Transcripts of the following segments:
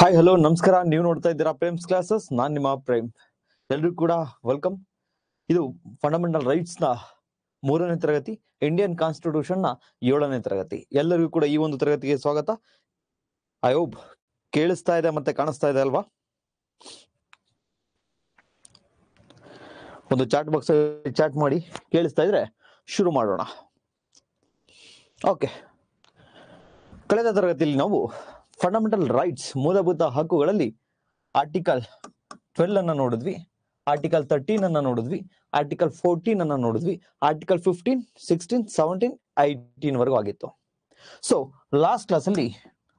Hi hello ನಮಸ್ಕಾರ. ನೀವು ನೋಡ್ತಾ ಇದ್ದೀರಾ ಪ್ರೇಮ್ಸ್ ಕ್ಲಾಸಸ್. ನಾನ್ ನಿಮ್ಮ ಪ್ರೇಮ್. ಎಲ್ರಿಗೂ ಕೂಡ ವೆಲ್ಕಮ್. ಇದು ಫಂಡಮೆಂಟಲ್ ರೈಟ್ಸ್ ನ 3ನೇ ತರಗತಿ, ಇಂಡಿಯನ್ ಕಾನ್ಸ್ಟಿಟ್ಯೂಷನ್ ನ 7ನೇ ತರಗತಿ. ಎಲ್ಲರಿಗೂ ಕೂಡ ಈ ಒಂದು ತರಗತಿಗೆ ಸ್ವಾಗತ. ಐ ಹೋಪ್ ಕೇಳಿಸ್ತಾ ಇದೆ ಮತ್ತೆ ಕಾಣಿಸ್ತಾ ಇದೆ ಅಲ್ವಾ? ಒಂದು ಚಾಟ್ ಬಾಕ್ಸ್ ಚಾಟ್ ಮಾಡಿ, ಕೇಳಿಸ್ತಾ ಇದ್ರೆ ಶುರು ಮಾಡೋಣ. ಓಕೆ, ಕಳೆದ ತರಗತಿಯಲ್ಲಿ ನಾವು ಫಂಡಮೆಂಟಲ್ ರೈಟ್ಸ್, ಮೂಲಭೂತ ಹಕ್ಕುಗಳಲ್ಲಿ ಆರ್ಟಿಕಲ್ 12 ಅನ್ನ ನೋಡಿದ್ವಿ, ಆರ್ಟಿಕಲ್ 13 ಅನ್ನ ನೋಡಿದ್ವಿ, ಆರ್ಟಿಕಲ್ 14 ಅನ್ನ ನೋಡಿದ್ವಿ, ಆರ್ಟಿಕಲ್ 15, 16, 17, 18 ವರೆಗೂ ಆಗಿತ್ತು. ಸೊ ಲಾಸ್ಟ್ ಕ್ಲಾಸ್ ಅಲ್ಲಿ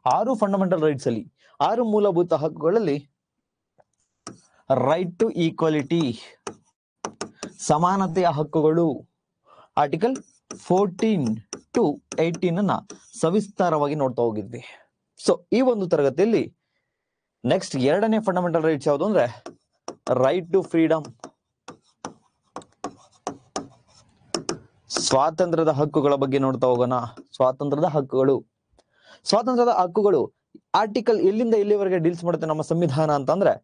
6 ಫಂಡಮೆಂಟಲ್ ರೈಟ್ಸ್ ಅಲ್ಲಿ, 6 ಮೂಲಭೂತ ಹಕ್ಕುಗಳಲ್ಲಿ ರೈಟ್ ಟು ಈಕ್ವಾಲಿಟಿ, ಸಮಾನತೆಯ ಹಕ್ಕುಗಳು, ಆರ್ಟಿಕಲ್ 14 to 18 ಅನ್ನ ಸವಿಸ್ತಾರವಾಗಿ ನೋಡ್ತಾ ಹೋಗಿದ್ವಿ. ಸೊ ಈ ಒಂದು ತರಗತಿಯಲ್ಲಿ ನೆಕ್ಸ್ಟ್ 2ನೇ ಫಂಡಮೆಂಟಲ್ ರೈಟ್ಸ್ ಯಾವುದು ಅಂದ್ರೆ ರೈಟ್ ಟು ಫ್ರೀಡಮ್, ಸ್ವಾತಂತ್ರ್ಯದ ಹಕ್ಕುಗಳ ಬಗ್ಗೆ ನೋಡ್ತಾ ಹೋಗೋಣ. ಸ್ವಾತಂತ್ರ್ಯದ ಹಕ್ಕುಗಳು ಆರ್ಟಿಕಲ್ ಎಲ್ಲಿಂದ ಎಲ್ಲಿವರೆಗೆ ಡೀಲ್ಸ್ ಮಾಡುತ್ತೆ ನಮ್ಮ ಸಂವಿಧಾನ ಅಂತಂದ್ರೆ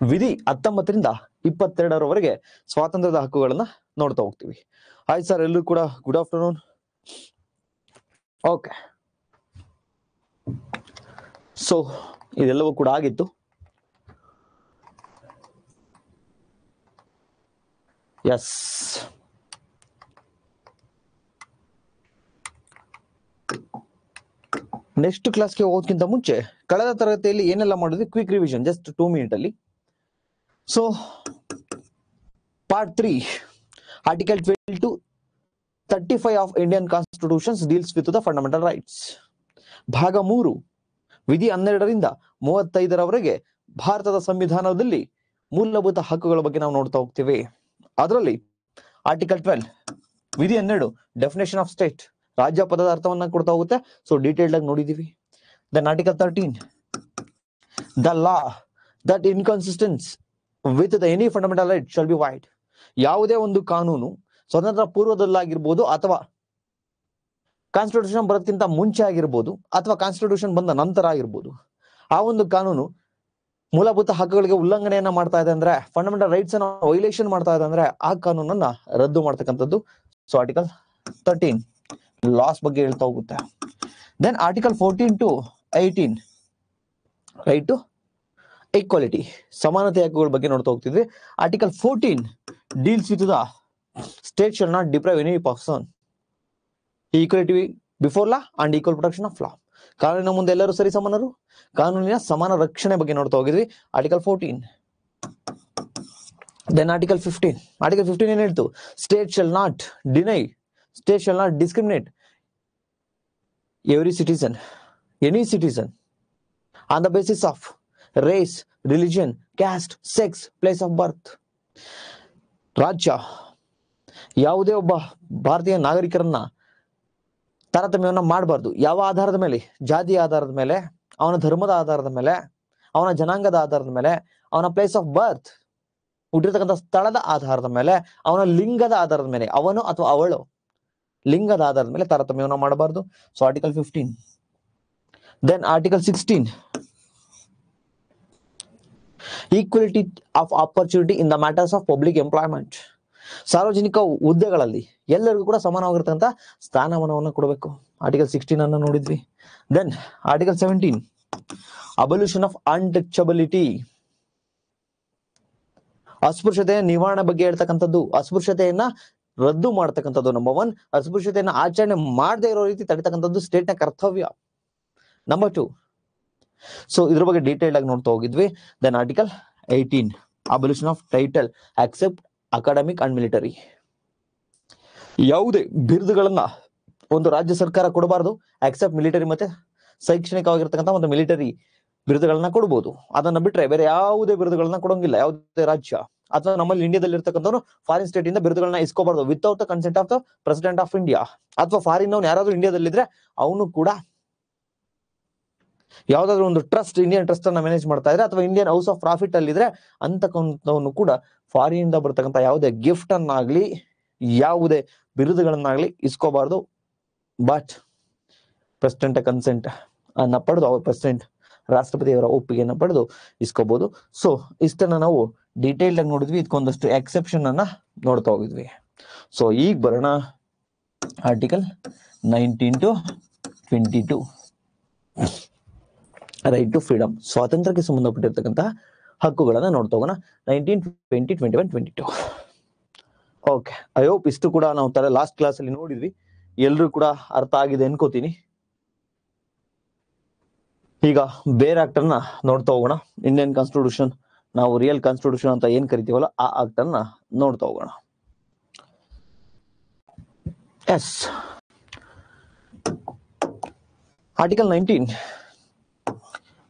ವಿಧಿ 19ರಿಂದ 22ರವರೆಗೆ ಸ್ವಾತಂತ್ರ್ಯದ ಹಕ್ಕುಗಳನ್ನ ನೋಡ್ತಾ ಹೋಗ್ತೀವಿ. ಹಾಯ್ ಸರ್, ಎಲ್ಲರೂ ಕೂಡ ಗುಡ್ ಆಫ್ಟರ್ನೂನ್. ಓಕೆ, ಸೊ ಇದೆಲ್ಲವೂ ಕೂಡ ಆಗಿತ್ತು. ಎಸ್, ನೆಕ್ಸ್ಟ್ ಕ್ಲಾಸ್ಗೆ ಹೋಗೋದಕ್ಕಿಂತ ಮುಂಚೆ ಕಳೆದ ತರಗತಿಯಲ್ಲಿ ಏನೆಲ್ಲ ಮಾಡಿದ್ವಿ, ಕ್ವಿಕ್ ರಿವಿಷನ್ ಜಸ್ಟ್ 2 ಮಿನಿಟ್ ಅಲ್ಲಿ. So part 3, article 12 to 35 of Indian constitutions deals with the fundamental rights. ಭಾಗ 3, ವಿಧಿ 12ರಿಂದ 35ರವರೆಗೆ ಭಾರತದ ಸಂವಿಧಾನದಲ್ಲಿ ಮೂಲಭೂತ ಹಕ್ಕುಗಳ ಬಗ್ಗೆ ನಾವು ನೋಡ್ತಾ ಹೋಗ್ತೀವಿ. ಅದರಲ್ಲಿ ಆರ್ಟಿಕಲ್ 12, ವಿಧಿ 12, ಡೆಫಿನೇಷನ್ ಆಫ್ ಸ್ಟೇಟ್, ರಾಜ್ಯ ಪದದ ಅರ್ಥವನ್ನ ಕೊಡ್ತಾ ಹೋಗುತ್ತೆ. ಸೊ ಡೀಟೇಲ್ಡ್ ಆಗಿ ನೋಡಿದೀವಿ. Then article 13, the law that inconsistence with the any fundamental right shall be void. ಯಾವುದೇ ಒಂದು ಕಾನೂನು ಸ್ವತಂತ್ರ ಪೂರ್ವದಲ್ಲಾಗಿರ್ಬೋದು, ಅಥವಾ ಕಾನ್ಸ್ಟಿಟ್ಯೂಷನ್ ಬರೋದಕ್ಕಿಂತ ಮುಂಚೆ ಆಗಿರ್ಬೋದು, ಅಥವಾ ಕಾನ್ಸ್ಟಿಟ್ಯೂಷನ್ ಬಂದ ನಂತರ ಆಗಿರ್ಬೋದು, ಆ ಒಂದು ಕಾನೂನು ಮೂಲಭೂತ ಹಕ್ಕುಗಳಿಗೆ ಉಲ್ಲಂಘನೆಯನ್ನ ಮಾಡ್ತಾ ಇದೆ ಅಂದ್ರೆ, ಫಂಡಮೆಂಟಲ್ ರೈಟ್ಸ್ ಅನ್ನ ವೈಲೇಷನ್ ಮಾಡ್ತಾ ಇದೆ ಅಂದ್ರೆ, ಆ ಕಾನೂನನ್ನ ರದ್ದು ಮಾಡ್ತಕ್ಕಂಥದ್ದು. ಸೊ ಆರ್ಟಿಕಲ್ 13 ಲಾಸ್ ಬಗ್ಗೆ ಹೇಳ್ತಾ ಹೋಗುತ್ತೆ. Then article 14 to 18, right to equality, ಸಮಾನತೆ ಹಕ್ಕುಗಳ ಬಗ್ಗೆ ನೋಡ್ತಾ ಹೋಗ್ತಿದ್ವಿ. Article 14 deals with the state shall not deprive any person equality before law and equal protection of law. ಕಾನೂನಿನ ಮುಂದೆ ಎಲ್ಲರೂ ಸರಿ ಸಮಾನರು, ಕಾನೂನಿನ ಸಮಾನ ರಕ್ಷಣೆ ಬಗ್ಗೆ ನೋಡ್ತಾ ಹೋಗಿದ್ವಿ, ಆರ್ಟಿಕಲ್ 14. ದೆನ್ ಆರ್ಟಿಕಲ್ 15, ಆರ್ಟಿಕಲ್ 15 ಏನ್ ಹೇಳ್ತು, state shall not deny, state shall not discriminate every citizen, any citizen on the basis of race, religion, caste, sex, place of birth. ರಾಜ್ಯ ಯಾವುದೇ ಒಬ್ಬ ಭಾರತೀಯ ನಾಗರಿಕರನ್ನ ತಾರತಮ್ಯವನ್ನ ಮಾಡಬಾರ್ದು. ಯಾವ ಆಧಾರದ ಮೇಲೆ? ಜಾತಿಯ ಆಧಾರದ ಮೇಲೆ, ಅವನ ಧರ್ಮದ ಆಧಾರದ ಮೇಲೆ, ಅವನ ಜನಾಂಗದ ಆಧಾರದ ಮೇಲೆ, ಅವನ ಪ್ಲೇಸ್ ಆಫ್ ಬರ್ತ್, ಹುಟ್ಟಿರ್ತಕ್ಕಂಥ ಸ್ಥಳದ ಆಧಾರದ ಮೇಲೆ, ಅವನ ಲಿಂಗದ ಆಧಾರದ ಮೇಲೆ, ಅವನು ಅಥವಾ ಅವಳು ಲಿಂಗದ ಆಧಾರದ ಮೇಲೆ ತಾರತಮ್ಯವನ್ನ ಮಾಡಬಾರ್ದು. So article 15. Then article 16, equality of opportunity in the matters of public employment. ಸಾರ್ವಜನಿಕ ಹುದ್ದೆಗಳಲ್ಲಿ ಎಲ್ಲರಿಗೂ ಕೂಡ ಸಮಾನವಾಗಿರ್ತಕ್ಕಂಥ ಸ್ಥಾನಮಾನವನ್ನು ಕೊಡಬೇಕು. ಆರ್ಟಿಕಲ್ 16 ಅನ್ನು ನೋಡಿದ್ವಿ. ದೆನ್ ಆರ್ಟಿಕಲ್ 17, ಅಬಲ್ಯೂಷನ್ ಆಫ್ ಅನ್ಟಚಬಿಲಿಟಿ, ಅಸ್ಪೃಶ್ಯತೆಯ ನಿವಾರಣೆ ಬಗ್ಗೆ ಹೇಳ್ತಕ್ಕಂಥದ್ದು, ಅಸ್ಪೃಶ್ಯತೆಯನ್ನ ರದ್ದು ಮಾಡ್ತಕ್ಕಂಥದ್ದು. ನಂಬರ್ 1, ಅಸ್ಪೃಶ್ಯತೆಯನ್ನ ಆಚರಣೆ ಮಾಡದೇ ಇರೋ ರೀತಿ ತಡಿತಕ್ಕಂಥದ್ದು ಸ್ಟೇಟ್ ನ ಕರ್ತವ್ಯ. ನಂಬರ್ 2, ಸೊ ಇದ್ರ ಬಗ್ಗೆ ಡೀಟೇಲ್ ಆಗಿ ನೋಡ್ತಾ ಹೋಗಿದ್ವಿ. Then article 18, abolition of title except academic and military. ಯಾವುದೇ ಬಿರುದುಗಳನ್ನ ಒಂದು ರಾಜ್ಯ ಸರ್ಕಾರ ಕೊಡಬಾರದು, ಅಕ್ಸೆಪ್ಟ್ ಮಿಲಿಟರಿ, ಮತ್ತೆ ಶೈಕ್ಷಣಿಕವಾಗಿರ್ತಕ್ಕಂಥ ಒಂದು ಮಿಲಿಟರಿ ಬಿರುದುಗಳನ್ನ ಕೊಡಬಹುದು. ಅದನ್ನ ಬಿಟ್ರೆ ಬೇರೆ ಯಾವುದೇ ಬಿರುದುಗಳನ್ನ ಕೊಡೋಂಗಿಲ್ಲ ಯಾವುದೇ ರಾಜ್ಯ. ಅಥವಾ ನಮ್ಮಲ್ಲಿ ಇಂಡಿಯಾದಲ್ಲಿ ಇರ್ತಕ್ಕಂಥವ್ರು ಫಾರಿನ್ ಸ್ಟೇಟ್ ಇಂದ ಬಿರುದುಗಳನ್ನ ಇಸ್ಕೋಬಾರ್ದು without the consent of the president of India. ಅಥವಾ ಫಾರಿನ್ ಅವ್ನು ಯಾರಾದ್ರೂ ಇಂಡಿಯಾದಲ್ಲಿದ್ರೆ ಅವನು ಕೂಡ ಯಾವ್ದಾದ್ರು ಒಂದು ಟ್ರಸ್ಟ್, ಇಂಡಿಯನ್ ಟ್ರಸ್ಟ್ ಅನ್ನ ಮ್ಯಾನೇಜ್ ಮಾಡ್ತಾ ಇದ್ರೆ, ಅಥವಾ ಇಂಡಿಯನ್ ಹೌಸ್ ಆಫ್ ಪ್ರಾಫಿಟ್ ಅಲ್ಲಿ ಇದ್ರೆ, ಅಂತಕ್ಕಂಥವನು ಕೂಡ ಫಾರಿನ್ ಇಂದ ಬರ್ತಕ್ಕಂಥ ಯಾವುದೇ ಗಿಫ್ಟ್ ಅನ್ನಾಗ್ಲಿ ಯಾವುದೇ ಬಿರುದುಗಳನ್ನಾಗ್ಲಿ ಇಸ್ಕೋಬಾರ್ದು. ಬಟ್ ಪ್ರೆಸಿಡೆಂಟ್ ಕನ್ಸೆಂಟ್ ಅನ್ನ ಪಡೆದು ಅವ್ರ ಪ್ರೆಸಿಡೆಂಟ್ ರಾಷ್ಟ್ರಪತಿಯವರ ಒಪ್ಪಿಗೆಯನ್ನು ಪಡೆದು ಇಸ್ಕೋಬಹುದು. ಸೊ ಇಷ್ಟನ್ನ ನಾವು ಡೀಟೇಲ್ಡ್ ಆಗಿ ನೋಡಿದ್ವಿ. ಇದಕ್ಕೊಂದಷ್ಟು ಎಕ್ಸೆಪ್ಷನ್ ಅನ್ನ ನೋಡ್ತಾ ಹೋಗಿದ್ವಿ. ಸೊ ಈಗ ಬರೋಣ article 19 to 22 right to freedom, ಸ್ವಾತಂತ್ರ್ಯಕ್ಕೆ ಸಂಬಂಧಪಟ್ಟಿರ್ತಕ್ಕಂತಹ ಹಕ್ಕುಗಳನ್ನ ನೋಡ್ತಾ ಹೋಗೋಣ. 19, 20, 21, 22. ಓಕೆ, ಐ ಹೋಪ್ ಇಷ್ಟು ಕೂಡ ನಾವು ಲಾಸ್ಟ್ ಕ್ಲಾಸ್ ಅಲ್ಲಿ ನೋಡಿದ್ವಿ, ಎಲ್ರು ಕೂಡ ಅರ್ಥ ಆಗಿದೆ ಅನ್ಕೋತೀನಿ. ಈಗ ಬೇರೆ ಆಕ್ಟ್ ಅನ್ನ ನೋಡ್ತಾ ಹೋಗೋಣ. ಇಂಡಿಯನ್ ಕಾನ್ಸ್ಟಿಟ್ಯೂಷನ್, ನಾವು ರಿಯಲ್ ಕಾನ್ಸ್ಟಿಟ್ಯೂಷನ್ ಅಂತ ಏನ್ ಕರಿತೀವಲ್ಲ ಆ ಆಕ್ಟ್ ಅನ್ನ ನೋಡ್ತಾ ಹೋಗೋಣ. Yes, article 19,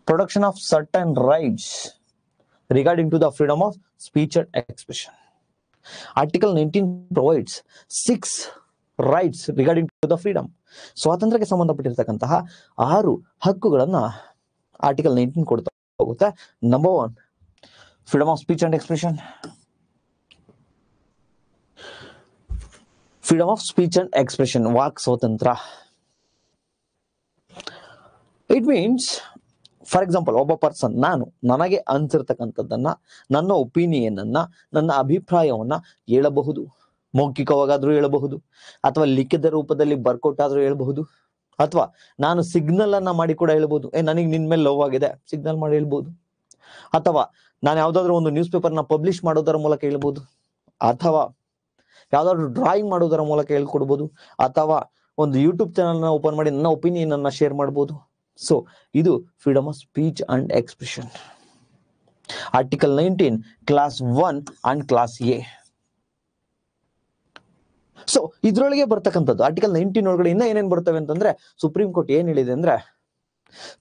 protection of certain rights regarding to the freedom of speech and expression. Article 19 provides 6 rights regarding to the freedom. ಸ್ವಾತಂತ್ರ್ಯಕ್ಕೆ ಸಂಬಂಧಪಟ್ಟಿರ್ತಕ್ಕಂತಹ 6 ಹಕ್ಕುಗಳನ್ನ ಆರ್ಟಿಕಲ್ 19 ಕೊಡ್ತಾ ಹೋಗುತ್ತೆ. Number 1, freedom of speech and expression. Freedom of speech and expression, ವಾಕ್ ಸ್ವಾತಂತ್ರ್ಯ. It means, for example, ಒಬ್ಬ person ನನಗೆ ಅನ್ಸಿರ್ತಕ್ಕಂಥದ್ದನ್ನ, ನನ್ನ opinion ಅನ್ನ, ನನ್ನ ಅಭಿಪ್ರಾಯವನ್ನ ಹೇಳಬಹುದು. ಮೌಖಿಕವಾಗಾದ್ರೂ ಹೇಳಬಹುದು, ಅಥವಾ ಲಿಖಿತ ರೂಪದಲ್ಲಿ ಬರ್ಕೊಟ್ಟಾದ್ರೂ ಹೇಳಬಹುದು, ಅಥವಾ ನಾನು ಸಿಗ್ನಲ್ ಅನ್ನ ಮಾಡಿ ಕೂಡ ಹೇಳ್ಬಹುದು. ನನಗೆ ನಿನ್ ಮೇಲೆ ಲವ್ ಆಗಿದೆ, ಸಿಗ್ನಲ್ ಮಾಡಿ ಹೇಳ್ಬಹುದು. ಅಥವಾ ನಾನು ಯಾವ್ದಾದ್ರು ಒಂದು ನ್ಯೂಸ್ ಪೇಪರ್ನ ಪಬ್ಲಿಷ್ ಮಾಡೋದರ ಮೂಲಕ ಹೇಳ್ಬಹುದು, ಅಥವಾ ಯಾವ್ದಾದ್ರು ಡ್ರಾಯಿಂಗ್ ಮಾಡೋದರ ಮೂಲಕ ಹೇಳ್ಕೊಡ್ಬೋದು, ಅಥವಾ ಒಂದು ಯೂಟ್ಯೂಬ್ ಚಾನಲ್ ನ ಓಪನ್ ಮಾಡಿ ನನ್ನ ಒಪಿನಿಯನ್ ಅನ್ನ ಶೇರ್ ಮಾಡ್ಬೋದು. ಸೊ ಇದು freedom of speech and expression. Article 19 clause 1 and clause A. So ಇದ್ರೊಳಗೆ ಬರ್ತಕ್ಕಂಥದ್ದು ಆರ್ಟಿಕಲ್ 19 ಒಳಗಡೆ ಇನ್ನ ಏನೇನ್ ಬರ್ತವೆ ಅಂತಂದ್ರೆ, ಸುಪ್ರೀಂ ಕೋರ್ಟ್ ಏನ್ ಹೇಳಿದೆ ಅಂದ್ರೆ,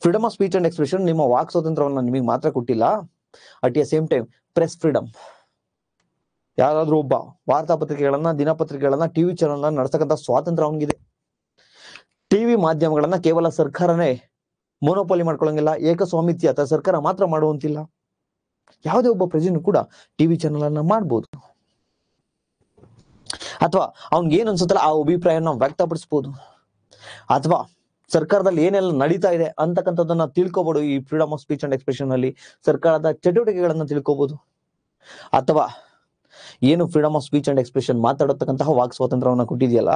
freedom of speech and expression ನಿಮ್ಮ ವಾಕ್ ಸ್ವಾತಂತ್ರ್ಯವನ್ನ ನಿಮಗೆ ಮಾತ್ರ ಕೊಟ್ಟಿಲ್ಲ, at a same time press freedom. ಯಾರಾದ್ರೂ ಒಬ್ಬ ವಾರ್ತಾಪತ್ರಿಕೆಗಳನ್ನ, ದಿನಪತ್ರಿಕೆಗಳನ್ನ, ಟಿವಿ ಚಾನಲ್ ನಡೆಸತಕ್ಕಂಥ ಸ್ವಾತಂತ್ರ್ಯ ಅವನಿಗಿದೆ. ಟಿವಿ ಮಾಧ್ಯಮಗಳನ್ನ ಕೇವಲ ಸರ್ಕಾರನೇ ಮೋನೋಪಾಲಿ ಮಾಡ್ಕೊಳ್ಳಂಗಿಲ್ಲ, ಏಕಸ್ವಾಮಿತ್ಯ ಅಥವಾ ಸರ್ಕಾರ ಮಾತ್ರ ಮಾಡುವಂತಿಲ್ಲ. ಯಾವುದೇ ಒಬ್ಬ ಪ್ರಜೆನೂ ಕೂಡ ಟಿವಿ ಚಾನಲ್ ಅನ್ನ ಮಾಡ್ಬೋದು, ಅಥವಾ ಅವ್ನಿಗೆ ಏನ್ ಅನ್ಸುತ್ತಲ್ಲ ಆ ಅಭಿಪ್ರಾಯನ ವ್ಯಕ್ತಪಡಿಸಬಹುದು, ಅಥವಾ ಸರ್ಕಾರದಲ್ಲಿ ಏನೆಲ್ಲ ನಡೀತಾ ಇದೆ ಅಂತಕ್ಕಂಥದ್ದನ್ನ ತಿಳ್ಕೊಬಹುದು. ಈ freedom of speech and expression ಅಲ್ಲಿ ಸರ್ಕಾರದ ಚಟುವಟಿಕೆಗಳನ್ನ ತಿಳ್ಕೊಬಹುದು. ಅಥವಾ ಏನು freedom of speech and expression ಮಾತಾಡತಕ್ಕಂತಹ ವಾಕ್ ಸ್ವಾತಂತ್ರ್ಯವನ್ನ ಕೊಟ್ಟಿದೆಯಲ್ಲ,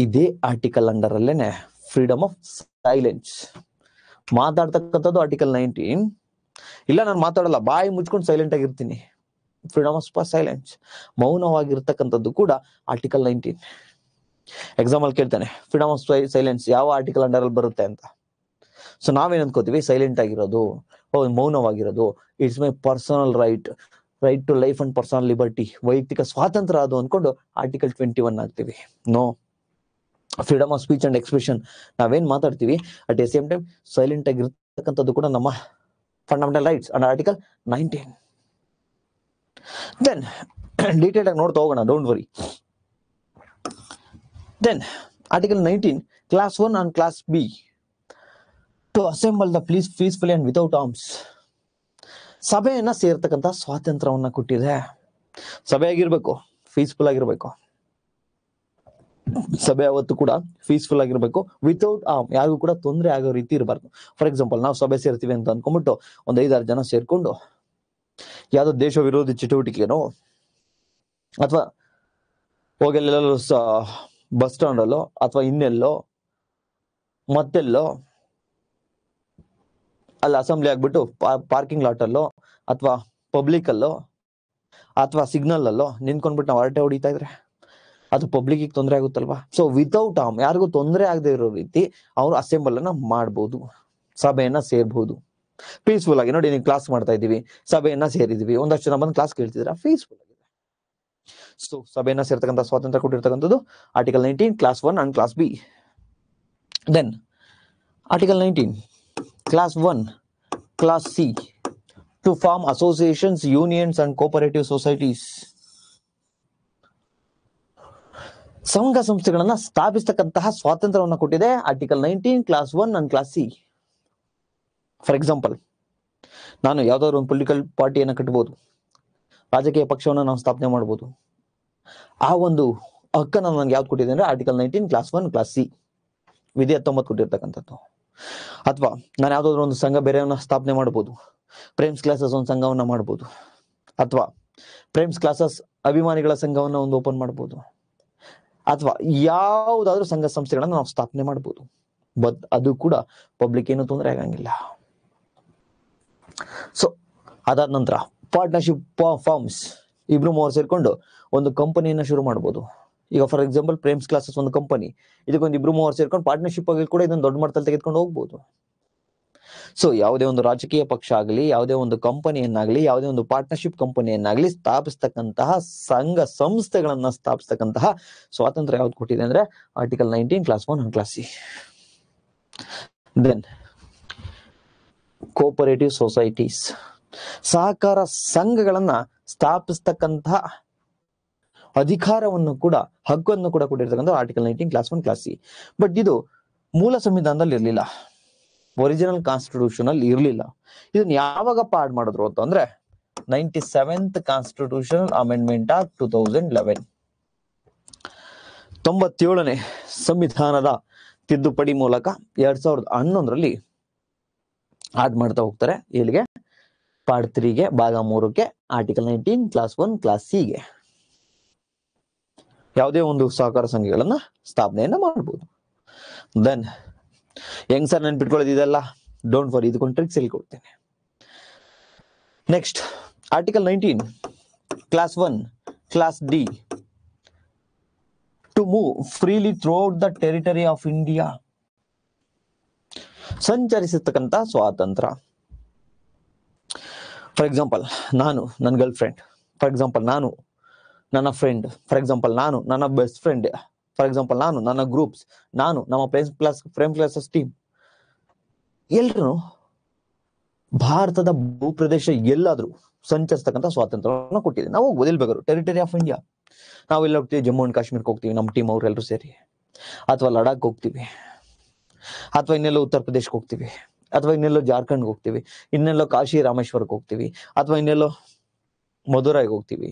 ಇದೇ ಆರ್ಟಿಕಲ್ ಅಂಡರ್ ಅಲ್ಲೇನೆ ಫ್ರೀಡಮ್ ಆಫ್ ಸೈಲೆನ್ಸ್ ಮಾತಾಡ್ತಕ್ಕಂಥದ್ದು ಆರ್ಟಿಕಲ್ 19. ಇಲ್ಲ ನಾನು ಮಾತಾಡಲ್ಲ, ಬಾಯಿ ಮುಚ್ಕೊಂಡು ಸೈಲೆಂಟ್ ಆಗಿರ್ತೀನಿ, ಫ್ರೀಡಮ್ ಆಫ್ ಸೈಲೆನ್ಸ್, ಮೌನವಾಗಿರ್ತಕ್ಕಂಥದ್ದು ಕೂಡ ಆರ್ಟಿಕಲ್ 19. ಎಕ್ಸಾಮ್ ಅಲ್ಲಿ ಕೇಳ್ತಾನೆ, ಫ್ರೀಡಮ್ ಆಫ್ ಸೈಲೆನ್ಸ್ ಯಾವ ಆರ್ಟಿಕಲ್ ಅಂಡರ್ ಅಲ್ಲಿ ಬರುತ್ತೆ ಅಂತ. ಸೊ ನಾವೇನ್ ಅನ್ಕೋತೀವಿ, ಸೈಲೆಂಟ್ ಆಗಿರೋದು, ಮೌನವಾಗಿರೋದು, it's my personal right to life and personal liberty, ವೈಯಕ್ತಿಕ ಸ್ವಾತಂತ್ರ್ಯ ಅದು ಅನ್ಕೊಂಡು ಆರ್ಟಿಕಲ್ 21 ಆಗ್ತೀವಿ. No, freedom of speech and expression ನಾವೇನ್ ಮಾತಾಡ್ತೀವಿ, at a same time silent ಆಗಿರ್ತಕ್ಕಂಥದ್ದು ಕೂಡ ನಮ್ಮ fundamental rights and article 19. Then detail ಆಗಿ ನೋಡ್ತಾ ಹೋಗೋಣ, don't worry. Then article 19 clause 1 and clause B, to assemble the please peacefully and without arms. ಸಭೆಯನ್ನ ಸೇರ್ತಕ್ಕಂಥ ಸ್ವಾತಂತ್ರ್ಯವನ್ನ ಕೊಟ್ಟಿದೆ. ಸಭೆ ಆಗಿರ್ಬೇಕು, ಪೀಸ್ಫುಲ್ ಆಗಿರ್ಬೇಕು. ಸಭೆ ಅವತ್ತು ಕೂಡ ಪೀಸ್ಫುಲ್ ಆಗಿರ್ಬೇಕು, ವಿತೌಟ್ ಆರ್ಮ್, ಯಾರಿಗೂ ಕೂಡ ತೊಂದರೆ ಆಗೋ ರೀತಿ ಇರಬಾರ್ದು. ಫಾರ್ ಎಕ್ಸಾಂಪಲ್, ನಾವು ಸಭೆ ಸೇರ್ತೀವಿ ಅಂತ ಅನ್ಕೊಂಡ್ಬಿಟ್ಟು ಒಂದ್ 5-6 ಜನ ಸೇರ್ಕೊಂಡು ಯಾವ್ದೋ ದೇಶ ವಿರೋಧಿ ಚಟುವಟಿಕೆನೋ, ಅಥವಾ ಹೋಗೆಲ್ಲೆಲ್ಲೋ ಬಸ್ ಸ್ಟಾಂಡ್ ಅಲ್ಲೋ, ಅಥವಾ ಇನ್ನೆಲ್ಲೋ ಮತ್ತೆಲ್ಲೋ ಅಲ್ಲಿ ಅಸೆಂಬ್ಲಿ ಆಗ್ಬಿಟ್ಟು ಪಾರ್ಕಿಂಗ್ ಲಾಟ್ ಅಲ್ಲೋ, ಅಥವಾ ಪಬ್ಲಿಕ್ ಅಲ್ಲೋ, ಅಥವಾ ಸಿಗ್ನಲ್ ಅಲ್ಲೋ ನಿಂತ್ಕೊಂಡ್ಬಿಟ್ಟು ನಾವು ಹರಟೆ ಹೊಡಿತಾ ಇದ್ರೆ ಅದು ಪಬ್ಲಿಕ್ ತೊಂದರೆ ಆಗುತ್ತಲ್ವಾ. ಸೊ ವಿತೌಟ್ ಆರ್ಮ್, ಯಾರಿಗೂ ತೊಂದರೆ ಆಗದೆ ಇರೋ ರೀತಿ ಅವರು ಅಸೆಂಬಲ್ ಅನ್ನ ಮಾಡ್ಬೋದು, ಸಭೆಯನ್ನ ಸೇರ್ಬಹುದು ಪೀಸ್ಫುಲ್ ಆಗಿ. ನೋಡಿ, ನೀವು ಕ್ಲಾಸ್ ಮಾಡ್ತಾ ಇದೀವಿ, ಸಭೆಯನ್ನ ಸೇರಿದೀವಿ, ಒಂದಷ್ಟು ಜನ ಬಂದು ಕ್ಲಾಸ್ ಕೇಳ್ತಿದ್ರ, ಪೀಸ್ಫುಲ್ ಆಗಿದೆ. ಸೊ ಸಭೆಯನ್ನ ಸೇರ್ತಕ್ಕಂಥ ಸ್ವಾತಂತ್ರ್ಯ ಕೊಟ್ಟಿರ್ತಕ್ಕಂಥದ್ದು article 19 clause 1 and clause B. Then article 19 clause 1 clause C, to form associations, unions and cooperative societies. ಸಂಘ ಸಂಸ್ಥೆಗಳನ್ನ ಸ್ಥಾಪಿಸತಕ್ಕಂತಹ ಸ್ವಾತಂತ್ರ್ಯವನ್ನ ಕೊಟ್ಟಿದೆ article 19 clause 1 and clause C. For example, ನಾನು ಯಾವ್ದಾದ್ರು ಒಂದು ಪೊಲಿಟಿಕಲ್ ಪಾರ್ಟಿಯನ್ನ ಕಟ್ಟಬಹುದು, ರಾಜಕೀಯ ಪಕ್ಷವನ್ನ ನಾವು ಸ್ಥಾಪನೆ ಮಾಡಬಹುದು. ಆ ಒಂದು ಹಕ್ಕನ್ನು ನನಗೆ ಯಾವ್ದು ಕೊಟ್ಟಿದೆ ಅಂದ್ರೆ ಆರ್ಟಿಕಲ್ 19 ಕ್ಲಾಸ್ 1 ಕ್ಲಾಸ್ ಸಿ ವಿಧಿ 19 ಕೊಟ್ಟಿರ್ತಕ್ಕಂಥದ್ದು. ಅಥವಾ ನಾನು ಯಾವ್ದಾದ್ರು ಒಂದು ಸಂಘ ಬೇರೆಯನ್ನ ಸ್ಥಾಪನೆ ಮಾಡ್ಬೋದು. ಪ್ರೇಮ್ಸ್ ಕ್ಲಾಸಸ್ ಒಂದು ಸಂಘವನ್ನ ಮಾಡ್ಬೋದು, ಅಥವಾ ಪ್ರೇಮ್ಸ್ ಕ್ಲಾಸಸ್ ಅಭಿಮಾನಿಗಳ ಸಂಘವನ್ನ ಒಂದು ಓಪನ್ ಮಾಡ್ಬೋದು, ಅಥವಾ ಯಾವುದಾದ್ರೂ ಸಂಘ ಸಂಸ್ಥೆಗಳನ್ನ ನಾವು ಸ್ಥಾಪನೆ ಮಾಡ್ಬೋದು. ಬಟ್ ಅದು ಕೂಡ ಪಬ್ಲಿಕ್ ಏನು ತೊಂದರೆ ಆಗಂಗಿಲ್ಲ. ಸೊ ಅದಾದ ನಂತರ ಪಾರ್ಟ್ನರ್ಶಿಪ್ ಫಾರ್ಮ್ಸ್, ಇಬ್ರು ಮೂವರು ಸೇರ್ಕೊಂಡು ಒಂದು ಕಂಪನಿಯನ್ನ ಶುರು ಮಾಡ್ಬೋದು. ಈಗ ಫಾರ್ ಎಕ್ಸಾಂಪಲ್ ಪ್ರೇಮ್ಸ್ ಕ್ಲಾಸಸ್ ಒಂದು ಕಂಪನಿ, ಇದಕ್ಕೊಂದು ಇಬ್ರು ಮೂವರು ಸೇರ್ಕೊಂಡು ಪಾರ್ಟ್ನರ್ಶಿಪ್ ಆಗಿ ಕೂಡ ಇದನ್ನ ದೊಡ್ಡ ಮಟ್ಟದಲ್ಲಿ ತೆಗೆದುಕೊಂಡು ಹೋಗ್ಬೋದು. ಸೊ ಯಾವುದೇ ಒಂದು ರಾಜಕೀಯ ಪಕ್ಷ ಆಗಲಿ, ಯಾವುದೇ ಒಂದು ಕಂಪನಿಯನ್ನಾಗ್ಲಿ, ಯಾವುದೇ ಒಂದು ಪಾರ್ಟ್ನರ್ಶಿಪ್ ಕಂಪನಿಯನ್ನಾಗ್ಲಿ ಸ್ಥಾಪಿಸ್ತಕ್ಕಂತಹ ಸಂಘ ಸಂಸ್ಥೆಗಳನ್ನ ಸ್ಥಾಪಿಸ್ತಕ್ಕಂತಹ ಸ್ವಾತಂತ್ರ್ಯ ಯಾವ್ದು ಕೊಟ್ಟಿದೆ ಅಂದ್ರೆ article 19 clause 1 and clause C. Then cooperative societies, ಸಹಕಾರ ಸಂಘಗಳನ್ನ ಸ್ಥಾಪಿಸ್ತಕ್ಕಂತಹ ಅಧಿಕಾರವನ್ನು ಕೂಡ, ಹಕ್ಕನ್ನು ಕೂಡ ಕೊಟ್ಟಿರ್ತಕ್ಕಂಥ article 19 clause 1 clause C. But ಇದು ಮೂಲ ಸಂವಿಧಾನದಲ್ಲಿ ಇರಲಿಲ್ಲ, ಒರಿಜಿನಲ್ ಕಾನ್ಸ್ಟಿಟ್ಯೂಷನ್ ಅಲ್ಲಿ ಇರಲಿಲ್ಲ. ಇದನ್ನ ಯಾವಾಗ ಪಾಡ್ ಮಾಡಿದ್ರು ಅಂತಂದ್ರೆ 97th ಕಾನ್ಸ್ಟಿಟ್ಯೂಷನಲ್ ಅಮೆಂಡ್ಮೆಂಟ್ ಆಕ್ಟ್ 2011, 97ನೇ ಸಂವಿಧಾನದ ತಿದ್ದುಪಡಿ ಮೂಲಕ 2011ರಲ್ಲಿ ಆಡ್ ಮಾಡ್ತಾ ಹೋಗ್ತಾರೆ. ಇಲ್ಲಿಗೆ ಪಾರ್ಟ್ 3ಗೆ ಭಾಗ 3ಗೆ ಆರ್ಟಿಕಲ್ 19 ಕ್ಲಾಸ್ 1 ಕ್ಲಾಸ್ ಸಿಗೆ ಯಾವುದೇ ಒಂದು ಸಹಕಾರ ಸಂಘಗಳನ್ನ ಸ್ಥಾಪನೆಯನ್ನ ಮಾಡಬಹುದು. ದೆನ್ ಹೆಂಗ್ ಸರ್ ನೆನ್ಪಿಟ್ಕೊಳ್ಳೋದು ಇದೆಲ್ಲ? ಡೋಂಟ್ ವರಿ, ಇದಕ್ಕೊಂದು ಟ್ರಿಕ್ಸ್ ಹೇಳಿ ಕೊಡ್ತೇನೆ. Next article 19 clause 1 clause D, to move freely throughout the territory of India, ಸಂಚರಿಸತಕ್ಕಂತ ಸ್ವಾತಂತ್ರ್ಯ. ಫಾರ್ ಎಕ್ಸಾಂಪಲ್ ನಾನು ನನ್ನ ಗರ್ಲ್ ಫ್ರೆಂಡ್, ಫಾರ್ ಎಕ್ಸಾಂಪಲ್ ನಾನು ನನ್ನ ಫ್ರೆಂಡ್, ಫಾರ್ ಎಕ್ಸಾಂಪಲ್ ನಾನು ನನ್ನ ಬೆಸ್ಟ್ ಫ್ರೆಂಡ್, ಫಾರ್ ಎಕ್ಸಾಂಪಲ್ ನಾನು ನನ್ನ ಗ್ರೂಪ್ಸ್, ನಾನು ನಮ್ಮ ಫ್ರೇಮ್ ಕ್ಲಾಸಸ್ ಟೀಮ್, ಎಲ್ರು ಭಾರತದ ಭೂಪ್ರದೇಶ ಎಲ್ಲಾದ್ರೂ ಸಂಚರಿಸ್ತಕ್ಕಂಥ ಸ್ವಾತಂತ್ರ್ಯವನ್ನು ಕೊಟ್ಟಿದೆ. ನಾವು ಹೋಗ್ಬೋದು, ಎಲ್ಲಿ ಬೇಕಾದ್ರು ಟೆರಿಟರಿ ಆಫ್ ಇಂಡಿಯಾ. ನಾವು ಎಲ್ಲ ಹೋಗ್ತೀವಿ, ಜಮ್ಮು ಅಂಡ್ ಕಾಶ್ಮೀರ್ಗೆ ಹೋಗ್ತೀವಿ ನಮ್ಮ ಟೀಮ್ ಅವ್ರೆಲ್ಲರೂ ಸೇರಿ, ಅಥವಾ ಲಡಾಖ್ ಹೋಗ್ತೀವಿ, ಅಥವಾ ಇನ್ನೆಲ್ಲೋ ಉತ್ತರ ಪ್ರದೇಶಕ್ಕೆ ಹೋಗ್ತೀವಿ, ಅಥವಾ ಇನ್ನೆಲ್ಲೋ ಜಾರ್ಖಂಡ್ಗೆ ಹೋಗ್ತೀವಿ, ಇನ್ನೆಲ್ಲೋ ಕಾಶಿ ರಾಮೇಶ್ವರಕ್ಕೆ ಹೋಗ್ತೀವಿ, ಅಥವಾ ಇನ್ನೆಲ್ಲೋ ಮಧುರಾಗೆ ಹೋಗ್ತೀವಿ,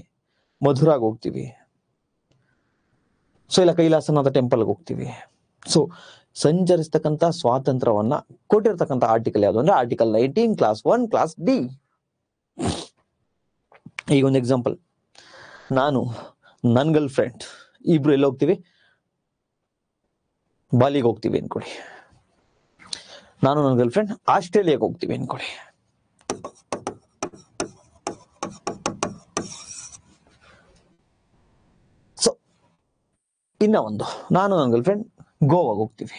ಸೊ ಇಲ್ಲ ಕೈಲಾಸನಾಥ ಟೆಂಪಲ್ಗೆ ಹೋಗ್ತೀವಿ. ಸೊ ಸಂಚರಿಸ್ತಕ್ಕಂಥ ಸ್ವಾತಂತ್ರ್ಯವನ್ನ ಕೊಟ್ಟಿರ್ತಕ್ಕಂಥ ಆರ್ಟಿಕಲ್ ಯಾವುದು ಅಂದ್ರೆ ಆರ್ಟಿಕಲ್ 19 ಕ್ಲಾಸ್ 1 ಕ್ಲಾಸ್ ಡಿ. ಈಗ ಒಂದು ಎಕ್ಸಾಂಪಲ್, ನಾನು ನನ್ನ ಗರ್ಲ್ ಫ್ರೆಂಡ್ ಇಬ್ರು ಎಲ್ಲಿ ಹೋಗ್ತೀವಿ, ಬಾಲಿಗೆ ಹೋಗ್ತೀವಿ ಅನ್ಕೊಡಿ. ನಾನು ನನ್ನ ಗರ್ಲ್ ಫ್ರೆಂಡ್ ಆಸ್ಟ್ರೇಲಿಯಾಗೆ ಹೋಗ್ತೀವಿ ಅನ್ಕೊಡಿ. ಸೊ ಇನ್ನ ಒಂದು, ನಾನು ನನ್ನ ಗರ್ಲ್ ಫ್ರೆಂಡ್ ಗೋವಾಗೆ ಹೋಗ್ತೀವಿ.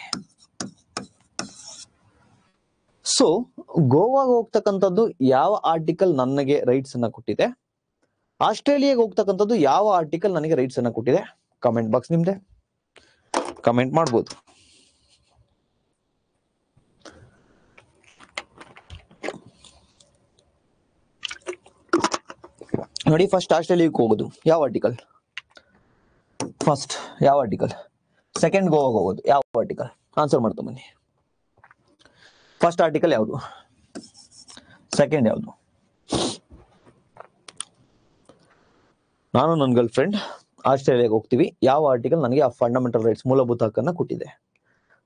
ಸೊ ಗೋವಾಗೆ ಹೋಗ್ತಕ್ಕಂಥದ್ದು ಯಾವ ಆರ್ಟಿಕಲ್ ನನಗೆ ರೈಟ್ಸ್ ಅನ್ನ ಕೊಟ್ಟಿದೆ, ಆಸ್ಟ್ರೇಲಿಯಾಗೆ ಹೋಗ್ತಕ್ಕಂಥದ್ದು ಯಾವ ಆರ್ಟಿಕಲ್ ನನಗೆ ರೈಟ್ಸ್ ಅನ್ನ ಕೊಟ್ಟಿದೆ? ಕಮೆಂಟ್ ಬಾಕ್ಸ್ ನಿಮ್ದೆ, ಕಮೆಂಟ್ ಮಾಡ್ಬೋದು. ನೋಡಿ, ಫಸ್ಟ್ ಆಸ್ಟ್ರೇಲಿಯಾಕ್ಕೆ ಹೋಗೋದು ಯಾವ ಆರ್ಟಿಕಲ್? ಫಸ್ಟ್ ಯಾವ ಆರ್ಟಿಕಲ್? ಸೆಕೆಂಡ್ ಗೋವಾಗೆ ಹೋಗೋದು ಯಾವ ಆರ್ಟಿಕಲ್? ಆನ್ಸರ್ ಮಾಡ್ತಾ ಬನ್ನಿ. ಫಸ್ಟ್ ಆರ್ಟಿಕಲ್ ಯಾವುದು? ಸೆಕೆಂಡ್ ಯಾವುದು? ನಾನು ನನ್ನ ಗರ್ಲ್ ಫ್ರೆಂಡ್ ಆಸ್ಟ್ರೇಲಿಯಾಗೆ ಹೋಗ್ತೀವಿ, ಯಾವ ಆರ್ಟಿಕಲ್ ನನಗೆ ಆ ಫಂಡಮೆಂಟಲ್ ರೈಟ್ಸ್ ಮೂಲಭೂತ ಹಕ್ಕನ್ನ ಕೊಟ್ಟಿದೆ?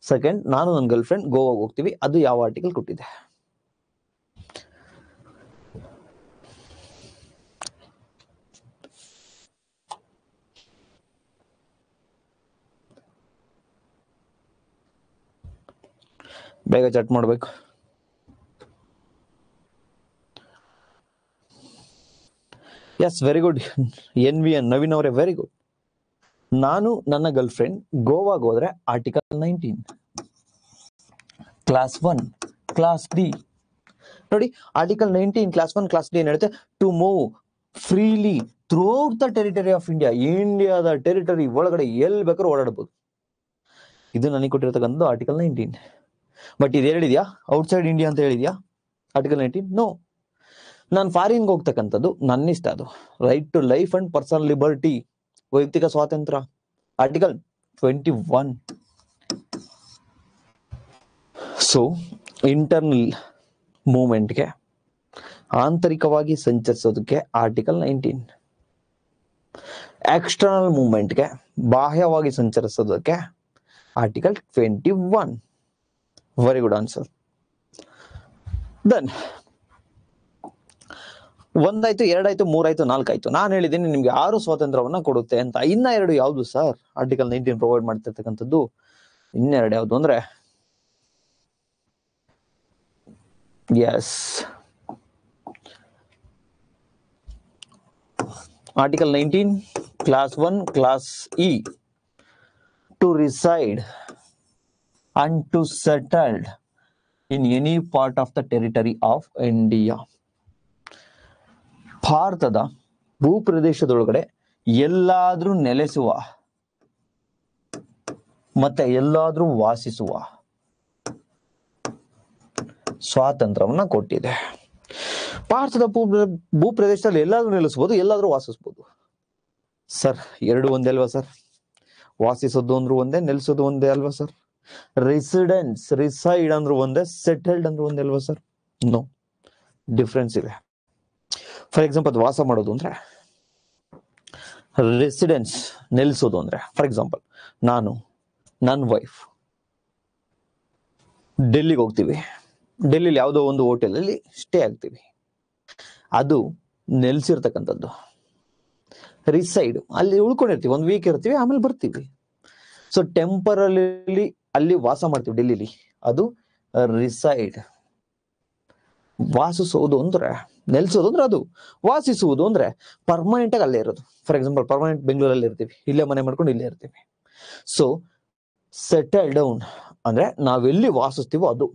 ಸೆಕೆಂಡ್, ನಾನು ನನ್ನ ಗರ್ಲ್ ಫ್ರೆಂಡ್ ಗೋವಾಗೆ ಹೋಗ್ತೀವಿ, ಅದು ಯಾವ ಆರ್ಟಿಕಲ್ ಕೊಟ್ಟಿದೆ? ಬೇಗ ಚಟ್ ಮಾಡ್ಬೇಕು. Yes, very good NVN Naveen ಅವರೇ, ವೆರಿ ಗುಡ್. ನಾನು ನನ್ನ ಗರ್ಲ್ ಫ್ರೆಂಡ್ ಗೋವಾಗೆ ಹೋದ್ರೆ ಆರ್ಟಿಕಲ್ 19 ಕ್ಲಾಸ್ 1 ಕ್ಲಾಸ್ ಡಿ. ನೋಡಿ, ಆರ್ಟಿಕಲ್ 19 ಕ್ಲಾಸ್ 1 ಕ್ಲಾಸ್ ಡಿ ಏನ್ ಹೇಳುತ್ತೆ? To move freely throughout the territory of India, ಇಂಡಿಯಾದ ಟೆರಿಟರಿ ಒಳಗಡೆ ಎಲ್ಲಿ ಬೇಕಾದ್ರೂ ಓಡಾಡಬಹುದು. ಇದು ನನಗೆ ಕೊಟ್ಟಿರ್ತಕ್ಕಂಥದ್ದು ಆರ್ಟಿಕಲ್ 19. ಬಟ್ ಇದು ಹೇಳಿದ್ಯಾ ಔಟ್ಸೈಡ್ ಇಂಡಿಯಾ ಅಂತ ಹೇಳಿದ್ಯಾ ಆರ್ಟಿಕಲ್ 19? ನೋ. ನಾನು ಫಾರಿನ್ಗೆ ಹೋಗ್ತಕ್ಕಂಥದ್ದು ನನ್ನ ಇಷ್ಟ, ಅದು right to life and personal liberty, ವೈಯಕ್ತಿಕ ಸ್ವಾತಂತ್ರ್ಯ, ಆರ್ಟಿಕಲ್ 21. ಸೊ ಇಂಟರ್ನಲ್ ಮೂವ್ಮೆಂಟ್ಗೆ, ಆಂತರಿಕವಾಗಿ ಸಂಚರಿಸೋದಕ್ಕೆ ಆರ್ಟಿಕಲ್ 19, ಎಕ್ಸ್ಟರ್ನಲ್ ಮೂವ್ಮೆಂಟ್ಗೆ ಬಾಹ್ಯವಾಗಿ ಸಂಚರಿಸೋದಕ್ಕೆ article 21. Very good answer. Then ಒಂದಾಯ್ತು, ಎರಡಾಯ್ತು, ಮೂರಾಯ್ತು, ನಾಲ್ಕಾಯ್ತು. ನಾನು ಹೇಳಿದ್ದೀನಿ ನಿಮ್ಗೆ 6 ಸ್ವಾತಂತ್ರ್ಯವನ್ನ ಕೊಡುತ್ತೆ ಅಂತ. ಇನ್ನ 2 ಯಾವ್ದು ಸರ್ ಆರ್ಟಿಕಲ್ 19 ಪ್ರೊವೈಡ್ ಮಾಡ್ತಿರ್ತಕ್ಕಂಥದ್ದು? ಇನ್ನೆರಡು ಯಾವ್ದು ಅಂದ್ರೆ, yes, article 19 clause 1 clause E, to reside and to settled in any part of the territory of India. ಭಾರತದ ಭೂಪ್ರದೇಶದೊಳಗಡೆ ಎಲ್ಲಾದ್ರೂ ನೆಲೆಸುವ ಮತ್ತೆ ಎಲ್ಲಾದ್ರೂ ವಾಸಿಸುವ ಸ್ವಾತಂತ್ರ್ಯವನ್ನ ಕೊಟ್ಟಿದೆ. ಭಾರತದ ಭೂಪ್ರದೇಶದಲ್ಲಿ ಎಲ್ಲಾದ್ರೂ ನೆಲೆಸಬಹುದು, ಎಲ್ಲಾದ್ರೂ ವಾಸಿಸಬಹುದು. ಸರ್ ಎರಡು ಒಂದೇ ಅಲ್ವಾ ಸರ್? ವಾಸಿಸೋದು ಅಂದ್ರೂ ಒಂದೇ, ನೆಲೆಸೋದು ಒಂದೇ ಅಲ್ವಾ ಸರ್? ರೆಸಿಡೆನ್ಸ್, ರಿಸೈಡ್ ಅಂದ್ರೂ ಒಂದೇ, ಸೆಟಲ್ಡ್ ಅಂದ್ರೂ ಒಂದೇ ಅಲ್ವಾ ಸರ್? ನೋ, ಡಿಫ್ರೆನ್ಸ್ ಇದೆ. ಫಾರ್ ಎಕ್ಸಾಂಪಲ್ ವಾಸ ಮಾಡೋದು ಅಂದ್ರೆ, ರೆಸಿಡೆನ್ಸ್ ನೆಲೆಸೋದು ಅಂದ್ರೆ, ಫಾರ್ ಎಕ್ಸಾಂಪಲ್ ನಾನು ನನ್ನ ವೈಫ್ ಡೆಲ್ಲಿಗೆ ಹೋಗ್ತೀವಿ, ಡೆಲ್ಲಿಲಿ ಯಾವುದೋ ಒಂದು ಹೋಟೆಲ್ ಅಲ್ಲಿ ಸ್ಟೇ ಆಗ್ತೀವಿ, ಅದು ನೆಲೆಸಿರ್ತಕ್ಕಂಥದ್ದು. ರಿಸೈಡ್ ಅಲ್ಲಿ ಉಳ್ಕೊಂಡಿರ್ತೀವಿ, 1 ವೀಕ್ ಇರ್ತೀವಿ, ಆಮೇಲೆ ಬರ್ತೀವಿ. ಸೊ ಟೆಂಪರಲಿ ಅಲ್ಲಿ ವಾಸ ಮಾಡ್ತೀವಿ ಡೆಲ್ಲಿಲಿ, ಅದು ರಿಸೈಡ್. ವಾಸಿಸೋದು ಅಂದ್ರೆ, ನೆಲೆಸೋದು ಅಂದ್ರೆ ಅದು. ವಾಸಿಸುವುದು ಅಂದ್ರೆ ಪರ್ಮನೆಂಟ್ ಆಗಿ ಅಲ್ಲೇ ಇರೋದು. ಫಾರ್ ಎಕ್ಸಾಂಪಲ್ ಪರ್ಮನೆಂಟ್ ಬೆಂಗಳೂರಲ್ಲಿ ಇರ್ತೀವಿ, ಇಲ್ಲೇ ಮನೆ ಮಾಡ್ಕೊಂಡು ಇಲ್ಲೇ ಇರ್ತೀವಿ. ಸೊ ಸೆಟಲ್ ಡೌನ್ ಅಂದ್ರೆ ನಾವೆಲ್ಲಿ ವಾಸಿಸ್ತೀವೋ ಅದು.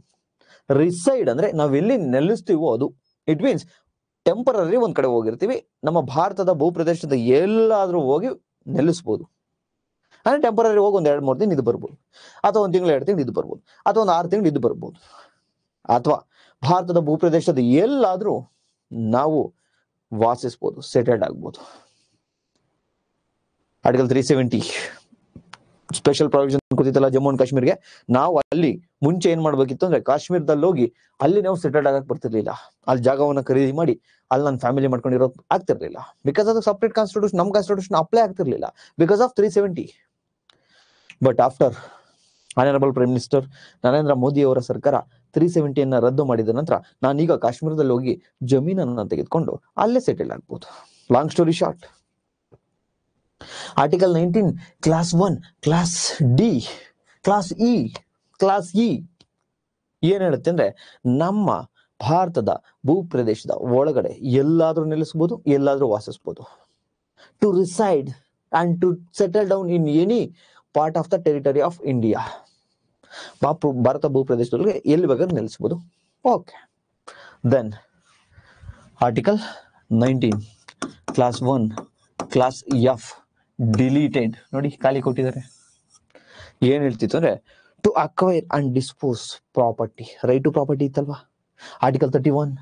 ರಿಸೈಡ್ ಅಂದ್ರೆ ನಾವೆಲ್ಲಿ ನೆಲೆಸ್ತೀವೋ ಅದು. ಇಟ್ ಮೀನ್ಸ್ ಟೆಂಪರರಿ ಒಂದ್ ಕಡೆ ಹೋಗಿರ್ತೀವಿ, ನಮ್ಮ ಭಾರತದ ಭೂಪ್ರದೇಶದ ಎಲ್ಲಾದ್ರೂ ಹೋಗಿ ನೆಲೆಸ್ಬೋದು. ಅಂದ್ರೆ ಟೆಂಪರರಿ ಹೋಗಿ 1-2-3 ದಿನ ಇದು ಬರ್ಬೋದು, ಅಥವಾ 1 ತಿಂಗಳು 2 ತಿಂಗಳು ಇದು ಬರ್ಬೋದು, ಅಥವಾ 1 6 ತಿಂಗಳು ಇದು ಬರ್ಬೋದು. ಅಥವಾ ಭಾರತದ ಭೂಪ್ರದೇಶದ ಎಲ್ಲಾದ್ರೂ ನಾವು ವಾಸಿಸ್ಬೋದು, ಸೆಟಲ್ಡ್ ಆಗ್ಬೋದು. ಆರ್ಟಿಕಲ್ 370 ಸ್ಪೆಷಲ್ ಪ್ರಾವಿಷನ್ ಕೊಟ್ಟಿತ್ತಲ್ಲ ಜಮ್ಮು ಅಂಡ್ ಕಾಶ್ಮೀರ್ಗೆ. ನಾವು ಅಲ್ಲಿ ಮುಂಚೆ ಏನ್ ಮಾಡ್ಬೇಕಿತ್ತು ಅಂದ್ರೆ, ಕಾಶ್ಮೀರದಲ್ಲಿ ಹೋಗಿ ಅಲ್ಲಿ ನಾವು ಸೆಟಲ್ಡ್ ಆಗಕ್ ಬರ್ತಿರ್ಲಿಲ್ಲ. ಅಲ್ಲಿ ಜಾಗವನ್ನ ಖರೀದಿ ಮಾಡಿ ಅಲ್ಲಿ ನನ್ನ ಫ್ಯಾಮಿಲಿ ಮಾಡ್ಕೊಂಡಿರೋ ಆಗ್ತಿರ್ಲಿಲ್ಲ. ಬಿಕಾಸ್ ಅದು ಸಪ್ರೇಟ್ ಕಾನ್ಸ್ಟಿಟ್ಯೂಷನ್, ನಮ್ಮ ಕಾನ್ಸ್ಟಿಟ್ಯೂಷನ್ ಅಪ್ಲೈ ಆಗ್ತಿರ್ಲಿಲ್ಲ because of 370. But after honourable prime minister Narendra Modi ಅವರ ಸರ್ಕಾರ 370 ರದ್ದು ಮಾಡಿದ ನಂತರ ನಾನೀಗ ಕಾಶ್ಮೀರದಲ್ಲಿ ಹೋಗಿ ಜಮೀನನ್ನ ತೆಗೆದುಕೊಂಡು ಅಲ್ಲೇ ಸೆಟಲ್ ಆಗ್ಬೋದು. Long story short, article 19 clause 1 clause D class E class E ಏನ್ ಹೇಳುತ್ತೆ ಅಂದ್ರೆ, ನಮ್ಮ ಭಾರತದ ಭೂಪ್ರದೇಶದ ಒಳಗಡೆ ಎಲ್ಲಾದ್ರೂ ನೆಲೆಸಬಹುದು, ಎಲ್ಲಾದ್ರೂ ವಾಸಿಸಬಹುದು. To reside and to settle down in any part of the territory of India. ಭಾರತ ಭೂಪ್ರದೇಶದೊಳಗೆ ಎಲ್ಲಿ ಬೇಕಾದ್ರೂ ನೆಲೆಸಬಹುದು. Okay, then article 19 clause 1 clause F deleted. ನೋಡಿ ಖಾಲಿ ಕೊಟ್ಟಿದ್ದಾರೆ. ಏನ್ ಹೇಳ್ತಿತ್ತು ಅಂದ್ರೆ, to acquire and dispose property. Right to property ಇತ್ತಲ್ವಾ, ಆರ್ಟಿಕಲ್ 31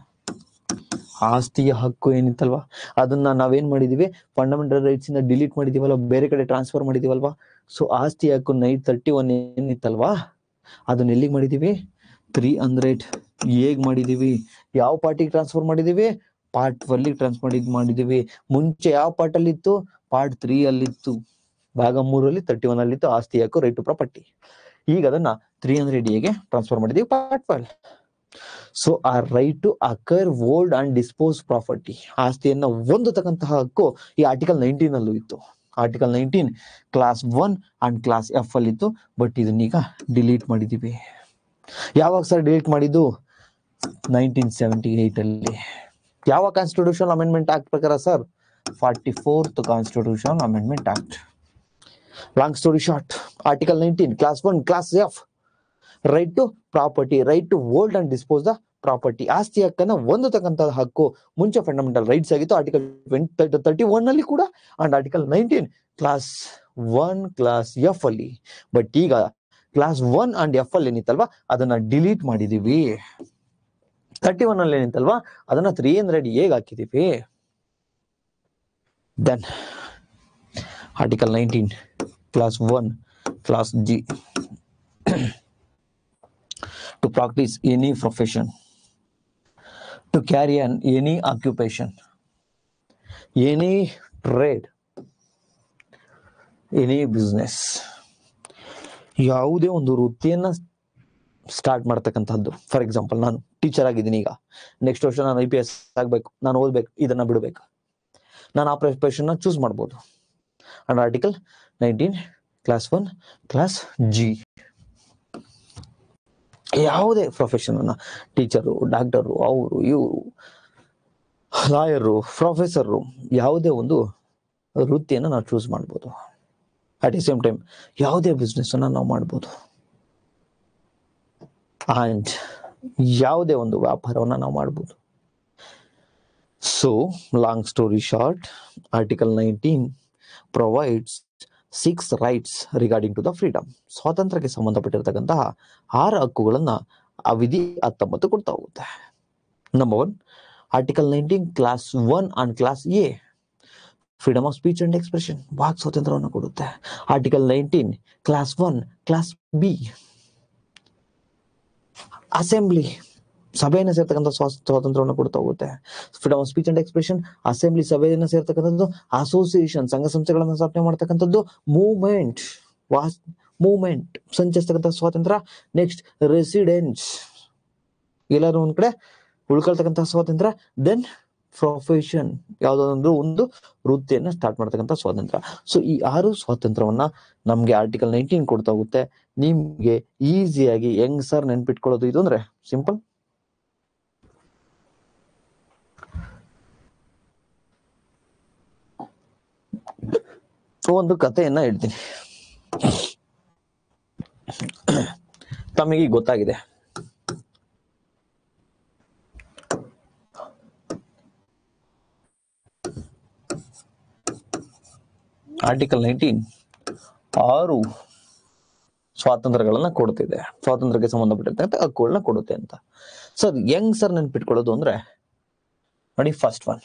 ಆಸ್ತಿಯ ಹಕ್ಕು ಏನಿತ್ತಲ್ವಾ, ಅದನ್ನ ನಾವೇನ್ ಮಾಡಿದೀವಿ, ಫಂಡಮೆಂಟಲ್ ರೈಟ್ಸ್ ಇಂದ ಡಿಲೀಟ್ ಮಾಡಿದೀವಲ್ವಾ, ಬೇರೆ ಕಡೆ ಟ್ರಾನ್ಸ್ಫರ್ ಮಾಡಿದೀವಲ್ವಾ. ಸೊ ಆಸ್ತಿ ಹಕ್ಕು 31 ಏನಿತ್ತಲ್ವಾ, ಅದನ್ನ ಎಲ್ಲಿಗೆ ಮಾಡಿದೀವಿ, 300 ಹೇಗ್ ಮಾಡಿದೀವಿ, ಯಾವ ಪಾರ್ಟಿಗೆ ಟ್ರಾನ್ಸ್ಫರ್ ಮಾಡಿದೀವಿ, ಪಾರ್ಟ್ 1 ಟ್ರಾನ್ಸ್ಫರ್ ಮಾಡಿದೀವಿ. ಮುಂಚೆ ಯಾವ ಪಾರ್ಟ್ ಅಲ್ಲಿ ಇತ್ತು, ಪಾರ್ಟ್ 3 ಅಲ್ಲಿ ಇತ್ತು, ಭಾಗ 3 ಅಲ್ಲಿ 31 ಅಲ್ಲಿ ಇತ್ತು ಆಸ್ತಿ ಹಕ್ಕು, ರೈಟ್ ಟು ಪ್ರಾಪರ್ಟಿ. ಈಗ ಅದನ್ನ 300 ಗೆ ಟ್ರಾನ್ಸ್ಫರ್ ಮಾಡಿದೀವಿ, ಪಾರ್ಟ್ 12. ಸೊ ಆ right to acquire, hold and dispose property, ಆಸ್ತಿಯನ್ನ ಹೊಂದತಕ್ಕಂತಹ ಹಕ್ಕು ಈ ಆರ್ಟಿಕಲ್ 19 ಅಲ್ಲೂ ಇತ್ತು. Article 19 clause 1 and clause F ಅಲ್ಲಿ ಇತ್ತು. ಬಟ್ ಇದನ್ನೀಗ ಡಿಲೀಟ್ ಮಾಡಿದೀವಿ. ಯಾವಾಗ ಸರ್ ಡಿಲೀಟ್ ಮಾಡಿದ್ದು, 1978 ಅಲ್ಲಿ. ಯಾವ ಕಾನ್ಸ್ಟಿಟ್ಯೂಷನ್ ಅಮೆಂಡ್ಮೆಂಟ್ ಆಕ್ಟ್ ಪ್ರಕಾರ sir, 44th constitution amendment act. Long story short, article 19 clause 1 clause F right to property, right to hold and dispose the property, ಆಸ್ತಿ ಹಕ್ಕನ್ನ ಹೊಂದತಕ್ಕಂತಹ ಹಕ್ಕು ಮುಂಚೆ ಫಂಡಮೆಂಟಲ್ ರೈಟ್ಸ್ ಆಗಿತ್ತು ಆರ್ಟಿಕಲ್ 31 ಅಲ್ಲಿ ಕೂಡ, and article 19 clause 1 clause F ಅಲ್ಲಿ. But ಈಗ class 1 and F ಅಲ್ಲಿ ಏನಿತ್ತಲ್ವಾ ಅದನ್ನ ಡಿಲೀಟ್ ಮಾಡಿದೀವಿ. 31 ಅಲ್ಲಿ ಏನಿತ್ತಲ್ವಾ ಅದನ್ನ 300 ಹೇಗೆ ಹಾಕಿದೀವಿ. Then article 19 clause 1 clause G, to practice any profession, to carry on any occupation, any trade, any business, ಯಾವುದೇ ಒಂದು ವೃತ್ತಿಯನ್ನ ಸ್ಟಾರ್ಟ್ ಮಾಡ್ತಕ್ಕಂಥದ್ದು. ಫಾರ್ ಎಕ್ಸಾಂಪಲ್, ನಾನು ಟೀಚರ್ ಆಗಿದ್ದೀನಿ, ಈಗ ನೆಕ್ಸ್ಟ್ ವರ್ಷ ನಾನು IPS ಆಗ್ಬೇಕು, ನಾನು ಓದ್ಬೇಕು, ಇದನ್ನ ಬಿಡಬೇಕು, ನಾನು ಆ ಪ್ರೊಫೆಷನ್ ಚೂಸ್ ಮಾಡ್ಬೋದು and article 19 clause 1 class G. ಯಾವುದೇ ಪ್ರೊಫೆಷನ್ ಅನ್ನ, ಟೀಚರು, ಡಾಕ್ಟರು, ಅವರು ಇವರು, ಲಾಯರು, ಪ್ರೊಫೆಸರು, ಯಾವುದೇ ಒಂದು ವೃತ್ತಿಯನ್ನು ನಾವು ಚೂಸ್ ಮಾಡ್ಬೋದು. ಅಟ್ ದಿ ಸೇಮ್ ಟೈಮ್ ಯಾವುದೇ ಬಿಸ್ನೆಸ್ ಅನ್ನ ನಾವು ಮಾಡ್ಬೋದು ಅಂಡ್ ಯಾವುದೇ ಒಂದು ವ್ಯಾಪಾರವನ್ನ ನಾವು ಮಾಡ್ಬೋದು. So long story short, article 19 provides 6 rights regarding to the freedom. ಸ್ವಾತಂತ್ರ್ಯಕ್ಕೆ ಸಂಬಂಧಪಟ್ಟಿರ್ತಕ್ಕಂತಹ 6 ಹಕ್ಕುಗಳನ್ನ ಆ ವಿಧಿ 19 ಕೊಡ್ತಾ ಹೋಗುತ್ತೆ. Number 1, article 19 clause 1 and clause A, freedom of speech and expression, ವಾಕ್ ಸ್ವಾತಂತ್ರ್ಯವನ್ನು ಕೊಡುತ್ತೆ. Article 19 clause 1 clause B, assembly, ಸಭೆಯನ್ನು ಸೇರ್ತಕ್ಕಂಥ ಸ್ವಾತಂತ್ರ್ಯವನ್ನು ಕೊಡ್ತಾ ಹೋಗುತ್ತೆ. Freedom of speech and expression, assembly, ಸಭೆಯನ್ನು ಸೇರ್ತಕ್ಕಂಥದ್ದು. ಅಸೋಸಿಯೇಷನ್, ಸಂಘ ಸಂಸ್ಥೆಗಳನ್ನು ಸ್ಥಾಪನೆ ಮಾಡ್ತಕ್ಕಂಥದ್ದು. ಮೂವ್ಮೆಂಟ್ ಸಂಚರಿಸ್ತಕ್ಕಂಥ ಸ್ವಾತಂತ್ರ್ಯ. ನೆಕ್ಸ್ಟ್ ರೆಸಿಡೆನ್ಸ್, ಎಲ್ಲರೂ ಒಂದ್ ಕಡೆ ಉಳ್ಕೊಳ್ತಕ್ಕಂಥ ಸ್ವಾತಂತ್ರ್ಯ. ದೆನ್ ಪ್ರೊಫೆಷನ್, ಯಾವುದಾದ್ರು ಒಂದು ವೃತ್ತಿಯನ್ನ ಸ್ಟಾರ್ಟ್ ಮಾಡ್ತಕ್ಕಂಥ ಸ್ವಾತಂತ್ರ್ಯ. ಸೊ ಈ 6 ಸ್ವಾತಂತ್ರ್ಯವನ್ನ ನಮ್ಗೆ ಆರ್ಟಿಕಲ್ 19 ಕೊಡ್ತಾ ಹೋಗುತ್ತೆ. ನಿಮ್ಗೆ ಈಸಿಯಾಗಿ ಹೆಂಗ್ ಸರ್ ನೆನ್ಪಿಟ್ಕೊಳ್ಳೋದು ಇದು ಅಂದ್ರೆ ಸಿಂಪಲ್. ಒಂದು ಕಥೆಯನ್ನ ಹೇಳ್ತೀನಿ, ತಮಗೆ ಗೊತ್ತಾಗಿದೆ. ಆರ್ಟಿಕಲ್ 19 6 ಸ್ವಾತಂತ್ರ್ಯಗಳನ್ನ ಕೊಡ್ತಿದೆ, ಸ್ವಾತಂತ್ರ್ಯಕ್ಕೆ ಸಂಬಂಧಪಟ್ಟಿರ್ತಕ್ಕಂಥ ಹಕ್ಕುಗಳನ್ನ ಕೊಡುತ್ತೆ ಅಂತ. ಸರ್ ಹೆಂಗ್ ಸರ್ ನೆನ್ಪಿಟ್ಕೊಳ್ಳೋದು ಅಂದ್ರೆ ನೋಡಿ, first one,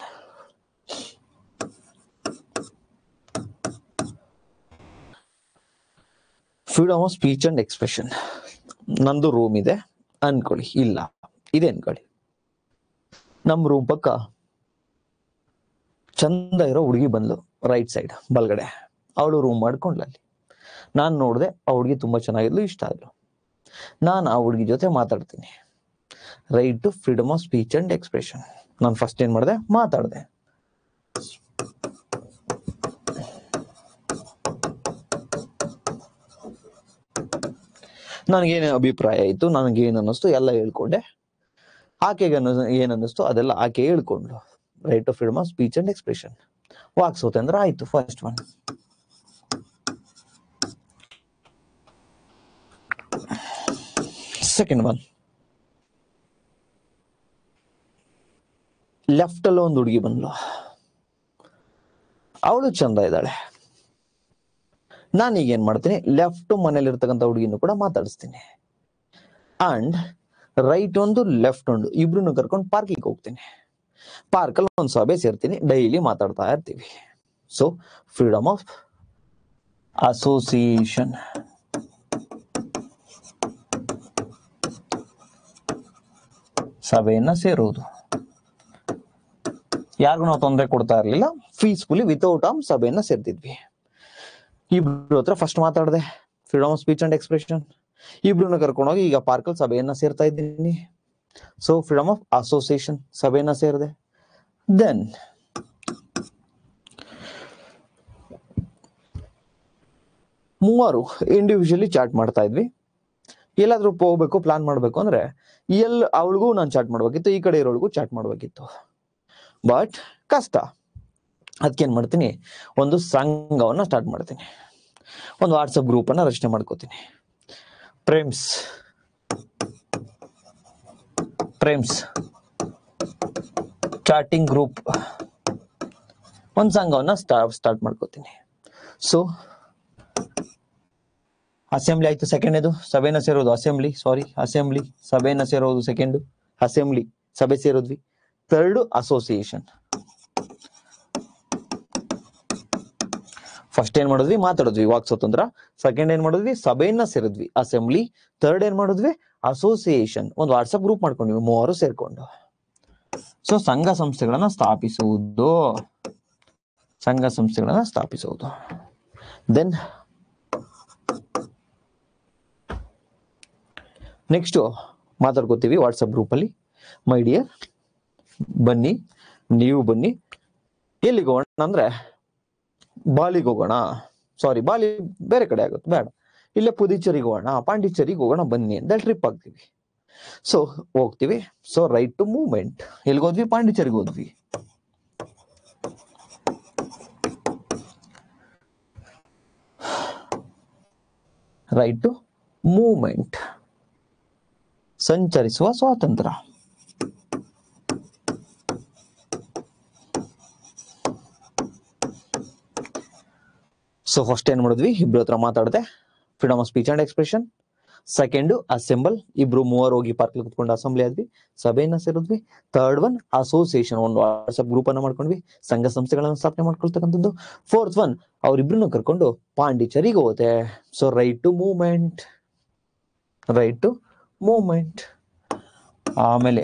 freedom of speech and expression. ನಂದು ರೂಮ್ ಇದೆ ಅನ್ಕೊಳ್ಳಿ, ಇಲ್ಲ ಇದೆ ಅನ್ಕೊಳ್ಳಿ. ನಮ್ ರೂಮ್ ಪಕ್ಕ ಚಂದ ಇರೋ ಹುಡುಗಿ ಬಂದ್ಲು, ರೈಟ್ ಸೈಡ್ ಬಲ್ಗಡೆ. ಅವಳು ರೂಮ್ ಮಾಡ್ಕೊಂಡ್ಲ ಅಲ್ಲಿ. ನಾನ್ ನೋಡ್ದೆ, ಆ ಹುಡುಗಿ ತುಂಬಾ ಚೆನ್ನಾಗಿದ್ಲು, ಇಷ್ಟ ಆದ್ಲು. ನಾನು ಆ ಹುಡುಗಿ ಜೊತೆ ಮಾತಾಡ್ತೀನಿ. Right to freedom of speech and expression. ನಾನು ಫಸ್ಟ್ ಏನ್ ಮಾಡಿದೆ, ಮಾತಾಡ್ದೆ. ನನಗೇನು ಅಭಿಪ್ರಾಯ ಆಯ್ತು, ನನಗೇನು ಅನ್ನಿಸ್ತು ಎಲ್ಲ ಹೇಳ್ಕೊಂಡೆ. ಆಕೆಗೆ ಏನ್ ಅನ್ನಿಸ್ತು ಅದೆಲ್ಲ ಆಕೆ ಹೇಳ್ಕೊಂಡ್ಲು. Right to freedom of speech and expression, ವಾಕ್ ಸ್ವಾತಂತ್ರ್ಯ ಆಯ್ತು, first one. Second one, left ಅಲ್ಲಿ ಒಂದು ಹುಡುಗಿ ಬಂದ್ಲು, ಅವಳು ಚಂದ ಇದ್ದಾಳೆ. ನಾನೀಗ ಏನ್ ಮಾಡ್ತೀನಿ, ಲೆಫ್ಟ್ ಮನೇಲಿ ಇರ್ತಕ್ಕಂಥ ಹುಡುಗಿನೂ ಕೂಡ ಮಾತಾಡಿಸ್ತೀನಿ. ಅಂಡ್ ರೈಟ್ ಒಂದು ಲೆಫ್ಟ್ ಒಂದು ಇಬ್ರು ಕರ್ಕೊಂಡು ಪಾರ್ಕಿಗೆ ಹೋಗ್ತೀನಿ. ಪಾರ್ಕಲ್ಲಿ ಒಂದು ಸಭೆ ಸೇರ್ತೀನಿ, ಡೈಲಿ ಮಾತಾಡ್ತಾ ಇರ್ತೀವಿ. ಸೊ ಫ್ರೀಡಮ್ ಆಫ್ ಅಸೋಸಿಯೇಷನ್, ಸಭೆಯನ್ನ ಸೇರೋದು. ಯಾರಿಗೂ ನಾವು ತೊಂದರೆ ಕೊಡ್ತಾ ಇರ್ಲಿಲ್ಲ, ಪೀಸ್ಫುಲಿ ವಿತೌಟ್ ಆರ್ಮ್ ಸಭೆಯನ್ನ ಸೇರ್ತಿದ್ವಿ. ಇಬ್ರು ಹತ್ರ ಫಸ್ಟ್ ಮಾತಾಡಿದೆ, freedom of speech and expression. ಇಬ್ರನ್ನ ಕರ್ಕೊಂಡೋಗಿ ಈಗ ಪಾರ್ಕಲ್ಲಿ ಸಭೆಯನ್ನ ಸೇರ್ತಾ ಇದ್ದೀನಿ. ಸೊ ಫ್ರೀಡಮ್ ಆಫ್ ಅಸೋಸಿಯೇಷನ್, ಸಭೆಯನ್ನ ಸೇರಿದೆ. ದೆನ್ ಮೂವರು ಇಂಡಿವಿಜುವಲಿ ಚಾಟ್ ಮಾಡ್ತಾ ಇದ್ವಿ. ಎಲ್ಲಾದ್ರೂ ಹೋಗ್ಬೇಕು, ಪ್ಲಾನ್ ಮಾಡ್ಬೇಕು ಅಂದ್ರೆ ಅವಳಿಗೂ ನಾನು ಚಾಟ್ ಮಾಡ್ಬೇಕಿತ್ತು, ಈ ಕಡೆ ಇರೋಳಿಗೂ ಚಾಟ್ ಮಾಡ್ಬೇಕಿತ್ತು. ಬಟ್ ಕಷ್ಟ. ಅದಕ್ಕೇನ್ ಮಾಡ್ತೀನಿ, ಒಂದು ಸಂಘವನ್ನ ಸ್ಟಾರ್ಟ್ ಮಾಡ್ತೀನಿ. ಒಂದು ವಾಟ್ಸಪ್ ಗ್ರೂಪ್ ಅನ್ನ ರಚನೆ ಮಾಡ್ಕೋತೀನಿ. ಪ್ರೇಮ್ಸ್ ಚಾಟಿಂಗ್ ಗ್ರೂಪ್, ಒಂದು ಸಂಘವನ್ನ ಸ್ಟಾರ್ಟ್ ಮಾಡ್ಕೋತೀನಿ. ಸೊ ಅಸೆಂಬ್ಲಿ ಆಯ್ತು, ಸೆಕೆಂಡ್ ಸಭೆನ ಸೇರೋದು. ಅಸೆಂಬ್ಲಿ ಸಭೆನ ಸೇರೋದು. ಸೆಕೆಂಡ್ ಅಸೆಂಬ್ಲಿ ಸಭೆ ಸೇರೋದ್ವಿ. Third association. ಫಸ್ಟ್ ಏನ್ ಮಾಡಿದ್ವಿ, ಮಾತಾಡಿದ್ವಿ, ವಾಕ್ ಸ್ವತಂತ್ರ. ಸೆಕೆಂಡ್ ಏನ್ ಮಾಡಿದ್ವಿ, ಸಭೆಯನ್ನ ಸೇರಿದ್ವಿ, ಅಸೆಂಬ್ಲಿ. ಥರ್ಡ್ ಏನ್ ಮಾಡಿದ್ವಿ, ಅಸೋಸಿಯೇಷನ್. ಒಂದು ವಾಟ್ಸಪ್ ಗ್ರೂಪ್ ಮಾಡ್ಕೊಂಡ್ವಿ, ಮೂವರು ಸೇರ್ಕೊಂಡು. ಸೊ ಸಂಘ ಸಂಸ್ಥೆಗಳನ್ನ ಸ್ಥಾಪಿಸುವುದು. ದೆನ್ ನೆಕ್ಸ್ಟ್ ಮಾತಾಡ್ಕೋತೀವಿ ವಾಟ್ಸಪ್ ಗ್ರೂಪ್ ಅಲ್ಲಿ. ಮೈ ಡಿಯರ್, ಬನ್ನಿ, ನೀವು ಬನ್ನಿ. ಎಲ್ಲಿಗೆ ಹೋಗೋಣ ಅಂದ್ರೆ ಬಾಲಿಗೆ ಹೋಗೋಣ. ಸಾರಿ, ಬಾಲಿ ಬೇರೆ ಕಡೆ ಆಗುತ್ತೆ, ಬೇಡ, ಇಲ್ಲೇ ಪುದುಚೇರಿಗೆ ಹೋಗೋಣ, ಪಾಂಡಿಚೇರಿಗೆ ಹೋಗೋಣ ಬನ್ನಿ ಅಂತ ಟ್ರಿಪ್ ಆಗ್ತೀವಿ. ಸೊ ಹೋಗ್ತೀವಿ. So right to movement. ಎಲ್ಲಿಗೆ ಹೋದ್ವಿ? ಪಾಂಡಿಚೇರಿಗೆ ಹೋದ್ವಿ. ರೈಟ್ ಟು ಮೂವ್ಮೆಂಟ್, ಸಂಚರಿಸುವ ಸ್ವಾತಂತ್ರ್ಯ. ಸೊ ಫಸ್ಟ್ ಏನ್ ಮಾಡಿದ್ವಿ? ಇಬ್ರು ಹತ್ರ ಮಾತಾಡದೆ, freedom of speech and expression. Second assemble, ಇಬ್ರು ಮೂವರು ಹೋಗಿ ಪಾರ್ಕ್ ಕುತ್ಕೊಂಡು ಅಸೆಂಬ್ಲಿ ಆದ್ವಿ, ಸಭೆಯನ್ನ ಸೇರಿದ್ವಿ. ಥರ್ಡ್ ಒನ್ ಅಸೋಸಿಯೇಷನ್, ಒಂದು ವಾಟ್ಸ್ಆಪ್ ಗ್ರೂಪ್ ಅನ್ನ ಮಾಡ್ಕೊಂಡ್ವಿ, ಸಂಘ ಸಂಸ್ಥೆಗಳನ್ನ ಸ್ಥಾಪನೆ ಮಾಡ್ಕೊಳ್ತಕ್ಕಂಥದ್ದು. ಫೋರ್ತ್ ಒನ್ ಅವ್ರಿಬ್ರನ್ನ ಕರ್ಕೊಂಡು ಪಾಂಡಿಚೇರಿಗೆ ಹೋದೆ. So right to movement, right to movement. ಆಮೇಲೆ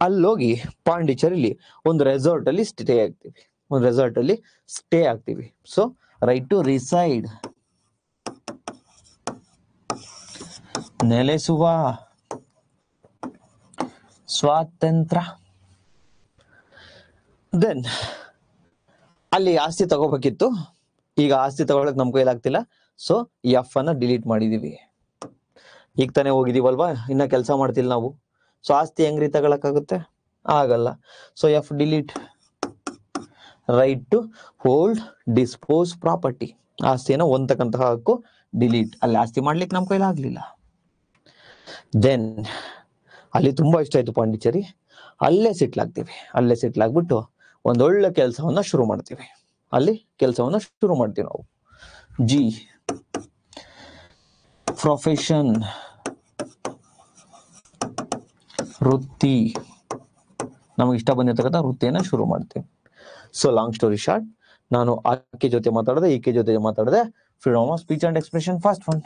ಅಲ್ಲೋಗಿ ಪಾಂಡಿಚೇರಿಲಿ ಒಂದು ರೆಸಾರ್ಟ್ ಅಲ್ಲಿ ಸ್ಟೇ ಆಗ್ತೀವಿ. ಸೊ ರೈಟ್ ಟು ರಿಸೈಡ್, ನೆಲೆಸುವ ಸ್ವಾತಂತ್ರ್ಯ. ದೆನ್ ಅಲ್ಲಿ ಆಸ್ತಿ ತಗೋಬೇಕಿತ್ತು, ಈಗ ಆಸ್ತಿ ತಗೊಳಕ್ ನಮ್ ಕೈಲಾಗ್ತಿಲ್ಲ. ಸೊ ಎಫ್ ಅನ್ನ ಡಿಲೀಟ್ ಮಾಡಿದೀವಿ. ಈಗ ತಾನೇ ಹೋಗಿದೀವಲ್ವಾ, ಇನ್ನ ಕೆಲಸ ಮಾಡ್ತಿಲ್ಲ ನಾವು. ಸೊ ಆಸ್ತಿ ಹೆಂಗ್ರಿ ತಗೊಳಕ್ಕಾಗುತ್ತೆ? ಆಗಲ್ಲ. So F delete. Right to hold dispose property, ಆಸ್ತಿಯನ್ನ ಹೊಂದತಕ್ಕಂತಹ ಹಕ್ಕು ಡಿಲೀಟ್. ಅಲ್ಲಿ ಆಸ್ತಿ ಮಾಡ್ಲಿಕ್ಕೆ ನಮ್ ಕೈಲಾಗ್ಲಿಲ್ಲ. ದೆನ್ ಅಲ್ಲಿ ತುಂಬಾ ಇಷ್ಟ ಆಯ್ತು ಪಾಂಡಿಚೇರಿ, ಅಲ್ಲೇ ಸೆಟ್ಲ್ ಆಗ್ತೀವಿ. ಅಲ್ಲೇ ಸೆಟ್ಲ್ ಆಗ್ಬಿಟ್ಟು ಒಂದೊಳ್ಳೆ ಕೆಲಸವನ್ನ ಶುರು ಮಾಡ್ತೀವಿ. ಅಲ್ಲಿ ಕೆಲಸವನ್ನ ಶುರು ಮಾಡ್ತೀವಿ ನಾವು. ಜಿ ಪ್ರೊಫೆಷನ್, ವೃತ್ತಿ, ನಮಗೆ ಇಷ್ಟ ಬಂದಿರ್ತಕ್ಕಂಥ ವೃತ್ತಿಯನ್ನ ಶುರು ಮಾಡ್ತೀವಿ. ಸೊ ಲಾಂಗ್ ಸ್ಟೋರಿ ಶಾರ್ಟ್, ನಾನು ಆಕೆ ಜೊತೆ ಮಾತಾಡದೆ, ಈಕೆ ಜೊತೆ ಮಾತಾಡದೆ. Freedom of speech and expression first one.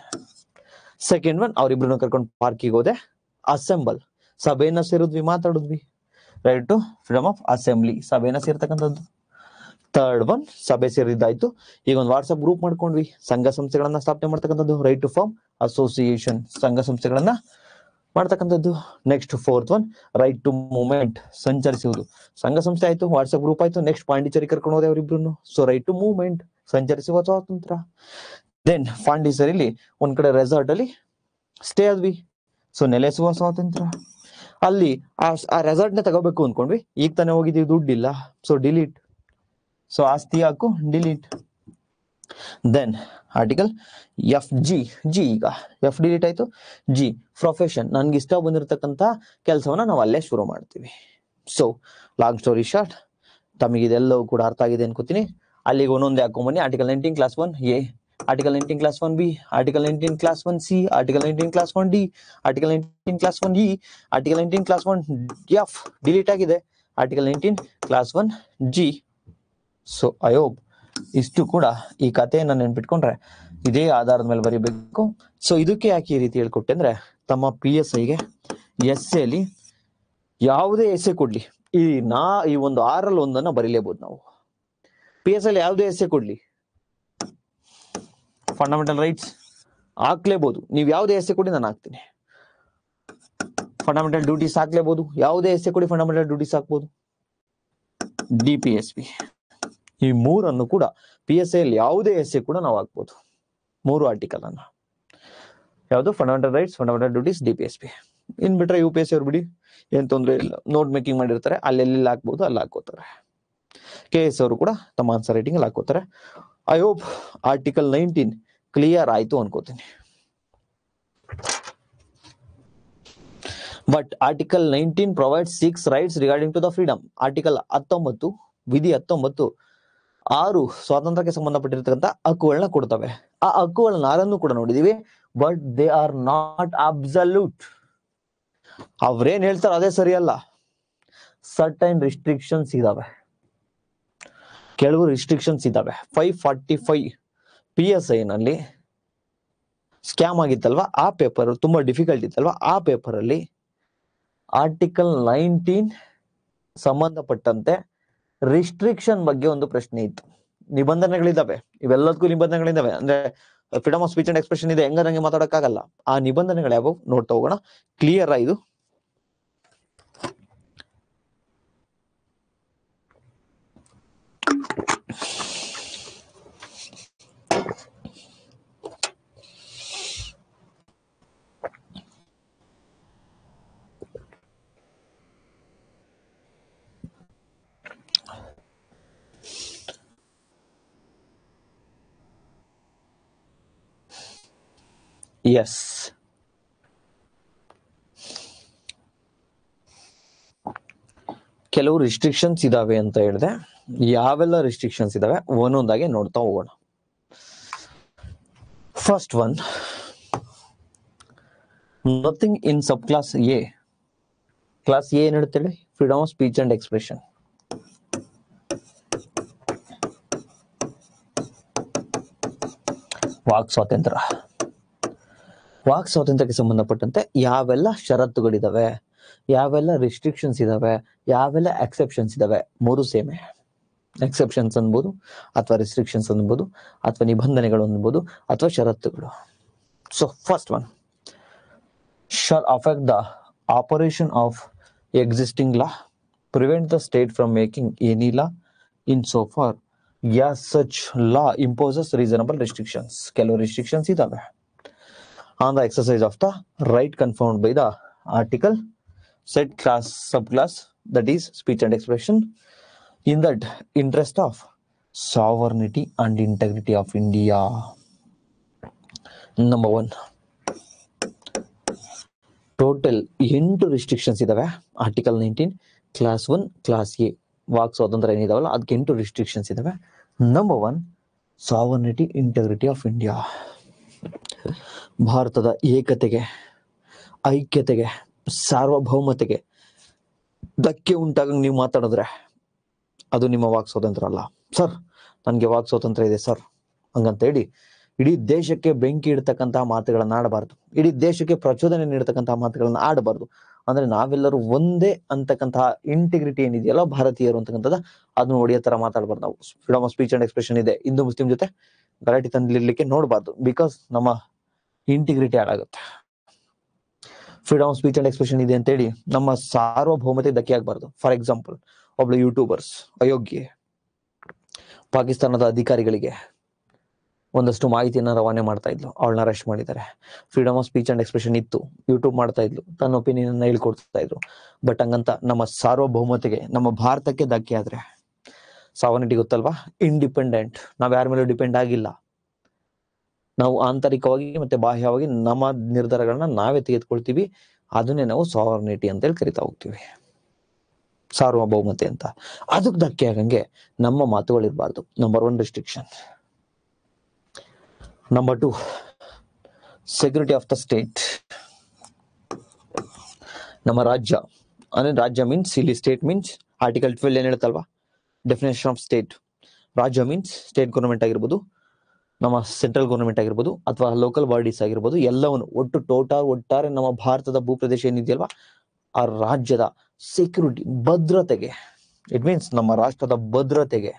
Second one ಅವ್ರಿಬ್ರನ್ನ ಕರ್ಕೊಂಡು ಪಾರ್ಕಿಗೆ ಹೋದೆ. ಅಸೆಂಬಲ್, ಸಭೆಯನ್ನ ಸೇರಿದ್ವಿ, ಮಾತಾಡಿದ್ವಿ. Right to freedom of assembly, ಸಭೆಯನ್ನ ಸೇರ್ತಕ್ಕಂಥದ್ದು. ಥರ್ಡ್ ಒನ್ ಸಭೆ ಸೇರಿದ್ದಾಯ್ತು. ಈಗ ಒಂದು ವಾಟ್ಸ್ಆಪ್ ಗ್ರೂಪ್ ಮಾಡ್ಕೊಂಡ್ವಿ, ಸಂಘ ಸಂಸ್ಥೆಗಳನ್ನ ಸ್ಥಾಪನೆ ಮಾಡ್ತಕ್ಕಂಥದ್ದು. ರೈಟ್ ಟು ಫಾರ್ಮ್ ಅಸೋಸಿಯೇಷನ್, ಸಂಘ ಸಂಸ್ಥೆಗಳನ್ನ ಮಾಡ್ತಕ್ಕಂಥದ್ದು. Next fourth one right to movement, ಸಂಚರಿಸುವುದು. ಸಂಘ ಸಂಸ್ಥೆ ಆಯ್ತು, ವಾಟ್ಸ್ಆಪ್ ಗ್ರೂಪ್ ಆಯ್ತು. ನೆಕ್ಸ್ಟ್ ಪಾಂಡಿಚೇರಿ ಕರ್ಕೊಂಡು ಹೋದೆ ಅವ್ರಿಬ್ರು. ಸೊ ರೈಟ್ ಟು ಮೂವ್ಮೆಂಟ್, ಸಂಚರಿಸುವ ಸ್ವಾತಂತ್ರ್ಯ. ದೆನ್ ಪಾಂಡಿಚೇರಿಲಿ ಒಂದ್ ಕಡೆ ರೆಸಾರ್ಟ್ ಅಲ್ಲಿ ಸ್ಟೇ ಆದ್ವಿ. ಸೊ ನೆಲೆಸುವ ಸ್ವಾತಂತ್ರ್ಯ. ಅಲ್ಲಿ ಆ ರೆಸಾರ್ಟ್ ನ ತಗೋಬೇಕು ಅನ್ಕೊಂಡ್ವಿ, ಈಗ ತಾನೇ ಹೋಗಿದೀವಿ, ದುಡ್ಡಿಲ್ಲ. So delete. ಸೊ ಆಸ್ತಿ ಹಾಕು delete. Then article F G, ಈಗ ಎಫ್ ಡಿಲೀಟ್ ಆಯ್ತು. ಜಿ ಪ್ರೊಫೆಷನ್, ನನ್ಗೆ ಇಷ್ಟ ಬಂದಿರತಕ್ಕಂತ ಕೆಲಸವನ್ನ ನಾವು ಅಲ್ಲೇ ಶುರು ಮಾಡ್ತೀವಿ. ಸೊ ಲಾಂಗ್ ಸ್ಟೋರಿ ಶಾರ್ಟ್, ತಮಗೆ ಇದೆಲ್ಲವೂ ಕೂಡ ಅರ್ಥ ಆಗಿದೆ ಅನ್ಕೋತೀನಿ. ಅಲ್ಲಿಗೆ ಒಂದೊಂದೇ ಹಾಕೊಂಬನ್ನಿ. Article 19 clause 1 A, article 19 clause 1 B, article 19 clause 1 C, article 19 clause 1 D, article 19 clause 1 E, article 19 clause 1 F delete ಆಗಿದೆ. Article 19 clause 1 G. So I hope ಇಷ್ಟು ಕೂಡ ಈ ಕಥೆಯನ್ನ ನೆನ್ಪಿಟ್ಕೊಂಡ್ರೆ ಇದೇ ಆಧಾರದ ಮೇಲೆ ಬರೀಬೇಕು. ಸೊ ಇದಕ್ಕೆ ಯಾಕೆ ಈ ರೀತಿ ಹೇಳ್ಕೊಟ್ಟೆ ಅಂದ್ರೆ, ತಮ್ಮ PSI ಗೆ ಎಸ್ಸೆಲಿ ಯಾವುದೇ ಎಸ್ಸೆ ಕೊಡ್ಲಿ, ಈ ಒಂದು 6ರಲ್ಲಿ ಒಂದನ್ನ ಬರೀಲೇಬಹುದು ನಾವು. PSI ಯಾವುದೇ ಎಸ್ಸೆ ಕೊಡ್ಲಿ, ಫಂಡಮೆಂಟಲ್ ರೈಟ್ಸ್ ಹಾಕ್ಲೇಬಹುದು. ನೀವು ಯಾವುದೇ ಎಸ್ಸೆ ಕೊಡಿ ನಾನು ಹಾಕ್ತೀನಿ. ಫಂಡಮೆಂಟಲ್ ಡ್ಯೂಟೀಸ್ ಹಾಕ್ಲೇಬಹುದು, ಯಾವುದೇ ಎಸ್ಸೆ ಕೊಡಿ ಫಂಡಮೆಂಟಲ್ ಡ್ಯೂಟೀಸ್ ಹಾಕ್ಬೋದು. DPSP, ಈ ಮೂರನ್ನು ಕೂಡ PSI ಯಾವುದೇ ಎಸ್ಸೆ ಕೂಡ ನಾವು ಹಾಕ್ಬೋದು. 3 ಆರ್ಟಿಕಲ್ ಅನ್ನ, ಯಾವುದು fundamental rights, fundamental duties, DPSP. ಇನ್ ಬಿಟ್ರೆ UPSC ಅವ್ರು ಬಿಡಿ, ಏನ್ ತೊಂದ್ರೆ ಇಲ್ಲ, ನೋಟ್ ಮೇಕಿಂಗ್ ಮಾಡಿರ್ತಾರೆ, ಅಲ್ಲೆಲ್ಲಿ ಹಾಕ್ಬೋದು, ಅಲ್ಲಿ ಹಾಕೋತಾರೆ. KS ಅವರು ಕೂಡ ತಮ್ಮ ಆನ್ಸರ್ ರೈಟಿಂಗ್ ಅಲ್ಲಿ ಹಾಕೋತಾರೆ. ಐ ಹೋಪ್ ಆರ್ಟಿಕಲ್ 19 ಕ್ಲಿಯರ್ ಆಯ್ತು ಅನ್ಕೋತೀನಿ. But article 19 provides 6 rights regarding to the freedom. Article 19 ವಿಧಿ 19 6 ಸ್ವಾತಂತ್ರ್ಯಕ್ಕೆ ಸಂಬಂಧಪಟ್ಟಿರ್ತಕ್ಕಂಥ ಹಕ್ಕುಗಳನ್ನ ಕೊಡ್ತವೆ. ಆ ಹಕ್ಕುಗಳನ್ನ 6 ಕೂಡ ನೋಡಿದೀವಿ, but they are not absolute. ಅವ್ರೇನ್ ಹೇಳ್ತಾರೆ ಅದೇ ಸರಿಯಲ್ಲ. ಸರ್ಟೈನ್ ರಿಸ್ಟ್ರಿಕ್ಷನ್ಸ್ ಇದಾವೆ, ಕೆಲವು ರಿಸ್ಟ್ರಿಕ್ಷನ್ಸ್ ಇದಾವೆ. 545 PSI ನಲ್ಲಿ ಸ್ಕ್ಯಾಮ್ ಆಗಿತ್ತಲ್ವಾ, ಆ ಪೇಪರ್ ತುಂಬಾ ಡಿಫಿಕಲ್ಟ್ ಇತ್ತಲ್ವಾ, ಆ ಪೇಪರ್ ಅಲ್ಲಿ ಆರ್ಟಿಕಲ್ 19 ಸಂಬಂಧಪಟ್ಟಂತೆ ರಿಸ್ಟ್ರಿಕ್ಷನ್ ಬಗ್ಗೆ ಒಂದು ಪ್ರಶ್ನೆ ಇತ್ತು. ನಿಬಂಧನೆಗಳಿದಾವೆ, ಇವೆಲ್ಲದಕ್ಕೂ ನಿಬಂಧನೆಗಳಿದಾವೆ. ಅಂದ್ರೆ freedom of speech and expression ಇದೆ, ಹೆಂಗಂಗೆ ಮಾತಾಡಕ್ಕಾಗಲ್ಲ. ಆ ನಿಬಂಧನೆಗಳು ಯಾವ ನೋಡ್ತಾ ಹೋಗೋಣ. ಕ್ಲಿಯರ್ ಇದು? ಎಸ್, ಕೆಲವು ರಿಸ್ಟ್ರಿಕ್ಷನ್ಸ್ ಇದಾವೆ ಅಂತ ಹೇಳಿದೆ. ಯಾವೆಲ್ಲ ರಿಸ್ಟ್ರಿಕ್ಷನ್ಸ್ ಇದಾವೆ ಒಂದೊಂದಾಗಿ ನೋಡ್ತಾ ಹೋಗೋಣ. First one, nothing in sub class A. Class A ಏನ್ ಹೇಳ್ತೇಳಿ? Freedom of speech and expression. ವಾಕ್ ಸ್ವಾತಂತ್ರ್ಯ. ವಾಕ್ ಸ್ವಾತಂತ್ರ್ಯಕ್ಕೆ ಸಂಬಂಧಪಟ್ಟಂತೆ ಯಾವೆಲ್ಲ ಷರತ್ತುಗಳಿದಾವೆ, ಯಾವೆಲ್ಲ ರಿಸ್ಟ್ರಿಕ್ಷನ್ಸ್ ಇದಾವೆ, ಯಾವೆಲ್ಲ ಎಕ್ಸೆಪ್ಷನ್ಸ್ ಇದಾವೆ, ಮೂರು ಸೇಮೆ. ಎಕ್ಸೆಪ್ಷನ್ಸ್ ಅನ್ಬೋದು, ಅಥವಾ ರಿಸ್ಟ್ರಿಕ್ಷನ್ಸ್ ಅನ್ಬೋದು, ಅಥವಾ ನಿಬಂಧನೆಗಳು ಅನ್ಬೋದು, ಅಥವಾ ಷರತ್ತುಗಳು. So first one, shall affect the operation of existing law, prevent the state from making any law insofar as such law imposes reasonable restrictions. ಕೆಲವು restrictions ಇದಾವೆ on the exercise of the right confirmed by the article said class subclass, that is speech and expression, in that interest of sovereignty and integrity of India. Number one, total 8 restrictions ಇದಾವೆ. Article 19 clause 1 clause A ವಾಕ್ ಸ್ವಾತಂತ್ರ್ಯ ಏನಿದಾವಲ್ಲ ಅದಕ್ಕೆ 8 restrictions ಇದಾವೆ. Number 1, sovereignty integrity of India. ಭಾರತದ ಏಕತೆಗೆ, ಐಕ್ಯತೆಗೆ, ಸಾರ್ವಭೌಮತೆಗೆ ಧಕ್ಕೆ ಉಂಟಾಗಂಗೆ ನೀವು ಮಾತಾಡಿದ್ರೆ ಅದು ನಿಮ್ಮ ವಾಕ್ ಸ್ವಾತಂತ್ರ್ಯ ಅಲ್ಲ. ಸರ್ ನನಗೆ ವಾಕ್ ಸ್ವಾತಂತ್ರ್ಯ ಇದೆ ಸರ್ ಹಂಗಂತ ಹೇಳಿ ಇಡೀ ದೇಶಕ್ಕೆ ಬೆಂಕಿ ಇಡ್ತಕ್ಕಂತಹ ಮಾತುಗಳನ್ನ ಆಡಬಾರ್ದು, ಇಡೀ ದೇಶಕ್ಕೆ ಪ್ರಚೋದನೆ ನೀಡತಕ್ಕಂತಹ ಮಾತುಗಳನ್ನ ಆಡಬಾರ್ದು. ಅಂದ್ರೆ ನಾವೆಲ್ಲರೂ ಒಂದೇ ಅಂತಕ್ಕಂತಹ ಇಂಟಿಗ್ರಿಟಿ ಏನಿದೆಯಲ್ಲ ಭಾರತೀಯರು ಅಂತಕ್ಕಂಥದ್ದು ಅದನ್ನ ಒಡೆಯೋ ತರ ಮಾತಾಡಬಾರ್ದು. ನಾವು freedom of speech and expression ಇದೆ, ಹಿಂದೂ ಮುಸ್ಲಿಂ ಜೊತೆ ಗಲಾಟೆ ತಂದಿರ್ಲಿಕ್ಕೆ ನೋಡಬಾರ್ದು, ಬಿಕಾಸ್ ನಮ್ಮ ಇಂಟಿಗ್ರಿಟಿ ಹಾಳಾಗುತ್ತೆ. Freedom of speech and expression ಇದೆ ಅಂತೇಳಿ ನಮ್ಮ ಸಾರ್ವಭೌಮತೆ ಧಕ್ಕೆ ಆಗಬಾರ್ದು. ಫಾರ್ ಎಕ್ಸಾಂಪಲ್, ಒಬ್ಳು ಯೂಟ್ಯೂಬರ್ಸ್ ಅಯೋಗ್ಯ ಪಾಕಿಸ್ತಾನದ ಅಧಿಕಾರಿಗಳಿಗೆ ಒಂದಷ್ಟು ಮಾಹಿತಿಯನ್ನ ರವಾನೆ ಮಾಡ್ತಾ ಇದ್ಲು, ಅವಳನ್ನ ಅರೆಸ್ಟ್ ಮಾಡಿದ್ದಾರೆ. Freedom of speech and expression ಇತ್ತು, ಯೂಟ್ಯೂಬ್ ಮಾಡ್ತಾ ಇದ್ಲು, ತನ್ನ ಒಪಿನಿಯನ್ ಹೇಳ್ಕೊಡ್ತಾ ಇದ್ರು. ಬಟ್ ಹಂಗಂತ ನಮ್ಮ ಸಾರ್ವಭೌಮತೆಗೆ, ನಮ್ಮ ಭಾರತಕ್ಕೆ ಧಕ್ಕೆ ಆದ್ರೆ, ಸಾವರ್ನಿಟಿ ಗೊತ್ತಲ್ವಾ, ಇಂಡಿಪೆಂಡೆಂಟ್, ನಾವ್ ಯಾರ ಮೇಲೂ ಡಿಪೆಂಡ್ ಆಗಿಲ್ಲ. ನಾವು ಆಂತರಿಕವಾಗಿ ಮತ್ತೆ ಬಾಹ್ಯವಾಗಿ ನಮ್ಮ ನಿರ್ಧಾರಗಳನ್ನ ನಾವೇ ತೆಗೆದುಕೊಳ್ತೀವಿ. ಅದನ್ನೇ ನಾವು ಸಾವರ್ನಿಟಿ ಅಂತೇಳಿ ಕರಿತಾ ಹೋಗ್ತೀವಿ, ಸಾರ್ವಭೌಮತೆ ಅಂತ. ಅದಕ್ಕೆ ಧಕ್ಕೆ ಆಗಂಗೆ ನಮ್ಮ ಮಾತುಗಳಿರ್ಬಾರ್ದು. Number 1 restriction. Number 2, security of the state. ನಮ್ಮ ರಾಜ್ಯ ಅಂದ್ರೆ, ರಾಜ್ಯ ಮೀನ್ಸ್ ಇಲ್ಲಿ ಸ್ಟೇಟ್ ಮೀನ್ಸ್ ಆರ್ಟಿಕಲ್ 12 ಏನ್ ಹೇಳ್ತಲ್ವಾ, ಡೆಫಿನೇಷನ್ ಆಫ್ ಸ್ಟೇಟ್. ರಾಜ್ಯ ಮೀನ್ಸ್ ಸ್ಟೇಟ್ ಗೌರ್ಮೆಂಟ್ ಆಗಿರ್ಬೋದು, ನಮ್ಮ ಸೆಂಟ್ರಲ್ ಗೌರ್ಮೆಂಟ್ ಆಗಿರ್ಬೋದು, ಅಥವಾ ಲೋಕಲ್ ಬಾಡೀಸ್ ಆಗಿರ್ಬೋದು, ಎಲ್ಲವನ್ನು ಒಟ್ಟಾರೆ ನಮ್ಮ ಭಾರತದ ಭೂಪ್ರದೇಶ ಏನಿದೆಯಲ್ವಾ ಆ ರಾಜ್ಯದ ಸೆಕ್ಯೂರಿಟಿ, ಭದ್ರತೆಗೆ, ಇಟ್ ಮೀನ್ಸ್ ನಮ್ಮ ರಾಷ್ಟ್ರದ ಭದ್ರತೆಗೆ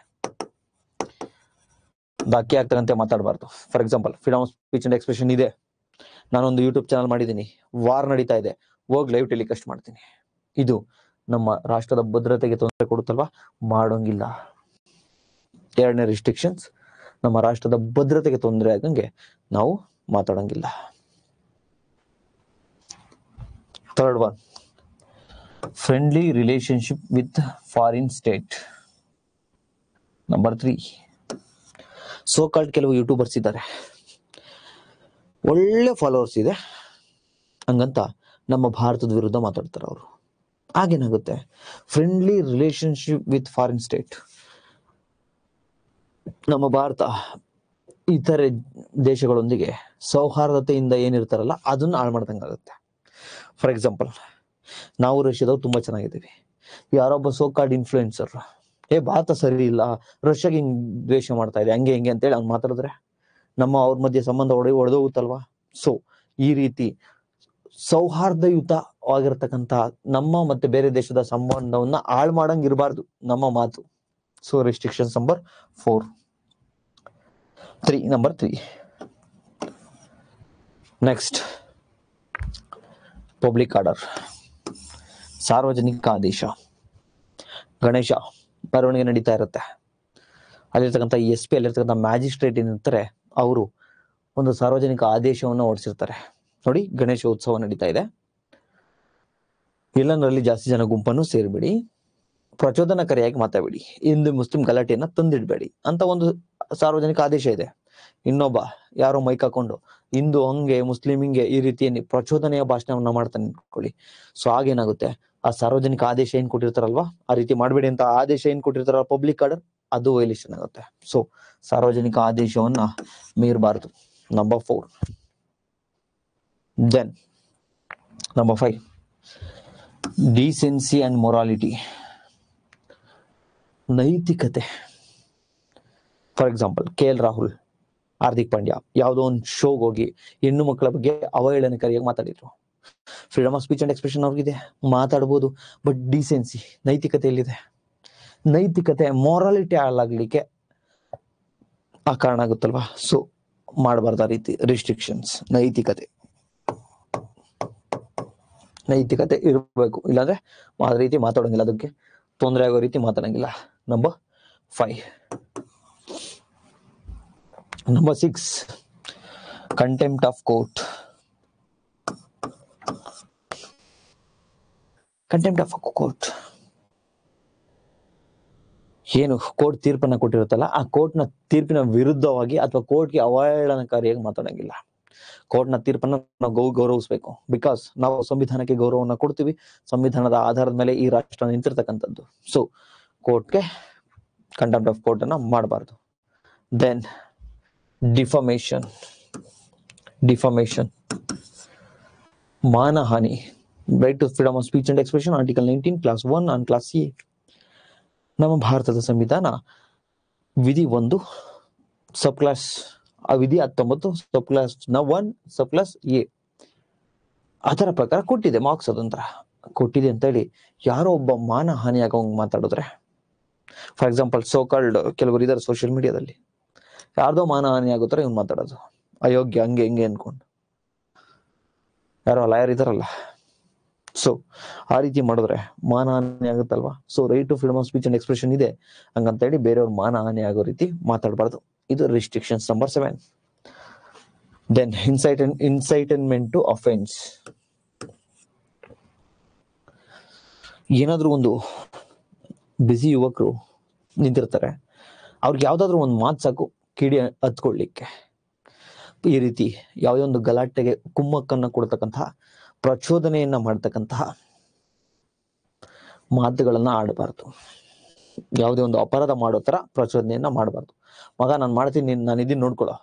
ಧಕ್ಕೆ ಆಗ್ತಕ್ಕಂತೆ ಮಾತಾಡಬಾರ್ದು. For example, freedom of speech and expression ಇದೆ, ನಾನೊಂದು ಯೂಟ್ಯೂಬ್ ಚಾನಲ್ ಮಾಡಿದ್ದೀನಿ, ವಾರ್ ನಡೀತಾ ಇದೆ, ಹೋಗಿ ಲೈವ್ ಟೆಲಿಕಾಸ್ಟ್ ಮಾಡ್ತೀನಿ, ಇದು ನಮ್ಮ ರಾಷ್ಟ್ರದ ಭದ್ರತೆಗೆ ತೊಂದರೆ ಕೊಡುತ್ತಲ್ವಾ, ಮಾಡೋಂಗಿಲ್ಲ. 2ನೇ ರಿಸ್ಟ್ರಿಕ್ಷನ್ಸ್, ನಮ್ಮ ರಾಷ್ಟ್ರದ ಭದ್ರತೆಗೆ ತೊಂದರೆ ಆಗಂಗೆ ನಾವು ಮಾತಾಡಂಗಿಲ್ಲ. 3rd one, friendly relationship with foreign state. Number 3, so called ಕೆಲವು ಯೂಟ್ಯೂಬರ್ಸ್ ಇದ್ದಾರೆ, ಒಳ್ಳೆ ಫಾಲೋವರ್ಸ್ ಇದೆ, ಹಂಗಂತ ನಮ್ಮ ಭಾರತದ ವಿರುದ್ಧ ಮಾತಾಡ್ತಾರೆ ಅವರು. ಆಗೇನಾಗುತ್ತೆ, friendly relationship with foreign state, ನಮ್ಮ ಭಾರತ ಇತರೆ ದೇಶಗಳೊಂದಿಗೆ ಸೌಹಾರ್ದತೆಯಿಂದ ಏನಿರ್ತಾರಲ್ಲ ಅದನ್ನ ಹಾಳು ಮಾಡ್ದಂಗಾಗುತ್ತೆ. ಫಾರ್ ಎಕ್ಸಾಂಪಲ್, ನಾವು ರಷ್ಯಾದವ್ರು ತುಂಬಾ ಚೆನ್ನಾಗಿದ್ದೀವಿ, ಯಾರೊಬ್ಬ ಸೋ ಕಾಲ್ಡ್ ಇನ್ಫ್ಲೂಯೆನ್ಸರ್ ಭಾರತ ಸರಿ ಇಲ್ಲ, ರಷ್ಯಾಗೆ ಹಿಂಗ್ ದ್ವೇಷ ಮಾಡ್ತಾ ಇದೆ, ಹಂಗೆ ಹಿಂಗೆ ಅಂತೇಳಿ ಅವ್ನು ಮಾತಾಡಿದ್ರೆ ನಮ್ಮ ಅವ್ರ ಮಧ್ಯೆ ಸಂಬಂಧ ಒಡೆದೋಗುತ್ತಲ್ವಾ. ಸೊ ಈ ರೀತಿ ಸೌಹಾರ್ದಯುತವಾಗಿರ್ತಕ್ಕಂಥ ನಮ್ಮ ಮತ್ತೆ ಬೇರೆ ದೇಶದ ಸಂಬಂಧವನ್ನ ಹಾಳು ಮಾಡಂಗ್ ಇರಬಾರ್ದು ನಮ್ಮ ಮಾತು. So restrictions number 4. Number 3. Next public order, ಸಾರ್ವಜನಿಕ ಆದೇಶ. ಗಣೇಶ ಮೆರವಣಿಗೆ ನಡೀತಾ ಇರುತ್ತೆ, ಅಲ್ಲಿರ್ತಕ್ಕಂಥ SP ಅಲ್ಲಿರ್ತಕ್ಕಂಥ ಮ್ಯಾಜಿಸ್ಟ್ರೇಟ್ ಏನಿರ್ತಾರೆ ಅವರು ಒಂದು ಸಾರ್ವಜನಿಕ ಆದೇಶವನ್ನು ಹೊರಡಿಸಿರ್ತಾರೆ. ನೋಡಿ, ಗಣೇಶ ಉತ್ಸವ ನಡೀತಾ ಇದೆ, ಎಲ್ಲರಲ್ಲಿ ಜಾಸ್ತಿ ಜನ ಗುಂಪನ್ನು ಸೇರ್ಬೇಡಿ, ಪ್ರಚೋದನಕಾರಿಯಾಗಿ ಮಾತಾಡಬೇಡಿ, ಹಿಂದೂ ಮುಸ್ಲಿಂ ಗಲಾಟೆಯನ್ನ ತಂದಿಡ್ಬೇಡಿ ಅಂತ ಒಂದು ಸಾರ್ವಜನಿಕ ಆದೇಶ ಇದೆ. ಇನ್ನೊಬ್ಬ ಯಾರೋ ಮೈಕ್ ಹಾಕೊಂಡು ಹಿಂದೂ ಹಂಗೆ ಮುಸ್ಲಿಂ ಹಿಂಗೆ ಈ ರೀತಿಯಲ್ಲಿ ಪ್ರಚೋದನೆಯ ಭಾಷಣವನ್ನ ಮಾಡ್ತಾನೆ ಅನ್ಕೊಳ್ಳಿ. ಸೊ ಆಗೇನಾಗುತ್ತೆ, ಆ ಸಾರ್ವಜನಿಕ ಆದೇಶ ಏನ್ ಕೊಟ್ಟಿರ್ತಾರಲ್ವಾ, ಆ ರೀತಿ ಮಾಡಬೇಡಿ ಅಂತ ಆದೇಶ ಏನ್ ಕೊಟ್ಟಿರ್ತಾರ ಪಬ್ಲಿಕ್ ಆರ್ಡರ್, ಅದು ವೈಲೇಷನ್ ಆಗುತ್ತೆ. ಸೊ ಸಾರ್ವಜನಿಕ ಆದೇಶವನ್ನ ಮೀರಬಾರದು. Number 4. Then number 5, decency and morality, ನೈತಿಕತೆ. For example, KL Rahul, Hardik Pandya ಯಾವುದೋ ಒಂದು ಶೋಗೆ ಹೋಗಿ ಹೆಣ್ಣು ಮಕ್ಕಳ ಬಗ್ಗೆ ಅವಹೇಳನಕಾರಿಯಾಗಿ ಮಾತಾಡಿದ್ರು. Freedom of speech and expression ಅವ್ರಿಗಿದೆ, ಮಾತಾಡ್ಬೋದು, ಬಟ್ ಡಿಸೆನ್ಸಿ, ನೈತಿಕತೆ ಎಲ್ಲಿದೆ? ನೈತಿಕತೆ, ಮೊರಾಲಿಟಿ ಹಾಳಾಗ್ಲಿಕ್ಕೆ ಆ ಕಾರಣ ಆಗುತ್ತಲ್ವಾ. ಸೊ ಮಾಡಬಾರ್ದು ಆ ರೀತಿ ರಿಸ್ಟ್ರಿಕ್ಷನ್ಸ್. ನೈತಿಕತೆ ಇರಬೇಕು, ಇಲ್ಲಾಂದ್ರೆ ಆ ರೀತಿ ಮಾತಾಡೋಂಗಿಲ್ಲ, ಅದಕ್ಕೆ ತೊಂದರೆ ಆಗೋ ರೀತಿ ಮಾತಾಡಂಗಿಲ್ಲ. Number 5. Number 6, contempt of court. Contempt of court ಏನು, ಕೋರ್ಟ್ ತೀರ್ಪನ್ನ ಕೊಟ್ಟಿರುತ್ತಲ್ಲ, ಆ ಕೋರ್ಟ್ನ ತೀರ್ಪಿನ ವಿರುದ್ಧವಾಗಿ ಅಥವಾ ಕೋರ್ಟ್ಗೆ ಅವಹೇಳನಕಾರಿಯಾಗಿ ಮಾತಾಡಂಗಿಲ್ಲ. ಕೋರ್ಟ್ನ ತೀರ್ಪನ್ನ ನಾವು ಗೌರವಿಸಬೇಕು. ಬಿಕಾಸ್ ನಾವು ಸಂವಿಧಾನಕ್ಕೆ ಗೌರವವನ್ನು ಕೊಡ್ತೀವಿ, ಸಂವಿಧಾನದ ಆಧಾರದ ಮೇಲೆ ಈ ರಾಷ್ಟ್ರ ನಿಂತಿರ್ತಕ್ಕಂಥದ್ದು. ಸೊ ಕೋರ್ಟ್ಗೆ ಕಂಟೆಂಪ್ಟ್ ಆಫ್ ಕೋರ್ಟ್ ಅನ್ನ ಮಾಡಬಾರ್ದು. ದೆನ್ ಡಿಫಮೇಷನ್, ಮಾನಹಾನಿ. Right to freedom of speech and expression, article 19 clause 1 and clause A. ನಮ್ಮ ಭಾರತದ ಸಂವಿಧಾನ ವಿಧಿ 1 ಸಬ್ ಕ್ಲಾಸ್, ವಿಧಿ 19 sub clause 1 sub class A ಅದರ ಪ್ರಕಾರ ಕೊಟ್ಟಿದೆ. ವಾಕ್ ಸ್ವಾತಂತ್ರ್ಯ ಕೊಟ್ಟಿದೆ ಅಂತ ಹೇಳಿ ಯಾರೋ ಒಬ್ಬ ಮಾನಹಾನಿಯಾಗಂಗ್ ಮಾತಾಡಿದ್ರೆ, ಫಾರ್ ಎಕ್ಸಾಂಪಲ್ ಸೋಕಾಲ್ಡ್ ಕೆಲವರು ಇದಾರೆ ಸೋಷಿಯಲ್ ಮೀಡಿಯಾದಲ್ಲಿ, ಯಾರ್ದೋ ಮಾನಹಾನಿ ಆಗೋ ಥರ ಇವ್ನು ಮಾತಾಡೋದು, ಅಯೋಗ್ಯ ಹಂಗೆ ಹಿಂಗೆ ಅನ್ಕೊಂಡು, ಯಾರೋ ಲಾಯರ್ ಇದಾರಲ್ಲ. ಸೊ ಆ ರೀತಿ ಮಾಡಿದ್ರೆ ಮಾನಹಾನಿ ಆಗುತ್ತಲ್ವಾ. So right to freedom of speech and expression ಇದೆ, ಹಂಗಂತ ಹೇಳಿ ಬೇರೆಯವ್ರ ಮಾನಹಾನಿ ಆಗೋ ರೀತಿ ಮಾತಾಡಬಾರ್ದು. ಇದು restrictions number 7. Then incitement to offence. ಏನಾದ್ರೂ ಒಂದು ಬಿಸಿ ಯುವಕರು ನಿಂತಿರ್ತಾರೆ, ಅವ್ರಿಗೆ ಯಾವ್ದಾದ್ರು ಒಂದು ಮಾತು ಸಾಕು ಕಿಡಿ ಹತ್ಕೊಳ್ಲಿಕ್ಕೆ. ಈ ರೀತಿ ಯಾವುದೇ ಒಂದು ಗಲಾಟೆಗೆ ಕುಮ್ಮಕ್ಕನ್ನ ಕೊಡ್ತಕ್ಕಂತಹ, ಪ್ರಚೋದನೆಯನ್ನ ಮಾಡ್ತಕ್ಕಂತಹ ಮಾತುಗಳನ್ನ ಆಡಬಾರ್ದು. ಯಾವುದೇ ಒಂದು ಅಪರಾಧ ಮಾಡೋ ತರ ಪ್ರಚೋದನೆಯನ್ನ ಮಾಡಬಾರ್ದು. ಮಗ ನಾನು ಮಾಡ್ತೀನಿ, ನಾನು ಇದನ್ನ ನೋಡ್ಕೊಳ್ಳೋ,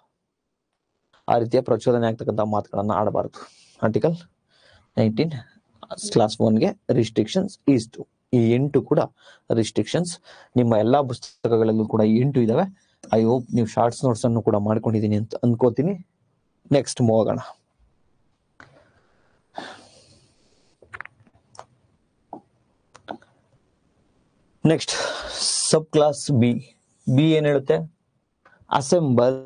ಆ ರೀತಿಯ ಪ್ರಚೋದನೆ ಆಗ್ತಕ್ಕಂಥ ಮಾತುಗಳನ್ನ ಆಡಬಾರ್ದು. ಆರ್ಟಿಕಲ್ 19 ಕ್ಲಾಸ್ 1ಗೆ ರಿಸ್ಟ್ರಿಕ್ಷನ್ಸ್ ಇಷ್ಟು. ಈ 8 ಕೂಡ ರಿಸ್ಟ್ರಿಕ್ಷನ್ಸ್ ನಿಮ್ಮ ಎಲ್ಲಾ ಪುಸ್ತಕಗಳಲ್ಲೂ ಕೂಡ 8 ಇದಾವೆ. ಐ ಹೋಪ್ ನೀವು ಶಾರ್ಟ್ಸ್ ನೋಟ್ಸ್ ಅನ್ನು ಕೂಡ ಮಾಡ್ಕೊಂಡಿದ್ದೀನಿ ಅಂತ ಅನ್ಕೋತೀನಿ. ನೆಕ್ಸ್ಟ್ ಮೂವ್ ಆಗೋಣ. ನೆಕ್ಸ್ಟ್ ಸಬ್ ಕ್ಲಾಸ್ ಬಿ ಏನ್ ಹೇಳುತ್ತೆ? Assemble,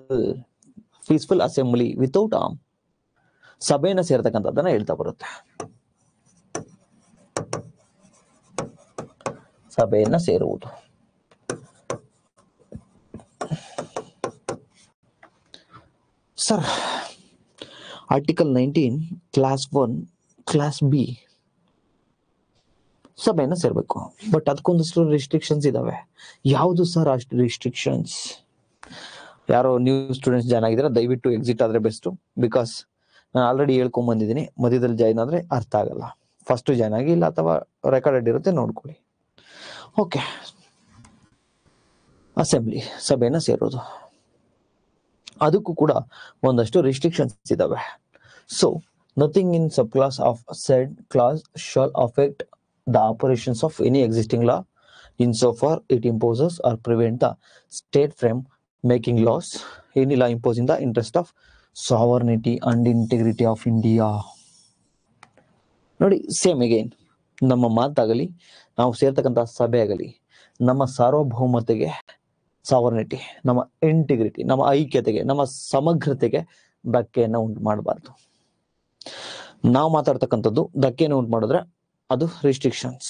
peaceful assembly without arm. ಸಭೆಯನ್ನ ಸೇರ್ತಕ್ಕಂಥದ್ದನ್ನ ಹೇಳ್ತಾ ಬರುತ್ತೆ. ಸಭೆಯನ್ನ ಸೇರುವುದು. Sir, article 19 clause 1 clause B ಸಭೆಯನ್ನ ಸೇರ್ಬೇಕು, ಬಟ್ ಅದಕ್ಕೊಂದಷ್ಟು ರಿಸ್ಟ್ರಿಕ್ಷನ್ಸ್ ಇದಾವೆ. ಯಾವುದು ಸರ್ ಅಷ್ಟು ರಿಸ್ಟ್ರಿಕ್ಷನ್ಸ್? ಯಾರೋ ನ್ಯೂ ಸ್ಟೂಡೆಂಟ್ಸ್ ಜಾಯ್ನ್ ಆಗಿದ್ರೆ ದಯವಿಟ್ಟು ಎಕ್ಸಿಟ್ ಆದ್ರೆ ಬೆಸ್ಟ್. ಬಿಕಾಸ್ ನಾನು ಆಲ್ರೆಡಿ ಹೇಳ್ಕೊಂಡ್ ಬಂದಿದ್ದೀನಿ, ಮಧ್ಯದಲ್ಲಿ ಜಾಯ್ನ್ ಆದ್ರೆ ಅರ್ಥ ಆಗಲ್ಲ. ಫಸ್ಟ್ ಜಾಯ್ನ್ ಆಗಿ, ಇಲ್ಲ ಅಥವಾ ರೆಕಾರ್ಡೆಡ್ ಇರುತ್ತೆ ನೋಡ್ಕೊಳ್ಳಿ. ಓಕೆ, ಅಸೆಂಬ್ಲಿ ಸಭೆಯನ್ನ ಸೇರೋದು, ಅದಕ್ಕೂ ಕೂಡ ಒಂದಷ್ಟು ರಿಸ್ಟ್ರಿಕ್ಷನ್ಸ್ ಇದಾವೆ. So nothing in sub clause of said clause shall affect the operations of any existing law insofar it imposes or prevent the state from making laws, any law imposing the interest of sovereignty and integrity of India. ನೋಡಿ, same again, ನಮ್ಮ ಮಾತಾಗಲಿ, ನಾವು ಸೇರ್ತಕ್ಕಂಥ ಸಭೆ ಆಗಲಿ, ನಮ್ಮ ಸಾರ್ವಭೌಮತೆಗೆ sovereignty, ನಮ್ಮ integrity, ನಮ್ಮ ಐಕ್ಯತೆಗೆ, ನಮ್ಮ ಸಮಗ್ರತೆಗೆ ಧಕ್ಕೆಯನ್ನು ಉಂಟು ಮಾಡಬಾರ್ದು. ನಾವು ಮಾತಾಡ್ತಕ್ಕಂಥದ್ದು ಧಕ್ಕೆಯನ್ನು ಉಂಟು ಮಾಡಿದ್ರೆ ಅದು ರಿಸ್ಟ್ರಿಕ್ಷನ್ಸ್.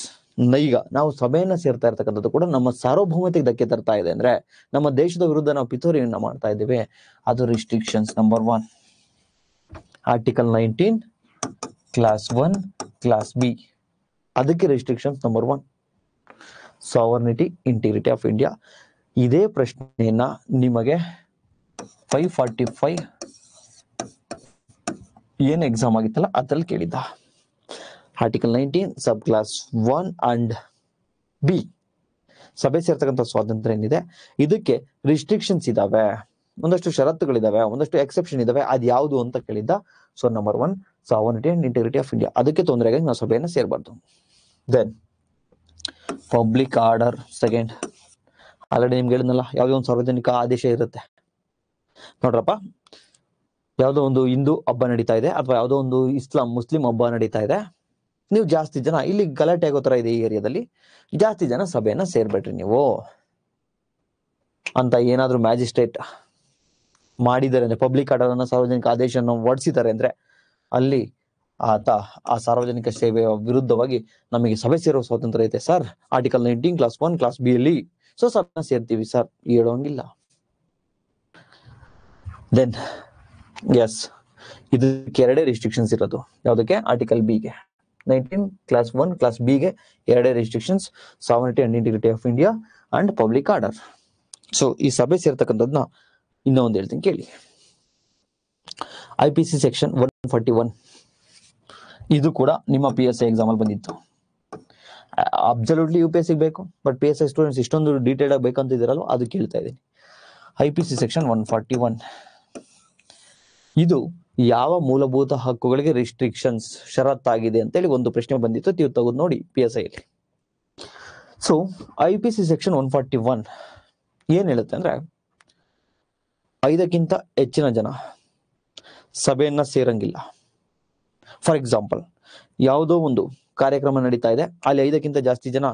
ಈಗ ನಾವು ಸಭೆಯನ್ನ ಸೇರ್ತಾ ಇರ್ತಕ್ಕಂಥದ್ದು ಕೂಡ ನಮ್ಮ ಸಾರ್ವಭೌಮತೆಗೆ ಧಕ್ಕೆ ತರ್ತಾ ಇದೆ ಅಂದ್ರೆ, ನಮ್ಮ ದೇಶದ ವಿರುದ್ಧ ನಾವು ಪಿತೂರಿಯನ್ನ ಮಾಡ್ತಾ ಇದ್ದೇವೆ, ಅದು restrictions number 1. Article 19 clause 1 clause B, ಅದಕ್ಕೆ restrictions number 1, sovereignty integrity of India. ಇದೇ ಪ್ರಶ್ನೆಯನ್ನ ನಿಮಗೆ 545 ಏನ್ ಎಕ್ಸಾಮ್ ಆಗಿತ್ತಲ್ಲ ಅದ್ರಲ್ಲಿ ಕೇಳಿದ್ದ. Article 19 sub clause 1 and B, ಸಭೆ ಸೇರ್ತಕ್ಕಂಥ ಸ್ವಾತಂತ್ರ್ಯ ಏನಿದೆ ಇದಕ್ಕೆ ರಿಸ್ಟ್ರಿಕ್ಷನ್ಸ್ ಇದಾವೆ, ಒಂದಷ್ಟು ಷರತ್ತುಗಳಿದಾವೆ, ಒಂದಷ್ಟು ಎಕ್ಸೆಪ್ಷನ್ ಇದಾವೆ, ಅದ್ ಯಾವುದು ಅಂತ ಕೇಳಿದ್ದ. So number 1 sovereignty and integrity of India, ಅದಕ್ಕೆ ತೊಂದರೆಗಾಗಿ ನಾವು ಸಭೆಯನ್ನ ಸೇರ್ಬಾರ್ದು. Then public order second, already ನಿಮ್ಗೆ ಹೇಳಿದ್ನಲ್ಲ, ಯಾವುದೋ ಒಂದು ಸಾರ್ವಜನಿಕ ಆದೇಶ ಇರುತ್ತೆ ನೋಡ್ರಪ್ಪ, ಯಾವುದೋ ಒಂದು ಹಿಂದೂ ಹಬ್ಬ ನಡೀತಾ ಇದೆ ಅಥವಾ ಯಾವುದೋ ಒಂದು ಮುಸ್ಲಿಂ ಹಬ್ಬ ನಡೀತಾ ಇದೆ, ನೀವು ಜಾಸ್ತಿ ಜನ ಇಲ್ಲಿ ಗಲಾಟೆ ಆಗೋ ತರ ಇದೆ ಈ ಏರಿಯಾದಲ್ಲಿ, ಜಾಸ್ತಿ ಜನ ಸಭೆಯನ್ನ ಸೇರ್ಬೇಡ್ರಿ ನೀವು ಅಂತ ಏನಾದ್ರೂ ಮ್ಯಾಜಿಸ್ಟ್ರೇಟ್ ಮಾಡಿದ್ದಾರೆ ಅಂದ್ರೆ, ಪಬ್ಲಿಕ್ ಆರ್ಡರ್ ಅನ್ನ ಸಾರ್ವಜನಿಕ ಆದೇಶವನ್ನು ಹೊರಡಿಸಿದ್ದಾರೆ ಅಂದ್ರೆ, ಅಲ್ಲಿ ಆತ ಆ ಸಾರ್ವಜನಿಕ ಸೇವೆಯ ವಿರುದ್ಧವಾಗಿ ನಮಗೆ ಸಭೆ ಸೇರೋ ಸ್ವಾತಂತ್ರ್ಯ ಐತೆ sir, article 19 clause 1 clause B ಅಲ್ಲಿ ಸೊ ಸಭೆ ಸೇರ್ತೀವಿ ಸರ್ ಹೇಳೋಂಗಿಲ್ಲ. ದೆನ್ ಎಸ್, ಇದಕ್ಕೆ ಎರಡೇ ರಿಸ್ಟ್ರಿಕ್ಷನ್ಸ್ ಇರೋದು. ಯಾವುದಕ್ಕೆ? ಆರ್ಟಿಕಲ್ ಬಿಗೆ 19 ಕ್ಲಾಸ್ 1 ಕ್ಲಾಸ್ ಬಿಗೆ ಎರಡೇ restrictions, sovereignty and integrity of India and public order. So ಈ ಸಭೆ ಸೇರ್ತಕ್ಕಂಥದ್ನ ಇನ್ನೊಂದು ಹೇಳ್ತೀನಿ ಕೇಳಿ. IPC ಸೆಕ್ಷನ್ 141, ಇದು ಕೂಡ ನಿಮ್ಮ PSI ಎಕ್ಸಾಮ್ ಅಲ್ಲಿ ಬಂದಿತ್ತು. ಅಬ್ಸಲ್ಯೂಟ್ಲಿ UPSC ಬೇಕು, ಬಟ್ PSI ಸ್ಟೂಡೆಂಟ್ಸ್ ಇಷ್ಟೊಂದು ಡೀಟೇಲ್ ಆಗಿ ಬೇಕಂತ ಇದ್ದೀರಲ್ಲ, ಅದು ಕೇಳ್ತಾ ಇದ್ದೀನಿ. IPC ಸೆಕ್ಷನ್ 141 ಇದು ಯಾವ ಮೂಲಭೂತ ಹಕ್ಕುಗಳಿಗೆ ರಿಸ್ಟ್ರಿಕ್ಷನ್ಸ್ ಷರತ್ತಾಗಿದೆ ಅಂತೇಳಿ ಒಂದು ಪ್ರಶ್ನೆ ಬಂದಿತ್ತು, ನೀವು ತೆಗೆದು ನೋಡಿ PSI ಅಲ್ಲಿ. ಸೊ IPC ಸೆಕ್ಷನ್ 141 ಏನ್ ಹೇಳುತ್ತೆ ಅಂದ್ರೆ, 5ಕ್ಕಿಂತ ಹೆಚ್ಚಿನ ಜನ ಸಭೆಯನ್ನ ಸೇರಂಗಿಲ್ಲ. ಫಾರ್ ಎಕ್ಸಾಂಪಲ್, ಯಾವುದೋ ಒಂದು ಕಾರ್ಯಕ್ರಮ ನಡೀತಾ ಇದೆ, ಅಲ್ಲಿ 5ಕ್ಕಿಂತ ಜಾಸ್ತಿ ಜನ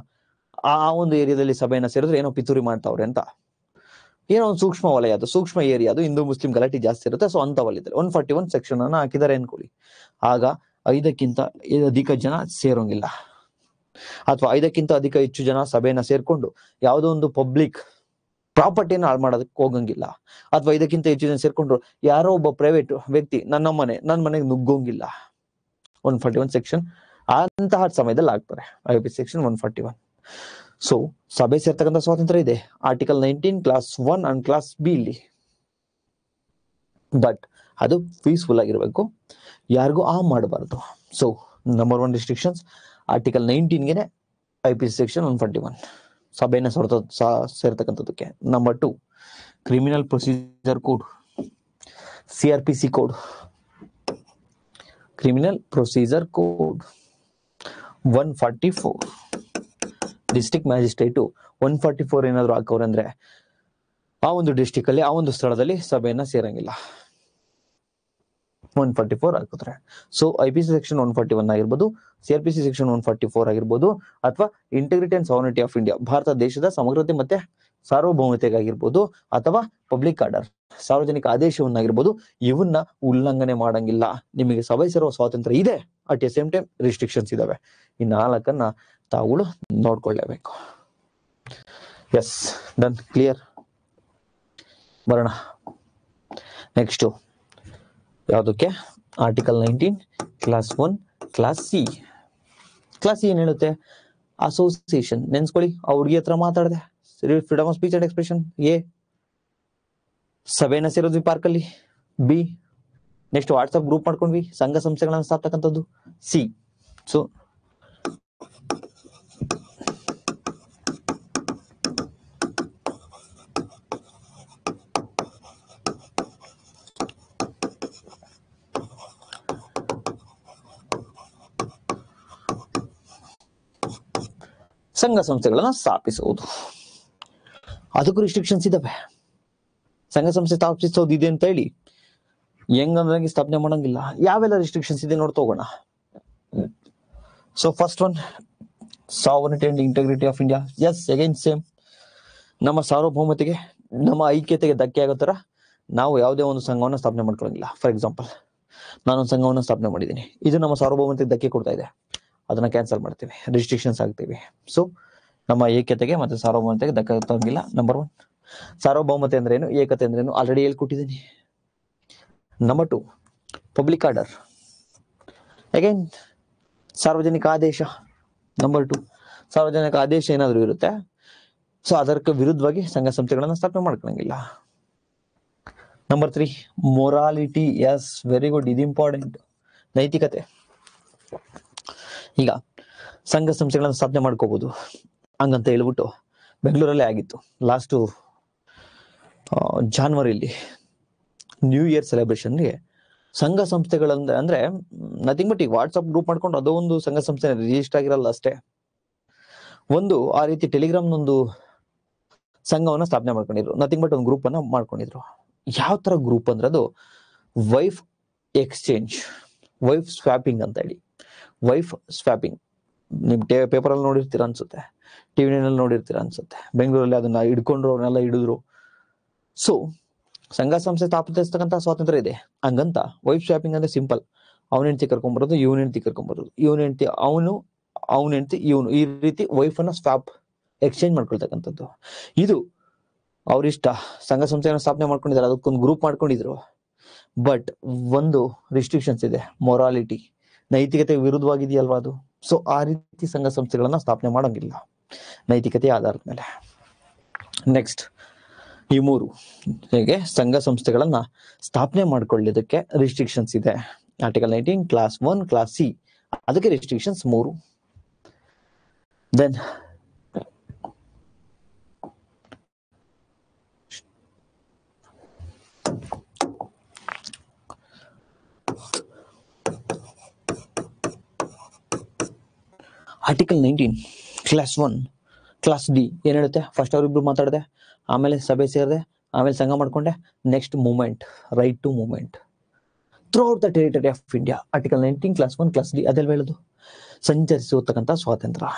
ಆ ಒಂದು ಏರಿಯಾದಲ್ಲಿ ಸಭೆಯನ್ನ ಸೇರಿದ್ರೆ ಏನೋ ಪಿತೂರಿ ಮಾಡ್ತಾವ್ರೆ ಅಂತ, ಏನೋ ಒಂದು ಸೂಕ್ಷ್ಮ ವಲಯ, ಅದು ಸೂಕ್ಷ್ಮ ಏರಿಯಾ, ಅದು ಹಿಂದೂ ಮುಸ್ಲಿಂ ಗಲಾಟೆ ಜಾಸ್ತಿ ಇರುತ್ತೆ. ಸೊ ಅಂತ ವಲಯದಲ್ಲಿ 141 ಸೆಕ್ಷನ್ ಅನ್ನ ಹಾಕಿದ್ದಾರೆ ಅನ್ಕೊಳ್ಳಿ, ಆಗ 5ಕ್ಕಿಂತ ಅಧಿಕ ಜನ ಸೇರೋಂಗಿಲ್ಲ, ಅಥವಾ 5ಕ್ಕಿಂತ ಅಧಿಕ ಹೆಚ್ಚು ಜನ ಸಭೆಯನ್ನ ಸೇರ್ಕೊಂಡು ಯಾವುದೋ ಒಂದು ಪಬ್ಲಿಕ್ ಪ್ರಾಪರ್ಟಿನ ಹಾಳು ಮಾಡೋದಕ್ಕೆ ಹೋಗಂಗಿಲ್ಲ, ಅಥವಾ 5ಕ್ಕಿಂತ ಹೆಚ್ಚು ಜನ ಸೇರ್ಕೊಂಡ್ರು ಯಾರೋ ಒಬ್ಬ ಪ್ರೈವೇಟ್ ವ್ಯಕ್ತಿ ನನ್ನ ಮನೆಗೆ ನುಗ್ಗೋಂಗಿಲ್ಲ. 141 ಸೆಕ್ಷನ್ ಅಂತಹ ಸಮಯದಲ್ಲಿ ಆಗ್ತಾರೆ IPC ಸೆಕ್ಷನ್ 141. ಸೊ ಸಭೆ ಸೇರ್ತಕ್ಕಂಥ ಸ್ವಾತಂತ್ರ್ಯ ಇದೆ article 19 clause 1 and clause B ಇಲ್ಲಿ, ಬಟ್ ಅದು ಪೀಸ್ಫುಲ್ ಆಗಿರ್ಬೇಕು, ಯಾರಿಗೂ ಮಾಡಬಾರ್ದು. ಸೊ ನಂಬರ್ 1 ರಿಸ್ಟ್ರಿಕ್ಷನ್ಸ್ ಆರ್ಟಿಕಲ್ 19ಗೆ IPC ಸೆಕ್ಷನ್ 141 ಸಭೆಯನ್ನ ಸೇರ್ತಕ್ಕಂಥದ್ದಕ್ಕೆ. Number 2 criminal procedure code, CRPC code, criminal procedure code 144, district magistrate 144 ಏನಾದ್ರು ಹಾಕವ್ರೆ ಅಂದ್ರೆ ಆ ಒಂದು ಡಿಸ್ಟ್ರಿಕ್ಟ್ ಅಲ್ಲಿ ಆ ಒಂದು ಸ್ಥಳದಲ್ಲಿ ಸಭೆಯನ್ನ ಸೇರಂಗಿಲ್ಲ, 144 ಹಾಕಿದ್ರೆ. ಸೊ IPC ಸೆಕ್ಷನ್ 141 ಆಗಿರ್ಬೋದು, CRPC ಸೆಕ್ಷನ್ 144 ಆಗಿರ್ಬೋದು, ಅಥವಾ integrity and sovereignty of India, Bharat ದೇಶದ ಸಮಗ್ರತೆ ಮತ್ತೆ ಸಾರ್ವಭೌಮತೆಗಾಗಿರ್ಬೋದು, ಅಥವಾ ಪಬ್ಲಿಕ್ ಆರ್ಡರ್, ಸಾರ್ವಜನಿಕ ಆದೇಶವನ್ನಾಗಿರ್ಬೋದು, ಇವನ್ನ ಉಲ್ಲಂಘನೆ ಮಾಡಂಗಿಲ್ಲ. ನಿಮಗೆ ಸಭೆ ಸೇರುವ ಸ್ವಾತಂತ್ರ್ಯ ಇದೆ, at a same time restrictions ಇದಾವೆ. ಈ 4ನ್ನ ತಾವುಗಳು ನೋಡ್ಕೊಳ್ಳೇಬೇಕು. Yes, done, clear. ಬರೋಣ ನೆಕ್ಸ್ಟ್ ಯಾವುದಕ್ಕೆ? Article 19 clause 1 clause C. Clause C ಏನ್ ಹೇಳುತ್ತೆ? ಅಸೋಸಿಯೇಷನ್. ನೆನ್ಸ್ಕೊಳ್ಳಿ, ಆ ಹುಡುಗಿ ಹತ್ರ ಮಾತಾಡಿದೆ, freedom of speech and expression. A, ಸಭೆನ ಸೇರೋದ್ವಿ ಪಾರ್ಕಲ್ಲಿ. ಬಿ, ನೆಕ್ಸ್ಟ್ ವಾಟ್ಸ್ಆಪ್ ಗ್ರೂಪ್ ಮಾಡ್ಕೊಂಡ್ವಿ, ಸಂಘ ಸಂಸ್ಥೆಗಳನ್ನ ಸ್ಥಾಪತಕ್ಕಂಥದ್ದು. ಸಿ, ಸೊ ಸಂಘ ಸಂಸ್ಥೆಗಳನ್ನ ಸ್ಥಾಪಿಸುವುದು, ಅದಕ್ಕೂ ರಿಸ್ಟ್ರಿಕ್ಷನ್ಸ್ ಇದಾವೆ. ಸಂಘ ಸಂಸ್ಥೆ ಸ್ಥಾಪಿಸೋದು ಇದೆ ಅಂತ ಹೇಳಿ ಹೆಂಗಂದ್ರಂಗೆ ಸ್ಥಾಪನೆ ಮಾಡಂಗಿಲ್ಲ. ಯಾವೆಲ್ಲ ರಿಸ್ಟ್ರಿಕ್ಷನ್ಸ್ ಇದೆ ನೋಡ್ತಾ ಹೋಗೋಣ. So first one, sovereignty and integrity of India. Yes, again same. ನಮ್ಮ ಸಾರ್ವಭೌಮತೆಗೆ, ನಮ್ಮ ಐಕ್ಯತೆಗೆ ಧಕ್ಕೆ ಆಗೋ ಥರ ನಾವು ಯಾವುದೇ ಒಂದು ಸಂಘವನ್ನು ಸ್ಥಾಪನೆ ಮಾಡ್ಕೊಳ್ಳೋಂಗಿಲ್ಲ. ಫಾರ್ ಎಕ್ಸಾಂಪಲ್, ನಾನೊಂದು ಸಂಘವನ್ನು ಸ್ಥಾಪನೆ ಮಾಡಿದ್ದೀನಿ, ಇದು ನಮ್ಮ ಸಾರ್ವಭೌಮತೆಗೆ ಧಕ್ಕೆ ಕೊಡ್ತಾ ಇದೆ, ಅದನ್ನ ಕ್ಯಾನ್ಸಲ್ ಮಾಡ್ತೀವಿ, ರಿಸ್ಟ್ರಿಕ್ಷನ್ಸ್ ಆಗ್ತೀವಿ. ಸೊ ನಮ್ಮ ಏಕತೆಗೆ ಮತ್ತೆ ಸಾರ್ವಭೌಮತೆಗೆ ಧಕ್ಕೆ ತಗೊಂಗಿಲ್ಲ. ನಂಬರ್ 1. ಸಾರ್ವಭೌಮತೆ ಅಂದ್ರೆ ಏನು, ಏಕತೆ ಅಂದ್ರೆ ಏನು ಆಲ್ರೆಡಿ ಹೇಳ್ಕೊಟ್ಟಿದ್ದೀನಿ. Number 2, public order. ಅಗೈನ್ ಸಾರ್ವಜನಿಕ ಆದೇಶ. ನಂಬರ್ 2, ಸಾರ್ವಜನಿಕ ಆದೇಶ ಏನಾದರೂ ಇರುತ್ತೆ, ಸೊ ಅದಕ್ಕೆ ವಿರುದ್ಧವಾಗಿ ಸಂಘ ಸಂಸ್ಥೆಗಳನ್ನ ಸ್ಥಾಪನೆ ಮಾಡ್ಕೊಳಂಗಿಲ್ಲ. Number 3, morality. Yes, very good, ಇದು ಇಂಪಾರ್ಟೆಂಟ್. ನೈತಿಕತೆ. ಈಗ ಸಂಘ ಸಂಸ್ಥೆಗಳನ್ನ ಸ್ಥಾಪನೆ ಮಾಡ್ಕೋಬಹುದು ಹಂಗಂತ ಹೇಳ್ಬಿಟ್ಟು ಬೆಂಗಳೂರಲ್ಲೇ ಆಗಿತ್ತು ಲಾಸ್ಟ್ ಜಾನ್ವರಿಲಿ ನ್ಯೂ ಇಯರ್ ಸೆಲೆಬ್ರೇಷನ್ಗೆ ಸಂಘ ಸಂಸ್ಥೆಗಳಂದ್ರೆ ಅಂದ್ರೆ ನಥಿಂಗ್ ಬಟ್ ಈಗ ವಾಟ್ಸ್ಆಪ್ ಗ್ರೂಪ್ ಮಾಡ್ಕೊಂಡು ಅದೋ ಒಂದು ಸಂಘ ಸಂಸ್ಥೆ ರಿಜಿಸ್ಟರ್ ಆಗಿರಲ್ಲ ಅಷ್ಟೇ. ಒಂದು ಆ ರೀತಿ ಟೆಲಿಗ್ರಾಮ್ ಒಂದು ಸಂಘವನ್ನ ಸ್ಥಾಪನೆ ಮಾಡ್ಕೊಂಡಿದ್ರು, ನಥಿಂಗ್ ಬಟ್ ಒಂದು ಗ್ರೂಪ್ ಅನ್ನ ಮಾಡ್ಕೊಂಡಿದ್ರು. ಯಾವ ತರ ಗ್ರೂಪ್ ಅಂದ್ರೆ ಅದು ವೈಫ್ ಎಕ್ಸ್ಚೇಂಜ್, ವೈಫ್ ಸ್ವ್ಯಾಪಿಂಗ್ ಅಂತ ಹೇಳಿ. ವೈಫ್ ಸ್ವ್ಯಾಪಿಂಗ್ ನಿಮ್ ಪೇಪರ್ ಅಲ್ಲಿ ನೋಡಿರ್ತೀರ ಅನ್ಸುತ್ತೆ, ಟಿವಿ ನಲ್ಲಿ ನೋಡಿರ್ತೀರ ಅನ್ಸುತ್ತೆ. ಬೆಂಗಳೂರಲ್ಲಿ ಅದನ್ನ ಹಿಡ್ಕೊಂಡ್ರು, ಅವ್ರನ್ನೆಲ್ಲ ಹಿಡಿದ್ರು. ಸೊ ಸಂಘ ಸಂಸ್ಥೆ ಸ್ಥಾಪಿಸ್ತಕ್ಕಂಥ ಸ್ವಾತಂತ್ರ್ಯ ಇದೆ. ಹಂಗಂತ ವೈಫ್ ಸ್ವ್ಯಾಪಿಂಗ್ ಅಂದ್ರೆ ಸಿಂಪಲ್, ಅವನ ಹೆಂಡತಿ ಕರ್ಕೊಂಡ್ಬರೋದು, ಇವನ ಹೆಂಡತಿ ಕರ್ಕೊಂಡ್ಬರೋದು, ಇವನ ಹೆಂಡತಿ ಅವನು, ಅವನ ಹೆಂಡತಿ ಇವನು, ಈ ರೀತಿ ವೈಫ್ ಅನ್ನ ಸ್ವಾಪ್ ಎಕ್ಸ್ಚೇಂಜ್ ಮಾಡ್ಕೊಳ್ತಕ್ಕಂಥದ್ದು. ಇದು ಅವ್ರಿಷ್ಟ. ಸಂಘ ಸಂಸ್ಥೆಯನ್ನು ಸ್ಥಾಪನೆ ಮಾಡ್ಕೊಂಡಿದ್ದಾರೆ, ಅದಕ್ಕೊಂದು ಗ್ರೂಪ್ ಮಾಡ್ಕೊಂಡಿದ್ರು. ಬಟ್ ಒಂದು ರಿಸ್ಟ್ರಿಕ್ಷನ್ಸ್ ಇದೆ, ಮೊರಾಲಿಟಿ, ನೈತಿಕತೆ ವಿರುದ್ಧವಾಗಿದೆಯಲ್ವಾ ಅದು. ಸೊ ಆ ರೀತಿ ಸಂಘ ಸಂಸ್ಥೆಗಳನ್ನ ಸ್ಥಾಪನೆ ಮಾಡೋಂಗಿಲ್ಲ ನೈತಿಕತೆಯ ಆಧಾರದ ಮೇಲೆ. ನೆಕ್ಸ್ಟ್, ಈ 3 ಹೇಗೆ ಸಂಘ ಸಂಸ್ಥೆಗಳನ್ನ ಸ್ಥಾಪನೆ ಮಾಡ್ಕೊಳ್ಳೋದಕ್ಕೆ ರಿಸ್ಟ್ರಿಕ್ಷನ್ಸ್ ಇದೆ. ಆರ್ಟಿಕಲ್ 19 ಕ್ಲಾಸ್ 1 ಕ್ಲಾಸ್ ಸಿ, ಅದಕ್ಕೆ restrictions 3. Then article 19 clause 1 clause D ಏನ್ ಹೇಳುತ್ತೆ, ಫಸ್ಟ್ ಅವರಿಬ್ರು ಮಾತಾಡಿದೆ, ಆಮೇಲೆ ಸಭೆ ಸೇರಿದೆ, ಆಮೇಲೆ ಸಂಘ ಮಾಡ್ಕೊಂಡೆ, next movement, right to movement throughout the territory of India. Article 19 clause 1 clause D ಅದೆಲ್ಲ ಹೇಳೋದು ಸಂಚರಿಸತಕ್ಕಂಥ ಸ್ವಾತಂತ್ರ್ಯ.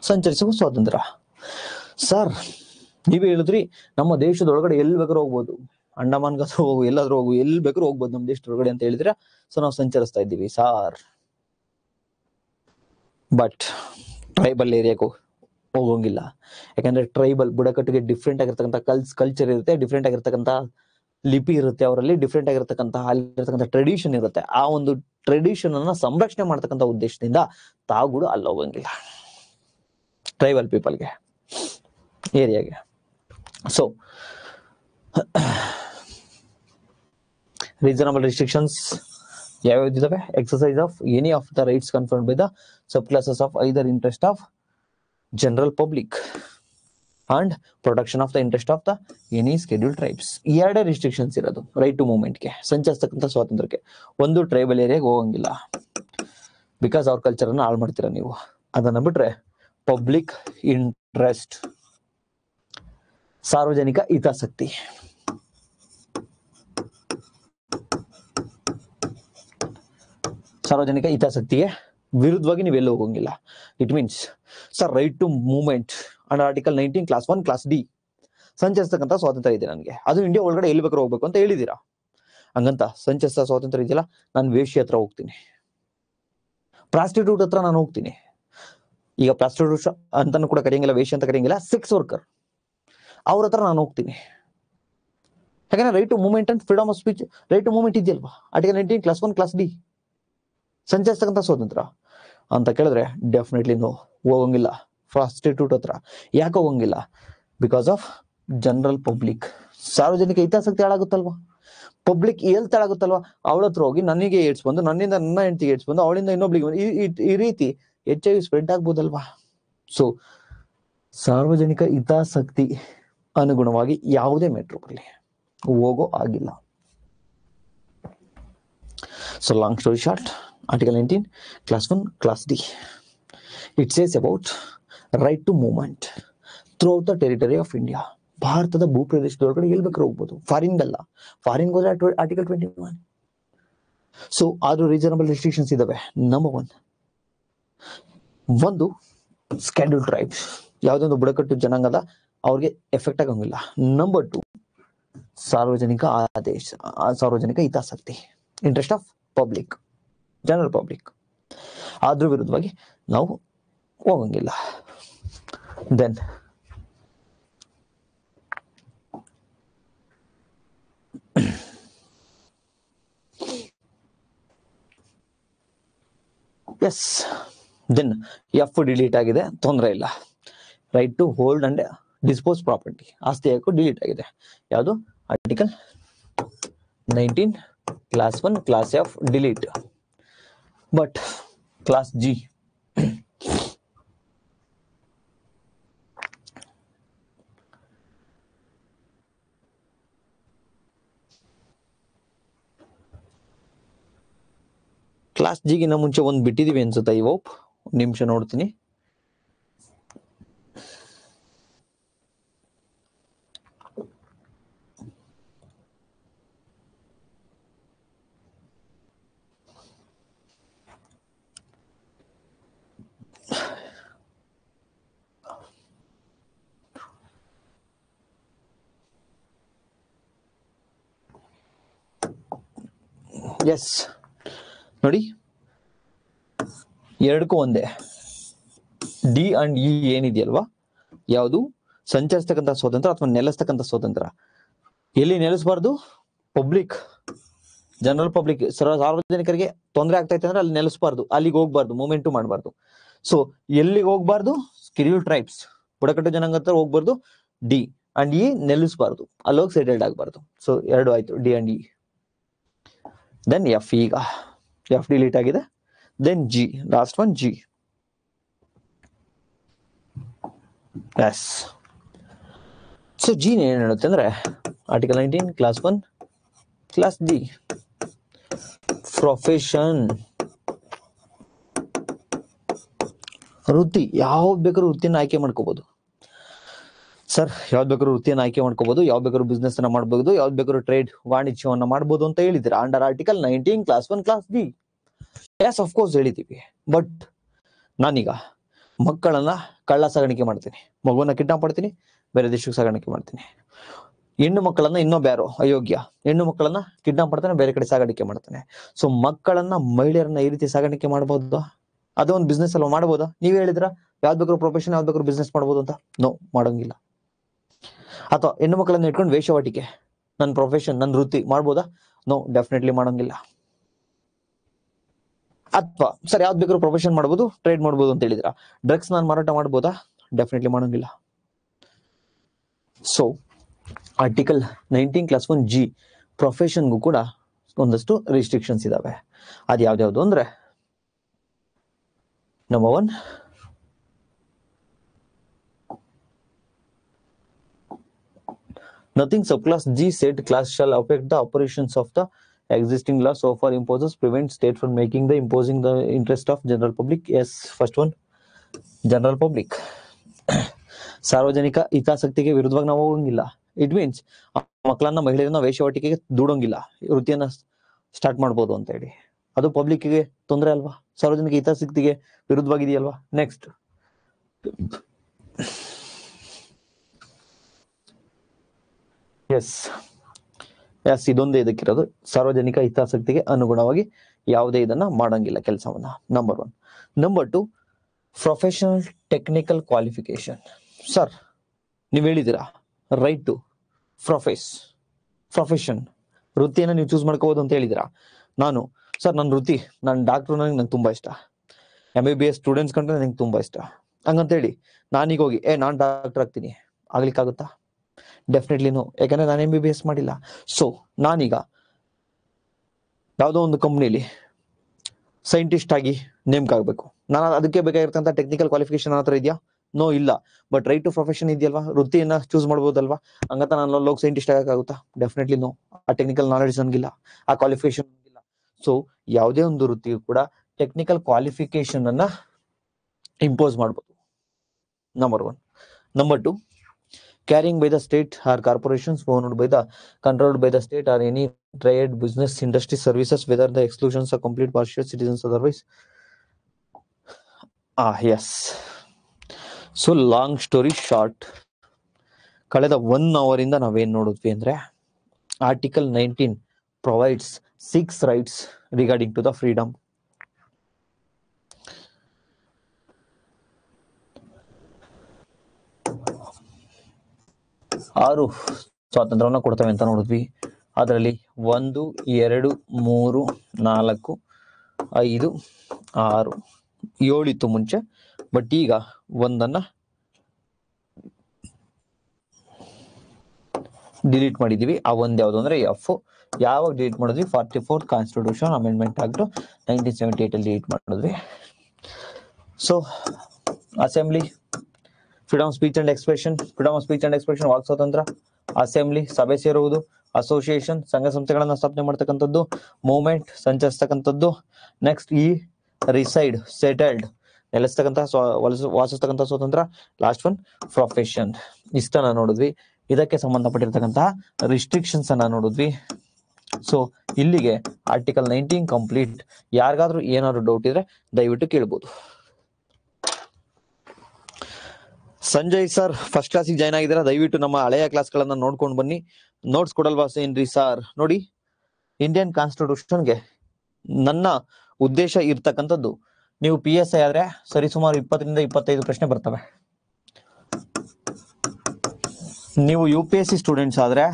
ಸಂಚರಿಸುವ ಸ್ವಾತಂತ್ರ್ಯ. ಸರ್ ನೀವೇ ಹೇಳಿದ್ರಿ ನಮ್ಮ ದೇಶದೊಳಗಡೆ ಎಲ್ಲಿ ಬೇಕಾದ್ರೂ ಹೋಗ್ಬೋದು, ಅಂಡಮಾನ್ಗಾದ್ರೂ ಹೋಗು, ಎಲ್ಲಾದ್ರೂ ಹೋಗು, ಎಲ್ಲಿ ಬೇಕಾದ್ರೂ ಹೋಗ್ಬೋದು ನಮ್ಮ ದೇಶದೊಳಗಡೆ ಅಂತ ಹೇಳಿದ್ರೆ, ಸೊ ನಾವು ಸಂಚರಿಸ್ತಾ ಇದ್ದೀವಿ ಸಾರ್. ಬಟ್ ಟ್ರೈಬಲ್ ಏರಿಯಾಗೂ ಹೋಗೋಂಗಿಲ್ಲ, ಯಾಕಂದ್ರೆ ಟ್ರೈಬಲ್ ಬುಡಕಟ್ಟಿಗೆ ಡಿಫ್ರೆಂಟ್ ಆಗಿರ್ತಕ್ಕಂಥ ಕಲ್ಚರ್ ಇರುತ್ತೆ, ಡಿಫ್ರೆಂಟ್ ಆಗಿರ್ತಕ್ಕಂಥ ಲಿಪಿ ಇರುತ್ತೆ, ಅವರಲ್ಲಿ ಡಿಫ್ರೆಂಟ್ ಆಗಿರ್ತಕ್ಕಂಥ ಅಲ್ಲಿರ್ತಕ್ಕಂಥ ಟ್ರೆಡಿಷನ್ ಇರುತ್ತೆ. ಆ ಒಂದು ಟ್ರೆಡಿಷನ್ ಅನ್ನ ಸಂರಕ್ಷಣೆ ಮಾಡ್ತಕ್ಕಂಥ ಉದ್ದೇಶದಿಂದ ತಾವು ಅಲ್ಲಿ ಹೋಗಂಗಿಲ್ಲ ಟ್ರೈಬಲ್ ಪೀಪಲ್ಗೆ, ಏರಿಯಾಗೆ. ಸೊ ರೀಸನಬಲ್ ರಿಸ್ಟ್ರಿಕ್ಷನ್ಸ್ ಯಾವ್ಯಾವ್ದಿದಾವೆ, exercise of any of the rights confirmed by the sub clauses of either interest of general public and protection of the interest of the any schedule tribes. ಎರಡೇ restrictions ಇರೋದು right to ಮೂವ್ಮೆಂಟ್ಗೆ, ಸಂಚರಿಸ್ತಕ್ಕಂಥ ಸ್ವಾತಂತ್ರ್ಯಕ್ಕೆ. ಒಂದು, tribal ಏರಿಯಾಗೆ ಹೋಗಂಗಿಲ್ಲ, because ಅವ್ರ culture ಅನ್ನ ಹಾಳು ಮಾಡ್ತೀರಾ ನೀವು. ಅದನ್ನ ಬಿಟ್ರೆ ಪಬ್ಲಿಕ್ ಇಂಟ್ರೆಸ್ಟ್, ಸಾರ್ವಜನಿಕ ಹಿತಾಸಕ್ತಿ. ಸಾರ್ವಜನಿಕ ಹಿತಾಸಕ್ತಿಗೆ ವಿರುದ್ಧವಾಗಿ ನೀವೆಲ್ಲೂ ಹೋಗಂಗಿಲ್ಲ. It means sir right to movement and article 19 clause 1 clause D ಸಂಚರಿಸ್ತಕ್ಕಂಥ ಸ್ವಾತಂತ್ರ್ಯ ಇದೆ ನನಗೆ, ಅದು ಇಂಡಿಯಾ ಒಳಗಡೆ ಎಲ್ಲಿ ಬೇಕಾದ್ರೂ ಹೋಗ್ಬೇಕು ಅಂತ ಹೇಳಿದೀರಾ. ಹಂಗಂತ ಸಂಚರಿಸಿದ ಸ್ವಾತಂತ್ರ್ಯ ಇದೆಯಲ್ಲ, ನಾನು ವೇಶ್ಯ ಹತ್ರ ಹೋಗ್ತೀನಿ, ಪ್ರಾಸ್ಟಿಟ್ಯೂಟ್ ಹತ್ರ ನಾನು ಹೋಗ್ತೀನಿ. ಈಗ ಪ್ರಾಸ್ಟಿಟ್ಯೂಟ್ ಅಂತಾನು ಕೂಡ ಕರೆಯಂಗಿಲ್ಲ, ವೇಶ್ಯ ಅಂತ ಕರೆಯಂಗಿಲ್ಲ, ಸೆಕ್ಸ್ ವರ್ಕರ್ ಅವ್ರ ಹತ್ರ ನಾನು ಹೋಗ್ತೀನಿ. ಯಾಕಂದ್ರೆ right to movement and freedom of speech, right to movement ಇದೆಯಲ್ವಾ ಆರ್ಟಿಕಲ್ 19 ಕ್ಲಾಸ್ 1 ಕ್ಲಾಸ್ ಡಿ, ಸಂಚರಿಸ್ತಕ್ಕಂಥ ಸ್ವಾತಂತ್ರ್ಯ ಅಂತ ಕೇಳಿದ್ರೆ ಡೆಫಿನೆಟ್ಲಿ ನೋ, ಹೋಗಂಗಿಲ್ಲ ಪ್ರಾಸ್ಟಿಟ್ಯೂಟ್ ಹತ್ರ. ಯಾಕೆ ಹೋಗಂಗಿಲ್ಲ? ಬಿಕಾಸ್ ಆಫ್ ಜನರಲ್ ಪಬ್ಲಿಕ್, ಸಾರ್ವಜನಿಕ ಹಿತಾಸಕ್ತಿ ಹಾಳಾಗುತ್ತಲ್ವಾ, ಪಬ್ಲಿಕ್ ಹೆಲ್ತ್ ಹಾಳಾಗುತ್ತಲ್ವಾ. ಅವಳ ಹತ್ರ ಹೋಗಿ ನನಗೆ ಏಡ್ಸ್ ಬಂದು, ನನ್ನಿಂದ ನನ್ನ ಹೆಂಡತಿಗೆ ಏಡ್ಸ್ ಬಂದು, ಅವಳಿಂದ ಇನ್ನೊಬ್ಳಿಗೆ ಬಂದು, ಈ ರೀತಿ HIV ಸ್ಪ್ರೆಡ್ ಆಗ್ಬೋದಲ್ವಾ. ಸೊ ಸಾರ್ವಜನಿಕ ಹಿತಾಸಕ್ತಿ ಅನುಗುಣವಾಗಿ ಯಾವುದೇ ಮೆಟ್ರೋ ಬರಲಿ ಹೋಗೋ ಆಗಿಲ್ಲ. So long story short, article 19 clause 1 clause D, it says about right to movement throughout the territory of India. ಭಾರತದ ಭೂಪ್ರದೇಶದೊಳಗಡೆ ಎಲ್ಲಿ ಬೇಕಾದ್ರೂ ಹೋಗ್ಬೋದು, ಫಾರಿನ್ಗಲ್ಲ. ಫಾರಿನ್ಗೆ ಹೋದ್ರೆ ಆರ್ಟಿಕಲ್ 21. ಸೊ ಆದ್ರೂ ರೀಸನಬಲ್ ರೆಸ್ಟ್ರಿಕ್ಷನ್ಸ್ ಇದಾವೆ. ನಂಬರ್ 1 ಒಂದು ಸ್ಕೆಡ್ಯೂಲ್ ಟ್ರೈಬ್ಸ್, ಯಾವುದೊಂದು ಬುಡಕಟ್ಟು ಜನಾಂಗದ ಅವ್ರಿಗೆ ಎಫೆಕ್ಟ್ ಆಗಂಗಿಲ್ಲ. ನಂಬರ್ 2 ಸಾರ್ವಜನಿಕ ಆದೇಶ, ಸಾರ್ವಜನಿಕ ಹಿತಾಸಕ್ತಿ, interest of public, general public. ಅದ್ರ ವಿರುದ್ಧವಾಗಿ ನಾವು ಹೋಗಂಗಿಲ್ಲ. Then yes, then F delete ಆಗಿದೆ, ತೊಂದರೆ ಇಲ್ಲ. Right to hold and dispose property, ಆಸ್ತಿ ಹಕ್ಕು ಡಿಲೀಟ್ ಆಗಿದೆ. ಯಾವುದು? Article 19 clause 1 clause F delete. But clause G clause ಜಿಗಿನ ಮುಂಚೆ ಒಂದು ಬಿಟ್ಟಿದೀವಿ ಅನ್ಸುತ್ತೆ. ಈ ಹೋಪ್ ನಿಮಿಷ ನೋಡ್ತೀನಿ. ಎಸ್ ನೋಡಿ, ಎರಡಕ್ಕೂ ಒಂದೇ. ಡಿ ಅಂಡ್ ಇ ಏನಿದೆಯಲ್ವಾ, ಯಾವುದು ಸಂಚರಿಸ್ತಕ್ಕಂಥ ಸ್ವಾತಂತ್ರ್ಯ ಅಥವಾ ನೆಲೆಸ್ತಕ್ಕಂಥ ಸ್ವಾತಂತ್ರ್ಯ. ಎಲ್ಲಿ ನೆಲೆಸಬಾರ್ದು? ಪಬ್ಲಿಕ್, ಜನರಲ್ ಪಬ್ಲಿಕ್, ಸಾರ್ವಜನಿಕರಿಗೆ ತೊಂದರೆ ಆಗ್ತೈತೆ ಅಂದ್ರೆ ಅಲ್ಲಿ ನೆಲೆಸಬಾರ್ದು, ಅಲ್ಲಿಗೆ ಹೋಗ್ಬಾರ್ದು, ಮೂವ್ಮೆಂಟು ಮಾಡಬಾರ್ದು. ಸೊ ಎಲ್ಲಿಗೆ ಹೋಗ್ಬಾರ್ದು? ಸ್ಕೆಡ್ಯೂಲ್ ಟ್ರೈಬ್ಸ್, ಬುಡಕಟ್ಟು ಜನಾಂಗ ಹತ್ರ ಹೋಗ್ಬಾರ್ದು. ಡಿ ಅಂಡ್ ಇ ನೆಲೆಸಬಾರ್ದು, ಅಲ್ಲಿ ಹೋಗಿ ಸೆಟಲ್ಡ್ ಆಗಬಾರ್ದು. ಸೊ 2 ಆಯ್ತು, D and E. Then F, ಈಗ ಎಫ್ ಡಿಲೀಟ್ ಆಗಿದೆ. Then G, last one G. Yes, so G ಏನ್ ಹೇಳುತ್ತೆ ಅಂದ್ರೆ article 19 clause 1 clause D, profession, ವೃತ್ತಿ. ಯಾವ್ದು ಬೇಕಾದ್ರೂ ವೃತ್ತಿನ ಆಯ್ಕೆ ಮಾಡ್ಕೋಬಹುದು ಸರ್, ಯಾವ್ದು ಬೇಕಾದ್ರೂ ವೃತ್ತಿಯನ್ನು ಆಯ್ಕೆ ಮಾಡ್ಕೋಬಹುದು, ಯಾವ್ದು ಬೇಕಾದ್ರೂ ಬಿಸ್ನೆಸ್ ಅನ್ನ ಮಾಡಬಹುದು, ಯಾವ್ದು ಬೇಕಾದ್ರೂ ಟ್ರೇಡ್ ವಾಣಿಜ್ಯವನ್ನ ಮಾಡಬಹುದು ಅಂತ ಹೇಳಿದ್ರೆ under article 19 clause 1 clause D. Yes, of course ಹೇಳಿದೀವಿ. ಬಟ್ ನಾನೀಗ ಮಕ್ಕಳನ್ನ ಕಳ್ಳ ಸಾಗಾಣಿಕೆ ಮಾಡ್ತೀನಿ, ಮಗುವನ್ನ ಕಿಡ್ನಾಪ್ ಮಾಡ್ತೀನಿ, ಬೇರೆ ದೇಶಕ್ಕೆ ಸಾಗಾಣಿಕೆ ಮಾಡ್ತೀನಿ. ಹೆಣ್ಣು ಮಕ್ಕಳನ್ನ ಇನ್ನೊಬ್ಬ ಯಾರೋ ಅಯೋಗ್ಯ ಹೆಣ್ಣು ಮಕ್ಕಳನ್ನ ಕಿಡ್ನಾಪ್ ಮಾಡ್ತಾನೆ, ಬೇರೆ ಕಡೆ ಸಾಗಾಣಿಕೆ ಮಾಡ್ತಾನೆ. ಸೊ ಮಕ್ಕಳನ್ನ, ಮಹಿಳೆಯರನ್ನ ಈ ರೀತಿ ಸಾಗಾಣಿಕೆ ಮಾಡಬಹುದು? ಅದೇ ಒಂದು ಬಿಸ್ನೆಸ್ ಅಲ್ವಾ, ಮಾಡಬಹುದಾ? ನೀವೇ ಹೇಳಿದ್ರ ಯಾವ್ದು ಬೇಕಾದ್ರೂ ಪ್ರೊಫೆಷನ್, ಯಾವ್ದು ಬೇಕಾದ್ರೂ ಬಿಸ್ನೆಸ್ ಮಾಡಬಹುದು ಅಂತ. ನೋ, ಮಾಡೋಂಗಿಲ್ಲ. ಅಥವಾ ಹೆಣ್ಣು ಮಕ್ಕಳನ್ನ ಇಟ್ಕೊಂಡು ವೇಷವಾಟಿಕೆ, ನನ್ನ ಪ್ರೊಫೆಷನ್, ನನ್ನ ವೃತ್ತಿ ಮಾಡ್ಬೋದಾ? ನೋ, ಡೆಫಿನೆಟ್ಲಿ ಮಾಡೋಂಗಿಲ್ಲ. ಅಥವಾ ಸರ್ ಯಾವ್ದು ಬೇಕಾದ್ರೂ ಪ್ರೊಫೆಷನ್ ಮಾಡ್ಬೋದು, ಟ್ರೇಡ್ ಮಾಡ್ಬೋದು ಅಂತ ಹೇಳಿದ್ರ, ಡ್ರಗ್ಸ್ ನಾನು ಮಾರಾಟ ಮಾಡ್ಬೋದಾ? ಡೆಫಿನೆಟ್ಲಿ ಮಾಡೋಂಗಿಲ್ಲ. ಸೊ ಆರ್ಟಿಕಲ್ 19 ಕ್ಲಾಸ್ 1 ಜಿ ಪ್ರೊಫೆಷನ್ಗೂ ಕೂಡ ಒಂದಷ್ಟು ರಿಸ್ಟ್ರಿಕ್ಷನ್ಸ್ ಇದಾವೆ. ಅದು ಯಾವ್ದ್ಯಾವ್ದು ಅಂದ್ರೆ, number 1 nothing subclass G said class shall affect the operations of the existing law so far imposes prevent state from making the imposing the interest of general public. Yes, first one, general public. ಸಾರ್ವಜನಿಕ ಹಿತಾಸಕ್ತಿಗೆ ವಿರುದ್ಧವಾಗಿ ನಾವು ಹೋಗಂಗಿಲ್ಲ. It means ಮಕ್ಕಳನ್ನ, ಮಹಿಳೆಯರನ್ನ ವೇಷವಾಟಿಕೆಗೆ ದೂಡೋಂಗಿಲ್ಲ, ವೃತ್ತಿಯನ್ನ start ಮಾಡ್ಬೋದು ಅಂತ ಹೇಳಿ. ಅದು ಪಬ್ಲಿಕ್ಗೆ ತೊಂದರೆ ಅಲ್ವಾ, ಸಾರ್ವಜನಿಕ ಹಿತಾಸಕ್ತಿಗೆ ವಿರುದ್ಧವಾಗಿದೆಯಲ್ವಾ. ನೆಕ್ಸ್ಟ್, ಎಸ್ ಎಸ್, ಇದೊಂದೇ ಇದಕ್ಕಿರೋದು. ಸಾರ್ವಜನಿಕ ಹಿತಾಸಕ್ತಿಗೆ ಅನುಗುಣವಾಗಿ ಯಾವುದೇ ಇದನ್ನ ಮಾಡಂಗಿಲ್ಲ ಕೆಲಸವನ್ನ. Number 1. Number 2, professional technical qualification. Sir ನೀವು ಹೇಳಿದ್ದೀರಾ ರೈಟ್ ಟು ಪ್ರೊಫೆಷನ್, ವೃತ್ತಿಯನ್ನು ನೀವು ಚೂಸ್ ಮಾಡ್ಕೋಬಹುದು ಅಂತ ಹೇಳಿದಿರಾ. ಸರ್ ನನ್ನ ವೃತ್ತಿ, ನಾನು ಡಾಕ್ಟ್ರು, ನಂಗೆ ತುಂಬಾ ಇಷ್ಟ, MBBS ಸ್ಟೂಡೆಂಟ್ಸ್ ಕಂಡ್ರೆ ನಂಗೆ ತುಂಬಾ ಇಷ್ಟ ಹಂಗಂತೇಳಿ ನಾನೀಗ ಹೋಗಿ ನಾನು ಡಾಕ್ಟರ್ ಆಗ್ತೀನಿ, ಆಗ್ಲಿಕ್ಕಾಗುತ್ತಾ? ಡೆಫಿನೆಟ್ಲಿ ನೋ, ಯಾಕಂದ್ರೆ ನಾನು MBBS ಮಾಡಿಲ್ಲ. ಸೊ ನಾನೀಗ ಯಾವುದೋ ಒಂದು ಕಂಪ್ನಿಲಿ ಸೈಂಟಿಸ್ಟ್ ಆಗಿ ನೇಮಕ ಆಗ್ಬೇಕು, ನಾನು ಅದಕ್ಕೆ ಬೇಕಾಗಿರ್ತಂತ ಟೆಕ್ನಿಕಲ್ ಕ್ವಾಲಿಫಿಕೇಶನ್ ಹತ್ರ ಇದೆಯಾ? ನೋ, ಇಲ್ಲ. ಬಟ್ ರೈಟ್ ಟು ಪ್ರೊಫೆಷನ್ ಇದೆಯಲ್ವಾ, ವೃತ್ತಿಯನ್ನ ಚೂಸ್ ಮಾಡ್ಬೋದಲ್ವಾ. ಹಂಗಂತ ನಾನು ಲೋಕ್ ಸೈಂಟಿಸ್ಟ್ ಆಗಕ್ಕಾಗುತ್ತಾ? Definitely no. ಆ ಟೆಕ್ನಿಕಲ್ ನಾಲೆಡ್ಜ್ ನನಗಿಲ್ಲ, ಆ ಕ್ವಾಲಿಫಿಕೇಶನ್ ಇಲ್ಲ. ಸೊ ಯಾವುದೇ ಒಂದು ವೃತ್ತಿಗೂ ಕೂಡ ಟೆಕ್ನಿಕಲ್ ಕ್ವಾಲಿಫಿಕೇಶನ್ ಅನ್ನ ಇಂಪೋಸ್ ಮಾಡ್ಬೋದು. Number 1. Number 2, carrying by the state or corporations owned by the controlled by the state or any trade business industry services whether the exclusions are complete partial citizens otherwise. Yes. So long story short, ಕಳೆದ 1 hour ಇಂದ ನಾವೇನ್ ನೋಡಿದ್ವಿ ಅಂದ್ರೆ article 19 provides 6 rights regarding to the freedom. ಆರು ಸ್ವಾತಂತ್ರ್ಯವನ್ನ ಕೊಡ್ತವೆ ಅಂತ ನೋಡಿದ್ವಿ. ಅದರಲ್ಲಿ 1, 2, 3, 4, 5, 6, 7 ಇತ್ತು ಮುಂಚೆ, ಬಟ್ ಈಗ ಒಂದನ್ನ ಡಿಲೀಟ್ ಮಾಡಿದೀವಿ. ಆ ಒಂದ್ ಯಾವ್ದು ಅಂದ್ರೆ ಎಫ್. ಯಾವಾಗ ಡಿಲೀಟ್ ಮಾಡಿದ್ವಿ? 44th ಕಾನ್ಸ್ಟಿಟ್ಯೂಷನ್ ಅಮೆಂಡ್ಮೆಂಟ್ ಆಕ್ಟ್ 1978 ಅಲ್ಲಿ ಡಿಲೀಟ್ ಮಾಡಿದ್ವಿ. So assembly, freedom of speech and expression, freedom of speech and expression ವಾಕ್ ಸ್ವಾತಂತ್ರ್ಯ, ಅಸೆಂಬ್ಲಿ ಸಭೆ ಸೇರುವುದು, ಅಸೋಸಿಯೇಷನ್ ಸಂಘ ಸಂಸ್ಥೆಗಳನ್ನ ಸ್ಥಾಪನೆ ಮಾಡ್ತಕ್ಕಂಥದ್ದು, ಮೂವ್ಮೆಂಟ್ ಸಂಚರಿಸ್ತಕ್ಕಂಥದ್ದು, ನೆಕ್ಸ್ಟ್ ಈ ರಿಸೈಡ್ ಸೆಟಲ್ಡ್ ನೆಲೆಸ್ತಕ್ಕಂಥ ವಾಸಿಸ್ತಕ್ಕಂಥ ಸ್ವಾತಂತ್ರ್ಯ, ಲಾಸ್ಟ್ ಒನ್ ಪ್ರೊಫೆಷನ್. ಇಷ್ಟನ್ನ ನೋಡಿದ್ವಿ. ಇದಕ್ಕೆ ಸಂಬಂಧಪಟ್ಟಿರ್ತಕ್ಕಂತಹ ರಿಸ್ಟ್ರಿಕ್ಷನ್ಸ್ ಅನ್ನ ನೋಡಿದ್ವಿ. ಸೊ ಇಲ್ಲಿಗೆ ಆರ್ಟಿಕಲ್ 19 ಕಂಪ್ಲೀಟ್. ಯಾರಿಗಾದ್ರೂ ಏನಾದ್ರು ಡೌಟ್ ಇದ್ರೆ ದಯವಿಟ್ಟು ಕೇಳ್ಬೋದು. ಸಂಜಯ್ ಸರ್ ಫಸ್ಟ್ ಕ್ಲಾಸಿಗೆ ಜಾಯ್ನ್ ಆಗಿದ್ದೀರಾ, ದಯವಿಟ್ಟು ನಮ್ಮ ಹಳೆಯ ಕ್ಲಾಸ್ಗಳನ್ನ ನೋಡ್ಕೊಂಡು ಬನ್ನಿ. ನೋಟ್ಸ್ ಕೊಡಲ್ವಾ ಏನ್ರಿ ಸರ್? ನೋಡಿ, ಇಂಡಿಯನ್ ಕಾನ್ಸ್ಟಿಟ್ಯೂಷನ್ಗೆ ನನ್ನ ಉದ್ದೇಶ ಇರ್ತಕ್ಕಂಥದ್ದು, ನೀವು PSI ಆದ್ರೆ ಸರಿಸುಮಾರು 20ರಿಂದ 25 ಪ್ರಶ್ನೆ ಬರ್ತವೆ. ನೀವು UPSC ಸ್ಟೂಡೆಂಟ್ಸ್ ಆದ್ರೆ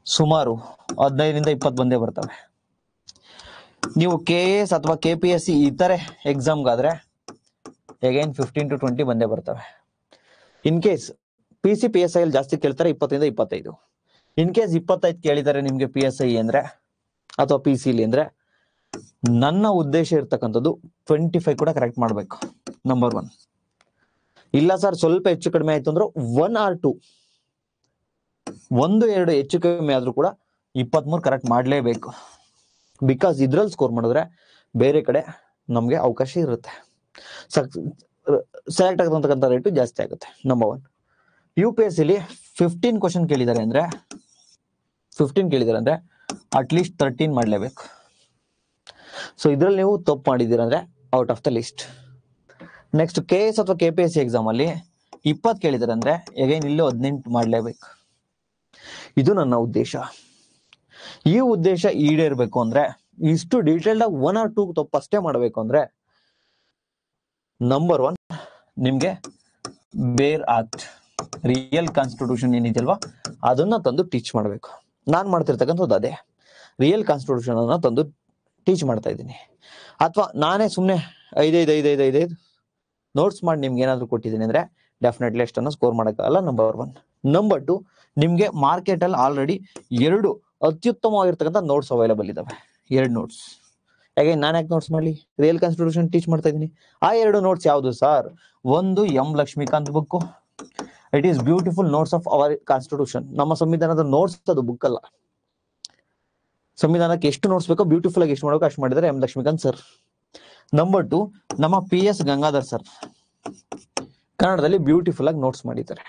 ಸುಮಾರು 15ರಿಂದ 20 ಬಂದೇ ಬರ್ತವೆ. ನೀವು KAS ಅಥವಾ KPSC ಇತರೆ ಎಕ್ಸಾಮ್ಗಾದ್ರೆ ಅಗೈನ್ 15 to 20 ಬಂದೇ ಬರ್ತವೆ. ಇನ್ ಕೇಸ್ PC PSI ಅಲ್ಲಿ ಜಾಸ್ತಿ ಕೇಳ್ತಾರೆ 20ರಿಂದ 25. ಇನ್ ಕೇಸ್ 25 ಕೇಳಿದ್ದಾರೆ ನಿಮ್ಗೆ PSI ಅಂದ್ರೆ ಅಥವಾ PC ಅಂದ್ರೆ ನನ್ನ ಉದ್ದೇಶ ಇರ್ತಕ್ಕಂಥದ್ದು 25 ಕೂಡ ಕರೆಕ್ಟ್ ಮಾಡ್ಬೇಕು. ನಂಬರ್ 1. ಇಲ್ಲ ಸರ್ ಸ್ವಲ್ಪ ಹೆಚ್ಚು ಕಡಿಮೆ ಆಯ್ತು ಅಂದ್ರೆ 1 or 2, 1, 2 ಹೆಚ್ಚು ಕಡಿಮೆ ಆದ್ರೂ ಕೂಡ 23 ಕರೆಕ್ಟ್ ಮಾಡ್ಲೇಬೇಕು. ಬಿಕಾಸ್ ಇದ್ರಲ್ಲಿ ಸ್ಕೋರ್ ಮಾಡಿದ್ರೆ ಬೇರೆ ಕಡೆ ನಮ್ಗೆ ಅವಕಾಶ ಇರುತ್ತೆ, ಸೆಲೆಕ್ಟ್ ಆಗತಕ್ಕಂಥ ರೇಟು ಜಾಸ್ತಿ ಆಗುತ್ತೆ. ನಂಬರ್ 1. UPSC 15 ಕ್ವಶನ್ ಕೇಳಿದ್ದಾರೆ ಅಂದ್ರೆ ಅಟ್ಲೀಸ್ಟ್ 13 ಮಾಡ್ಲೇಬೇಕು. ಸೊ ಇದ್ರಲ್ಲಿ ನೀವು ತಪ್ಪು ಮಾಡಿದ್ದೀರ ಅಂದ್ರೆ out of the list. Next KS ಅಥವಾ KPSC ಎಕ್ಸಾಮ್ ಅಲ್ಲಿ 20 ಕೇಳಿದ್ದಾರೆ ಅಂದ್ರೆ ಅಗೈನ್ ಇಲ್ಲೂ 18 ಮಾಡ್ಲೇಬೇಕು. ಇದು ನನ್ನ ಉದ್ದೇಶ. ಈ ಉದ್ದೇಶ ಈಡೇರ್ಬೇಕು ಅಂದ್ರೆ ಇಷ್ಟು ಡೀಟೇಲ್ಡ್ ಆಗಿ 1 or 2 ತಪ್ಪು ಅಷ್ಟೇ ಮಾಡಬೇಕು ಅಂದ್ರೆ ನಂಬರ್ 1 ನಿಮ್ಗೆ ಬೇರ್ ಆಕ್ಟ್, ರಿಯಲ್ ಕಾನ್ಸ್ಟಿಟ್ಯೂಷನ್ ಏನಿದೆಯಲ್ವಾ ಅದನ್ನ ತಂದು ಟೀಚ್ ಮಾಡ್ಬೇಕು. ನಾನ್ ಮಾಡ್ತಿರ್ತಕ್ಕಂಥದ್ದು ಅದೇ, ರಿಯಲ್ ಕಾನ್ಸ್ಟಿಟ್ಯೂಷನ್ ಅನ್ನ ತಂದು ಟೀಚ್ ಮಾಡ್ತಾ ಇದ್ದೀನಿ. ಅಥವಾ ನಾನೇ ಸುಮ್ನೆ 5 ನೋಟ್ಸ್ ಮಾಡಿ ನಿಮ್ಗೆ ಏನಾದ್ರು ಕೊಟ್ಟಿದ್ದೀನಿ ಅಂದ್ರೆ ಡೆಫಿನೆಟ್ಲಿ ಅಷ್ಟನ್ನ ಸ್ಕೋರ್ ಮಾಡಕ್ಕಾಗಲ್ಲ. ನಂಬರ್ 1. ನಂಬರ್ 2, ನಿಮ್ಗೆ ಮಾರ್ಕೆಟ್ ಅಲ್ಲಿ ಆಲ್ರೆಡಿ 2 ಅತ್ಯುತ್ತಮವಾಗಿರ್ತಕ್ಕಂಥ ನೋಟ್ಸ್ ಅವೈಲೇಬಲ್ ಇದಾವೆ. 2 ನೋಟ್ಸ್. ಹಾಗೆ ನಾನು ಯಾಕೆ ನೋಟ್ಸ್ ಮಾಡ್ಲಿ? ರಿಯಲ್ ಕಾನ್ಸ್ಟಿಟ್ಯೂಷನ್ ಟೀಚ್ ಮಾಡ್ತಾ ಇದ್ದೀನಿ. ಆ 2 ನೋಟ್ಸ್ ಯಾವುದು ಸರ್? ಒಂದು M Laxmikanth book, it is beautiful notes of our constitution. ನಮ್ಮ ಸಂವಿಧಾನದ ನೋಟ್ಸ್, ಅದು ಬುಕ್ ಅಲ್ಲ. ಸಂವಿಧಾನಕ್ಕೆ ಎಷ್ಟು ನೋಟ್ಸ್ ಬೇಕೋ ಬ್ಯೂಟಿಫುಲ್ ಆಗಿ ಎಷ್ಟು ಮಾಡಬೇಕು ಅಷ್ಟು ಮಾಡಿದರೆ M ಲಕ್ಷ್ಮೀಕಾಂತ್ ಸರ್. ನಂಬರ್ 2, ನಮ್ಮ PS ಗಂಗಾಧರ್ ಸರ್ ಕನ್ನಡದಲ್ಲಿ ಬ್ಯೂಟಿಫುಲ್ ಆಗಿ ನೋಟ್ಸ್ ಮಾಡಿದ್ದಾರೆ.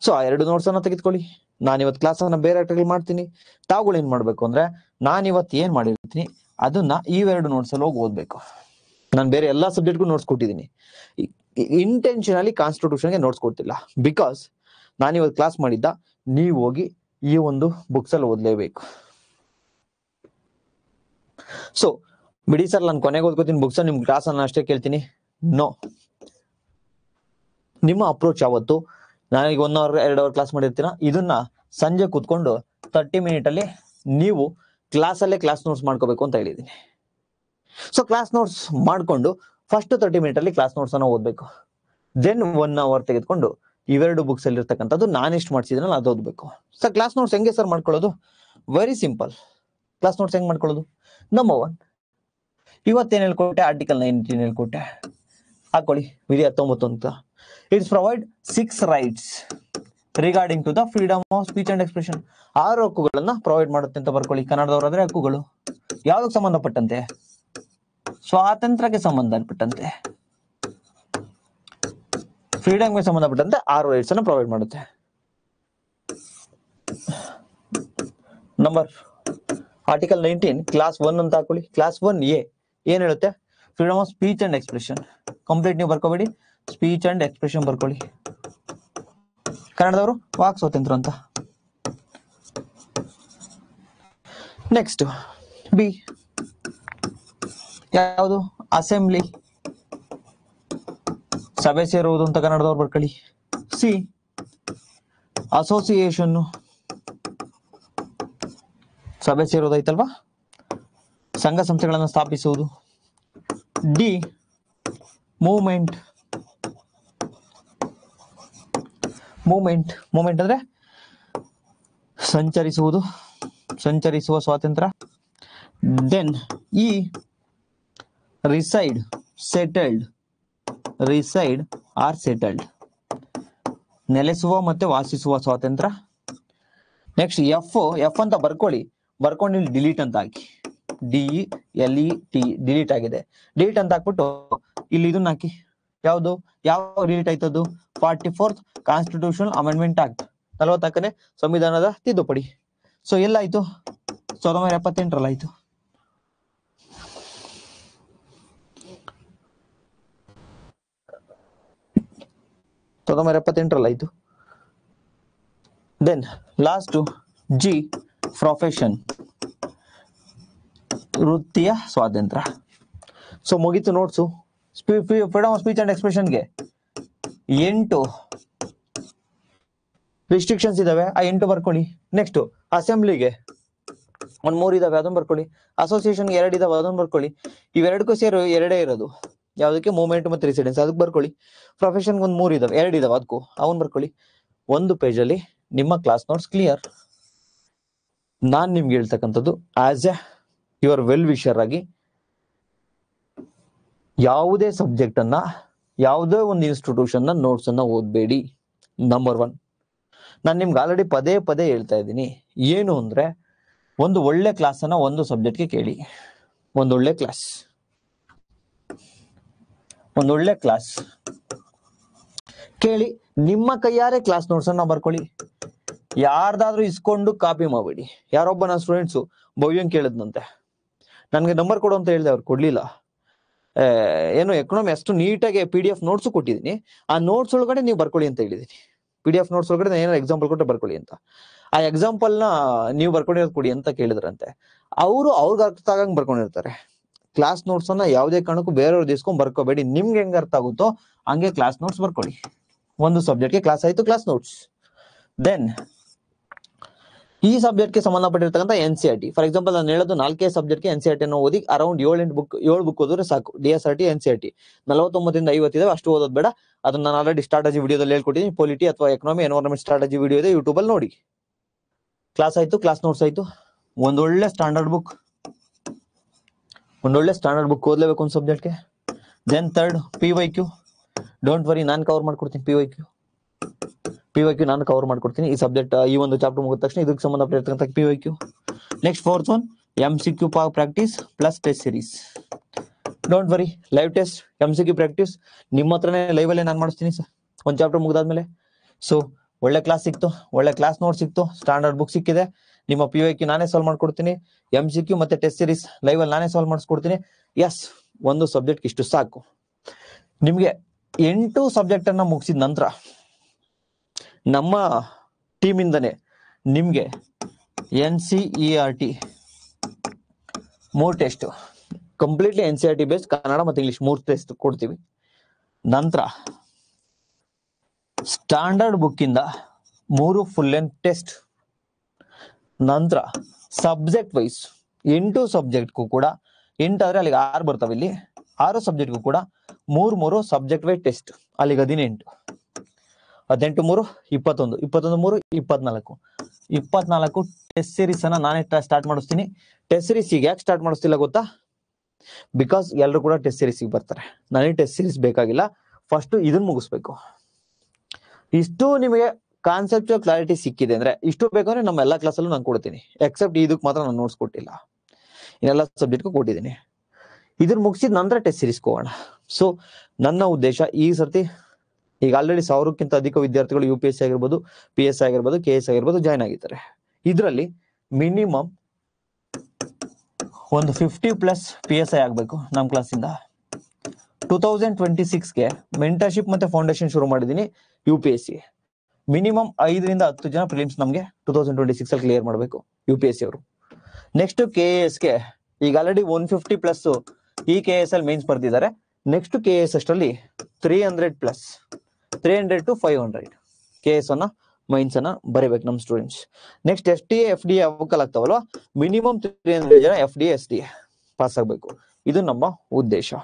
ಸೊ ಆ 2 ನೋಟ್ಸ್ ಅನ್ನ ತೆಗೆದುಕೊಳ್ಳಿ. ನಾನಿವತ್ತು ಕ್ಲಾಸ್ ಅನ್ನ ಬೇರೆ ಆಕ್ಟಿವಿಟಿ ಮಾಡ್ತೀನಿ. ತಾವುಗಳು ಏನ್ ಮಾಡ್ಬೇಕು ಅಂದ್ರೆ ನಾನಿವತ್ತು ಏನ್ ಮಾಡಿರ್ತೀನಿ ಅದನ್ನ ಈ 2 ನೋಟ್ಸ್ ಅಲ್ಲಿ ಹೋಗಿ ಓದ್ಬೇಕು. ನಾನು ಬೇರೆ ಎಲ್ಲಾ ಸಬ್ಜೆಕ್ಟ್ಗೂ ನೋಟ್ಸ್ ಕೊಟ್ಟಿದ್ದೀನಿ. ಇಂಟೆನ್ಷನಲಿ ಕಾನ್ಸ್ಟಿಟ್ಯೂಷನ್ಗೆ ನೋಟ್ಸ್ ಕೊಡ್ತಿಲ್ಲ. ಬಿಕಾಸ್ ನಾನಿವತ್ತು ಕ್ಲಾಸ್ ಮಾಡಿದ್ದ ನೀವು ಹೋಗಿ ಈ ಒಂದು ಬುಕ್ಸ್ ಅಲ್ಲಿ ಓದ್ಲೇಬೇಕು. ಸೊ ಬಿಡಿ ಸರ್ ನಾನು ಕೊನೆಗೆ ಓದ್ಕೋತೀನಿ ಬುಕ್ಸ್, ನಿಮ್ ಕ್ಲಾಸ್ ಅನ್ನ ಅಷ್ಟೇ ಕೇಳ್ತೀನಿ. ನೋ, ನಿಮ್ಮ ಅಪ್ರೋಚ್ ಯಾವತ್ತು ನಾನೀಗ 1 hour 2 hour ಕ್ಲಾಸ್ ಮಾಡಿರ್ತೀನ, ಇದನ್ನ ಸಂಜೆ ಕೂತ್ಕೊಂಡು 30 minutes ಅಲ್ಲಿ ನೀವು ಕ್ಲಾಸಲ್ಲೇ ಕ್ಲಾಸ್ ನೋಟ್ಸ್ ಮಾಡ್ಕೋಬೇಕು ಅಂತ ಹೇಳಿದೀನಿ. ಸೊ ಕ್ಲಾಸ್ ನೋಟ್ಸ್ ಮಾಡ್ಕೊಂಡು ಫಸ್ಟ್ 30 minutes ಅಲ್ಲಿ ಕ್ಲಾಸ್ ನೋಟ್ಸ್ ಅನ್ನ ಓದ್ಬೇಕು. ದೆನ್ 1 hour ತೆಗೆದುಕೊಂಡು ಇವೆರಡು ಬುಕ್ಸ್ ಅಲ್ಲಿ ಇರ್ತಕ್ಕಂಥದ್ದು ನಾನು ಎಷ್ಟು ಮಾಡಿಸಿದ್ರಲ್ಲ ಅದು ಓದ್ಬೇಕು. ಸರ್ ಕ್ಲಾಸ್ ನೋಟ್ಸ್ ಹೆಂಗೆ ಸರ್ ಮಾಡ್ಕೊಳ್ಳೋದು? Very simple. ಕ್ಲಾಸ್ ನೋಟ್ಸ್ ಹೆಂಗ್ ಮಾಡ್ಕೊಳ್ಳೋದು? ನಂಬರ್ 1, ಇವತ್ತೇನ್ ಹೇಳ್ಕೊಟ್ಟೆ? ಆರ್ಟಿಕಲ್ 19 ಹೇಳ್ಕೊಟ್ಟೆ, ಹಾಕೊಳ್ಳಿ ವಿಧಿ 19 ಅಂತ. It's provide 6 rights regarding to the freedom of speech and expression. 6 ಹಕ್ಕುಗಳನ್ನ ಪ್ರೊವೈಡ್ ಮಾಡುತ್ತೆ ಅಂತ ಬರ್ಕೊಳ್ಳಿ. ಕನ್ನಡದವರಾದ್ರೆ ಹಕ್ಕುಗಳು ಯಾವ್ದಕ್ಕೆ ಸಂಬಂಧಪಟ್ಟಂತೆ? ಸ್ವಾತಂತ್ರ್ಯಕ್ಕೆ ಸಂಬಂಧಪಟ್ಟಂತೆ. ಫ್ರೀಡಮ್ಗೆ ಸಂಬಂಧಪಟ್ಟಂತೆ 6 ರೈಟ್ಸ್ ಅನ್ನು ಪ್ರೊವೈಡ್ ಮಾಡುತ್ತೆ. ನಂಬರ್ ಆರ್ಟಿಕಲ್ 19 ಕ್ಲಾಸ್ 1 ಅಂತ ಹಾಕೊಳ್ಳಿ. ಕ್ಲಾಸ್ 1A ಏನ್ ಹೇಳುತ್ತೆ? Freedom of speech and expression. Complete ನೀವು ಬರ್ಕೋಬೇಡಿ, ಸ್ಪೀಚ್ ಅಂಡ್ ಎಕ್ಸ್ಪ್ರೆಷನ್ ಬರ್ಕೊಳ್ಳಿ. ಕನ್ನಡದವರು ವಾಕ್ ಸ್ವಾತಂತ್ರ್ಯ ಅಂತ. ನೆಕ್ಸ್ಟ್ ಬಿ ಯಾವುದು? ಅಸೆಂಬ್ಲಿ, ಸಭೆ ಸೇರುವುದು ಅಂತ ಕನ್ನಡದವ್ರು ಬರ್ಕೊಳ್ಳಿ. ಸಿ ಅಸೋಸಿಯೇಷನ್, ಸಭೆ ಸೇರೋದೈತಲ್ವಾ, ಸಂಘ ಸಂಸ್ಥೆಗಳನ್ನು ಸ್ಥಾಪಿಸುವುದು. D movement. ಮೂವ್ಮೆಂಟ್ ಅಂದ್ರೆ ಸಂಚರಿಸುವುದು, ಸಂಚರಿಸುವ ಸ್ವಾತಂತ್ರ್ಯ. Then E reside, settled, reside or settled, ನೆಲೆಸುವ ಮತ್ತೆ ವಾಸಿಸುವ ಸ್ವಾತಂತ್ರ್ಯ. ನೆಕ್ಸ್ಟ್ ಎಫ್ ಅಂತ ಬರ್ಕೊಂಡು ಇಲ್ಲಿ ಡಿಲೀಟ್ ಅಂತ ಹಾಕಿ. DELET ಡಿಲೀಟ್ ಆಗಿದೆ. ಡಿಲೀಟ್ ಅಂತ ಹಾಕ್ಬಿಟ್ಟು ಇಲ್ಲಿ ಇದನ್ನ ಹಾಕಿ. ಯಾವುದು ಯಾವ ಡಿಲೀಟ್ ಆಯ್ತದ್ದು? 44th ಕಾನ್ಸ್ಟಿಟ್ಯೂಷನಲ್ ಅಮೆಂಡ್ಮೆಂಟ್ ಆಕ್ಟ್, 44ನೇ ಸಂವಿಧಾನದ ತಿದ್ದುಪಡಿ. ಸೊ ಎಲ್ಲಾಯ್ತು? 1978 ಆಯ್ತು. ಆಯ್ತು. ದೆನ್ ಲಾಸ್ಟ್ ಜಿ ಪ್ರೊಫೆಷನ್, ವೃತ್ತಿಯ ಸ್ವಾತಂತ್ರ್ಯ. ಸೊ ಮುಗೀತು notes. Freedom of speech and ಎಕ್ಸ್ಪ್ರೆಷನ್ಗೆ 8 ರಿಸ್ಟ್ರಿಕ್ಷನ್ಸ್ ಇದಾವೆ, ಆ 8 ಬರ್ಕೊಳ್ಳಿ. ನೆಕ್ಸ್ಟ್ ಅಸೆಂಬ್ಲಿಗೆ 3 ಇದಾವೆ, ಅದನ್ನ ಬರ್ಕೊಳ್ಳಿ. ಅಸೋಸಿಯೇಷನ್ಗೆ 2 ಇದಾವೆ, ಅದನ್ನ ಬರ್ಕೊಳ್ಳಿ. ಇವೆರಡಕ್ಕೂ ಸೇರಿ 2 ಇರೋದು, ಯಾವುದಕ್ಕೆ? ಮೂವ್ಮೆಂಟ್ ಮತ್ತೆ ರೆಸಿಡೆನ್ಸ್, ಅದಕ್ಕೆ ಬರ್ಕೊಳ್ಳಿ. ಪ್ರೊಫೆಷನ್ಗೆ 3 ಇದಾವೆ, 2 ಇದಾವೆ, ಅದಕ್ಕೂ ಅವನ್ ಬರ್ಕೊಳ್ಳಿ. ಒಂದು ಪೇಜಲ್ಲಿ ನಿಮ್ಮ ಕ್ಲಾಸ್ ನೋಟ್ಸ್ ಕ್ಲಿಯರ್. ನಾನ್ ನಿಮ್ಗೆ ಹೇಳ್ತಕ್ಕಂಥದ್ದು as A your well wisher ಆಗಿ, ಯಾವುದೇ ಸಬ್ಜೆಕ್ಟ್ ಅನ್ನ, ಯಾವುದೇ ಒಂದು ಇನ್ಸ್ಟಿಟ್ಯೂಷನ್ ನೋಟ್ಸ್ ಅನ್ನ ಓದ್ಬೇಡಿ. ನಂಬರ್ 1, ನಾನು ನಿಮ್ಗೆ ಆಲ್ರೆಡಿ ಪದೇ ಹೇಳ್ತಾ ಇದ್ದೀನಿ. ಏನು ಅಂದ್ರೆ, ಒಂದು ಒಳ್ಳೆ ಕ್ಲಾಸ್ ಅನ್ನ ಒಂದು ಸಬ್ಜೆಕ್ಟ್ಗೆ ಕೇಳಿ. ಒಂದೊಳ್ಳೆ ಕ್ಲಾಸ್ ಕೇಳಿ, ನಿಮ್ಮ ಕೈಯಾರೆ ಕ್ಲಾಸ್ ನೋಟ್ಸ್ ಅನ್ನ ಬರ್ಕೊಳ್ಳಿ. ಯಾರ್ದಾದ್ರೂ ಇಸ್ಕೊಂಡು ಕಾಪಿ ಮಾಡಬೇಡಿ. ಯಾರೊಬ್ಬ ನನ್ನ ಸ್ಟೂಡೆಂಟ್ಸು ಭವ್ಯಂಗ್ ಕೇಳಿದ್ನಂತೆ, ನನ್ಗೆ ನಂಬರ್ ಕೊಡು ಅಂತ ಹೇಳಿದೆ, ಅವ್ರು ಕೊಡ್ಲಿಲ್ಲ. ಏನು ಎಕನಾಮಿ ಅಷ್ಟು ನೀಟಾಗಿ PDF ನೋಟ್ಸು ಕೊಟ್ಟಿದ್ದೀನಿ, ಆ ನೋಟ್ಸ್ ಒಳಗಡೆ ನೀವು ಬರ್ಕೊಳ್ಳಿ ಅಂತ ಹೇಳಿದೀನಿ. PDF ನೋಟ್ಸ್ ಒಳಗಡೆ ನಾನು ಏನೋ ಎಕ್ಸಾಂಪಲ್ ಕೊಟ್ಟರೆ ಬರ್ಕೊಳ್ಳಿ ಅಂತ. ಆ ಎಕ್ಸಾಂಪಲ್ನ ನೀವು ಬರ್ಕೊಂಡಿರೋದು ಕೊಡಿ ಅಂತ ಕೇಳಿದ್ರಂತೆ. ಅವ್ರಿಗೆ ಅರ್ಥ ಆಗಂಗ್ ಬರ್ಕೊಂಡಿರ್ತಾರೆ. ಕ್ಲಾಸ್ ನೋಟ್ಸ್ ಅನ್ನ ಯಾವುದೇ ಕಾರಣಕ್ಕೂ ಬೇರೆಯವ್ರು ಇಸ್ಕೊಂಡ್ ಬರ್ಕೋಬೇಡಿ. ನಿಮ್ಗೆ ಹೆಂಗ್ ಅರ್ಥ ಆಗುತ್ತೋ ಹಂಗೆ ಕ್ಲಾಸ್ ನೋಟ್ಸ್ ಬರ್ಕೊಳ್ಳಿ. ಒಂದು ಸಬ್ಜೆಕ್ಟ್ಗೆ ಕ್ಲಾಸ್ ಆಯ್ತು, ಕ್ಲಾಸ್ ನೋಟ್ಸ್. ದೆನ್ ಈ ಸಬ್ಜೆಕ್ಟ್ಗೆ ಸಂಬಂಧಪಟ್ಟಿರ್ತಕ್ಕಂಥ NCERT. ಫಾರ್ ಎಕ್ಸಾಂಪಲ್ ನಾನು ಹೇಳೋದು 4 ಸಬ್ಜೆಕ್ಟ್ಗೆ NCERT ಅನ್ನು ಓದಿ ಅರೌಂಡ್ 7 ಬುಕ್ ಓದಿದ್ರೆ ಸಾಕು. DSRT NCERT 49 ಇಂದ 50 ಇದಾವೆ, ಅಷ್ಟು ಓದೋದು ಬೇಡ. ಅದನ್ನ ನಾನು ಆಲ್ರೆಡಿ ಸ್ಟ್ರಾಟಜಿ ವಿಡಿಯೋದಲ್ಲಿ ಹೇಳ್ಕೊಟ್ಟಿದ್ದೀನಿ. ಪೊಲಿಟಿ ಅಥವಾ ಎಕನಾಮಿ ಎನ್ವೈರನ್ಮೆಂಟ್ ಸ್ಟ್ರಾಟಜಿ ವಿಡಿಯೋ ಇದೆ, ಯೂಟ್ಯೂಬ್ ಅಲ್ಲಿ ನೋಡಿ. ಕ್ಲಾಸ್ ಆಯ್ತು, ಕ್ಲಾಸ್ ನೋಟ್ಸ್ ಆಯ್ತು. ಒಂದೊಳ್ಳೆ ಸ್ಟ್ಯಾಂಡರ್ಡ್ ಬುಕ್ ಓದ್ಲೇಬೇಕು ಒಂದು ಸಬ್ಜೆಕ್ಟ್ಗೆ. Then third PYQ. Don't worry, ನಾನು ಕವರ್ ಮಾಡ್ಕೊಡ್ತೀನಿ. PYQ ನಾನು ಕವರ್ ಮಾಡ್ಕೊಡ್ತೀನಿ. ಈ ಸಬ್ಜೆಕ್ಟ್ ಈ ಒಂದು ಚಾಪ್ಟರ್ ಮುಗಿದ ತಕ್ಷಣ ಇದಕ್ಕೆ ಸಂಬಂಧಪಟ್ಟಿರ್ತಕ್ಕಂಥ PYQ. Next 4th one MCQ practice plus test series. Don't worry, live test MCQ practice ನಿಮ್ಮ ಹತ್ರನೇ ಲೈವ್ ಅಲ್ಲೇ ನಾನು ಮಾಡಿಸ್ತೀನಿ ಸರ್, ಒಂದು ಚಾಪ್ಟರ್ ಮುಗಿದಾದ್ಮೇಲೆ. ಸೊ ಒಳ್ಳೆ ಕ್ಲಾಸ್ ಸಿಕ್ತು, ಒಳ್ಳೆ ಕ್ಲಾಸ್ ನೋಟ್ ಸಿಕ್ತು, ಸ್ಟ್ಯಾಂಡರ್ಡ್ ಬುಕ್ ಸಿಕ್ಕಿದೆ. ನಿಮ್ಮ PYQ ನಾನೇ ಸಾಲ್ವ್ ಮಾಡ್ಕೊಡ್ತೀನಿ. MCQ ಮತ್ತೆ ಟೆಸ್ಟ್ ಸೀರೀಸ್ ಲೈವ್ ಅಲ್ಲಿ ನಾನೇ ಸಾಲ್ವ್ ಮಾಡಿಸ್ಕೊಡ್ತೀನಿ. ಎಸ್, ಒಂದು ಸಬ್ಜೆಕ್ಟ್ ಇಷ್ಟು ಸಾಕು. ನಿಮ್ಗೆ 8 ಸಬ್ಜೆಕ್ಟ್ ಅನ್ನ ಮುಗಿಸಿದ ನಂತರ ನಮ್ಮ ಟೀಮ್ ಇಂದನೆ ನಿಮ್ಗೆ NCERT 3 test, completely NCERT based Kannada ಮತ್ತೆ ಇಂಗ್ಲಿಷ್ 3 ಟೆಸ್ಟ್ ಕೊಡ್ತೀವಿ. ನಂತರ ಸ್ಟ್ಯಾಂಡರ್ಡ್ ಬುಕ್ ಇಂದ 3 ಫುಲ್ ಲೆಂತ್ ಟೆಸ್ಟ್. ನಂತರ ಸಬ್ಜೆಕ್ಟ್ ವೈಸ್ 8 ಸಬ್ಜೆಕ್ಟ್ಗೂ ಕೂಡ 8 ಆದ್ರೆ ಅಲ್ಲಿಗೆ 6 ಬರ್ತಾವೆ. ಇಲ್ಲಿ 6 ಸಬ್ಜೆಕ್ಟ್ಗೂ ಕೂಡ 3 ಸಬ್ಜೆಕ್ಟ್ ವೈಸ್ ಟೆಸ್ಟ್. ಅಲ್ಲಿಗೆ 18 3 21 3 24 ಟೆಸ್ಟ್ ಸೀರೀಸ್ ಅನ್ನ ನಾನೇ ಸ್ಟಾರ್ಟ್ ಮಾಡಿಸ್ತೀನಿ. ಟೆಸ್ಟ್ ಸೀರೀಸ್ ಈಗ ಯಾಕೆ ಸ್ಟಾರ್ಟ್ ಮಾಡಿಸ್ತಿಲ್ಲ ಗೊತ್ತಾ? ಬಿಕಾಸ್ ಎಲ್ಲರೂ ಕೂಡ ಟೆಸ್ಟ್ ಸೀರೀಸ್ ಬರ್ತಾರೆ. ನನಗೆ ಟೆಸ್ಟ್ ಸೀರೀಸ್ ಬೇಕಾಗಿಲ್ಲ, ಫಸ್ಟ್ ಇದನ್ನ ಮುಗಿಸ್ಬೇಕು. ಇಷ್ಟು ನಿಮಗೆ ಕಾನ್ಸೆಪ್ಚುಯಲ್ ಕ್ಲಾರಿಟಿ ಸಿಕ್ಕಿದೆ ಅಂದ್ರೆ, ಇಷ್ಟು ಬೇಕಂದ್ರೆ ನಮ್ಮ ಎಲ್ಲಾ ಕ್ಲಾಸಲ್ಲೂ ನಾನು ಕೊಡ್ತೀನಿ. ಎಕ್ಸೆಪ್ಟ್ ಇದಕ್ಕೆ ಮಾತ್ರ ನಾನು ನೋಟ್ಸ್ ಕೊಟ್ಟಿಲ್ಲ, ಇನ್ನೆಲ್ಲ ಸಬ್ಜೆಕ್ಟ್ಗೂ ಕೊಟ್ಟಿದ್ದೀನಿ. ಇದನ್ನ ಮುಗಿಸಿದ ನಂತರ ಟೆಸ್ಟ್ ಸೀರೀಸ್ ಹೋಗೋಣ. ಸೊ ನನ್ನ ಉದ್ದೇಶ ಈ ಸರ್ತಿ ಈಗ ಆಲ್ರೆಡಿ 1000ಕ್ಕಿಂತ ಅಧಿಕ ವಿದ್ಯಾರ್ಥಿಗಳು UPSC ಆಗಿರ್ಬೋದು, PS ಆಗಿರ್ಬೋದು, KS ಆಗಿರ್ಬೋದು ಜಾಯ್ನ್ ಆಗಿದ್ದಾರೆ. ಇದರಲ್ಲಿ ಮಿನಿಮಮ್ ಒಂದು 50+ PSI ಆಗ್ಬೇಕು ನಮ್ಮ ಕ್ಲಾಸಿಂದ. 2026ಗೆ ಮೆಂಟರ್ಶಿಪ್ ಮತ್ತೆ ಫೌಂಡೇಶನ್ ಶುರು ಮಾಡಿದೀನಿ UPSC. ಮಿನಿಮಮ್ 5ರಿಂದ 10 ಜನ ಪ್ರಿಲಿಮ್ಸ್ ನಮಗೆ 2026 ಅಲ್ಲಿ ಕ್ಲಿಯರ್ ಮಾಡಬೇಕು UPSC ಅವರು. ನೆಕ್ಸ್ಟ್ KASಗೆ ಈಗ ಆಲ್ರೆಡಿ 150+ ಈ KS ಅಲ್ಲಿ ಮೇನ್ಸ್ ಬರ್ತಿದ್ದಾರೆ. ನೆಕ್ಸ್ಟ್ KS ಅಷ್ಟರಲ್ಲಿ 300 to 500 KS ಅನ್ನ ಮೈನ್ಸ್ ಅನ್ನ ಬರೀಬೇಕು ನಮ್ಮ ಸ್ಟೂಡೆಂಟ್ಸ್. ನೆಕ್ಸ್ಟ್ FTA FDA ಅವಕಲ್ ಆಗ್ತಾವಲ್ವಾ, ಮಿನಿಮಮ್ 300 ಜನ FDA SDA ಪಾಸ್ ಆಗ್ಬೇಕು. ಇದು ನಮ್ಮ ಉದ್ದೇಶ.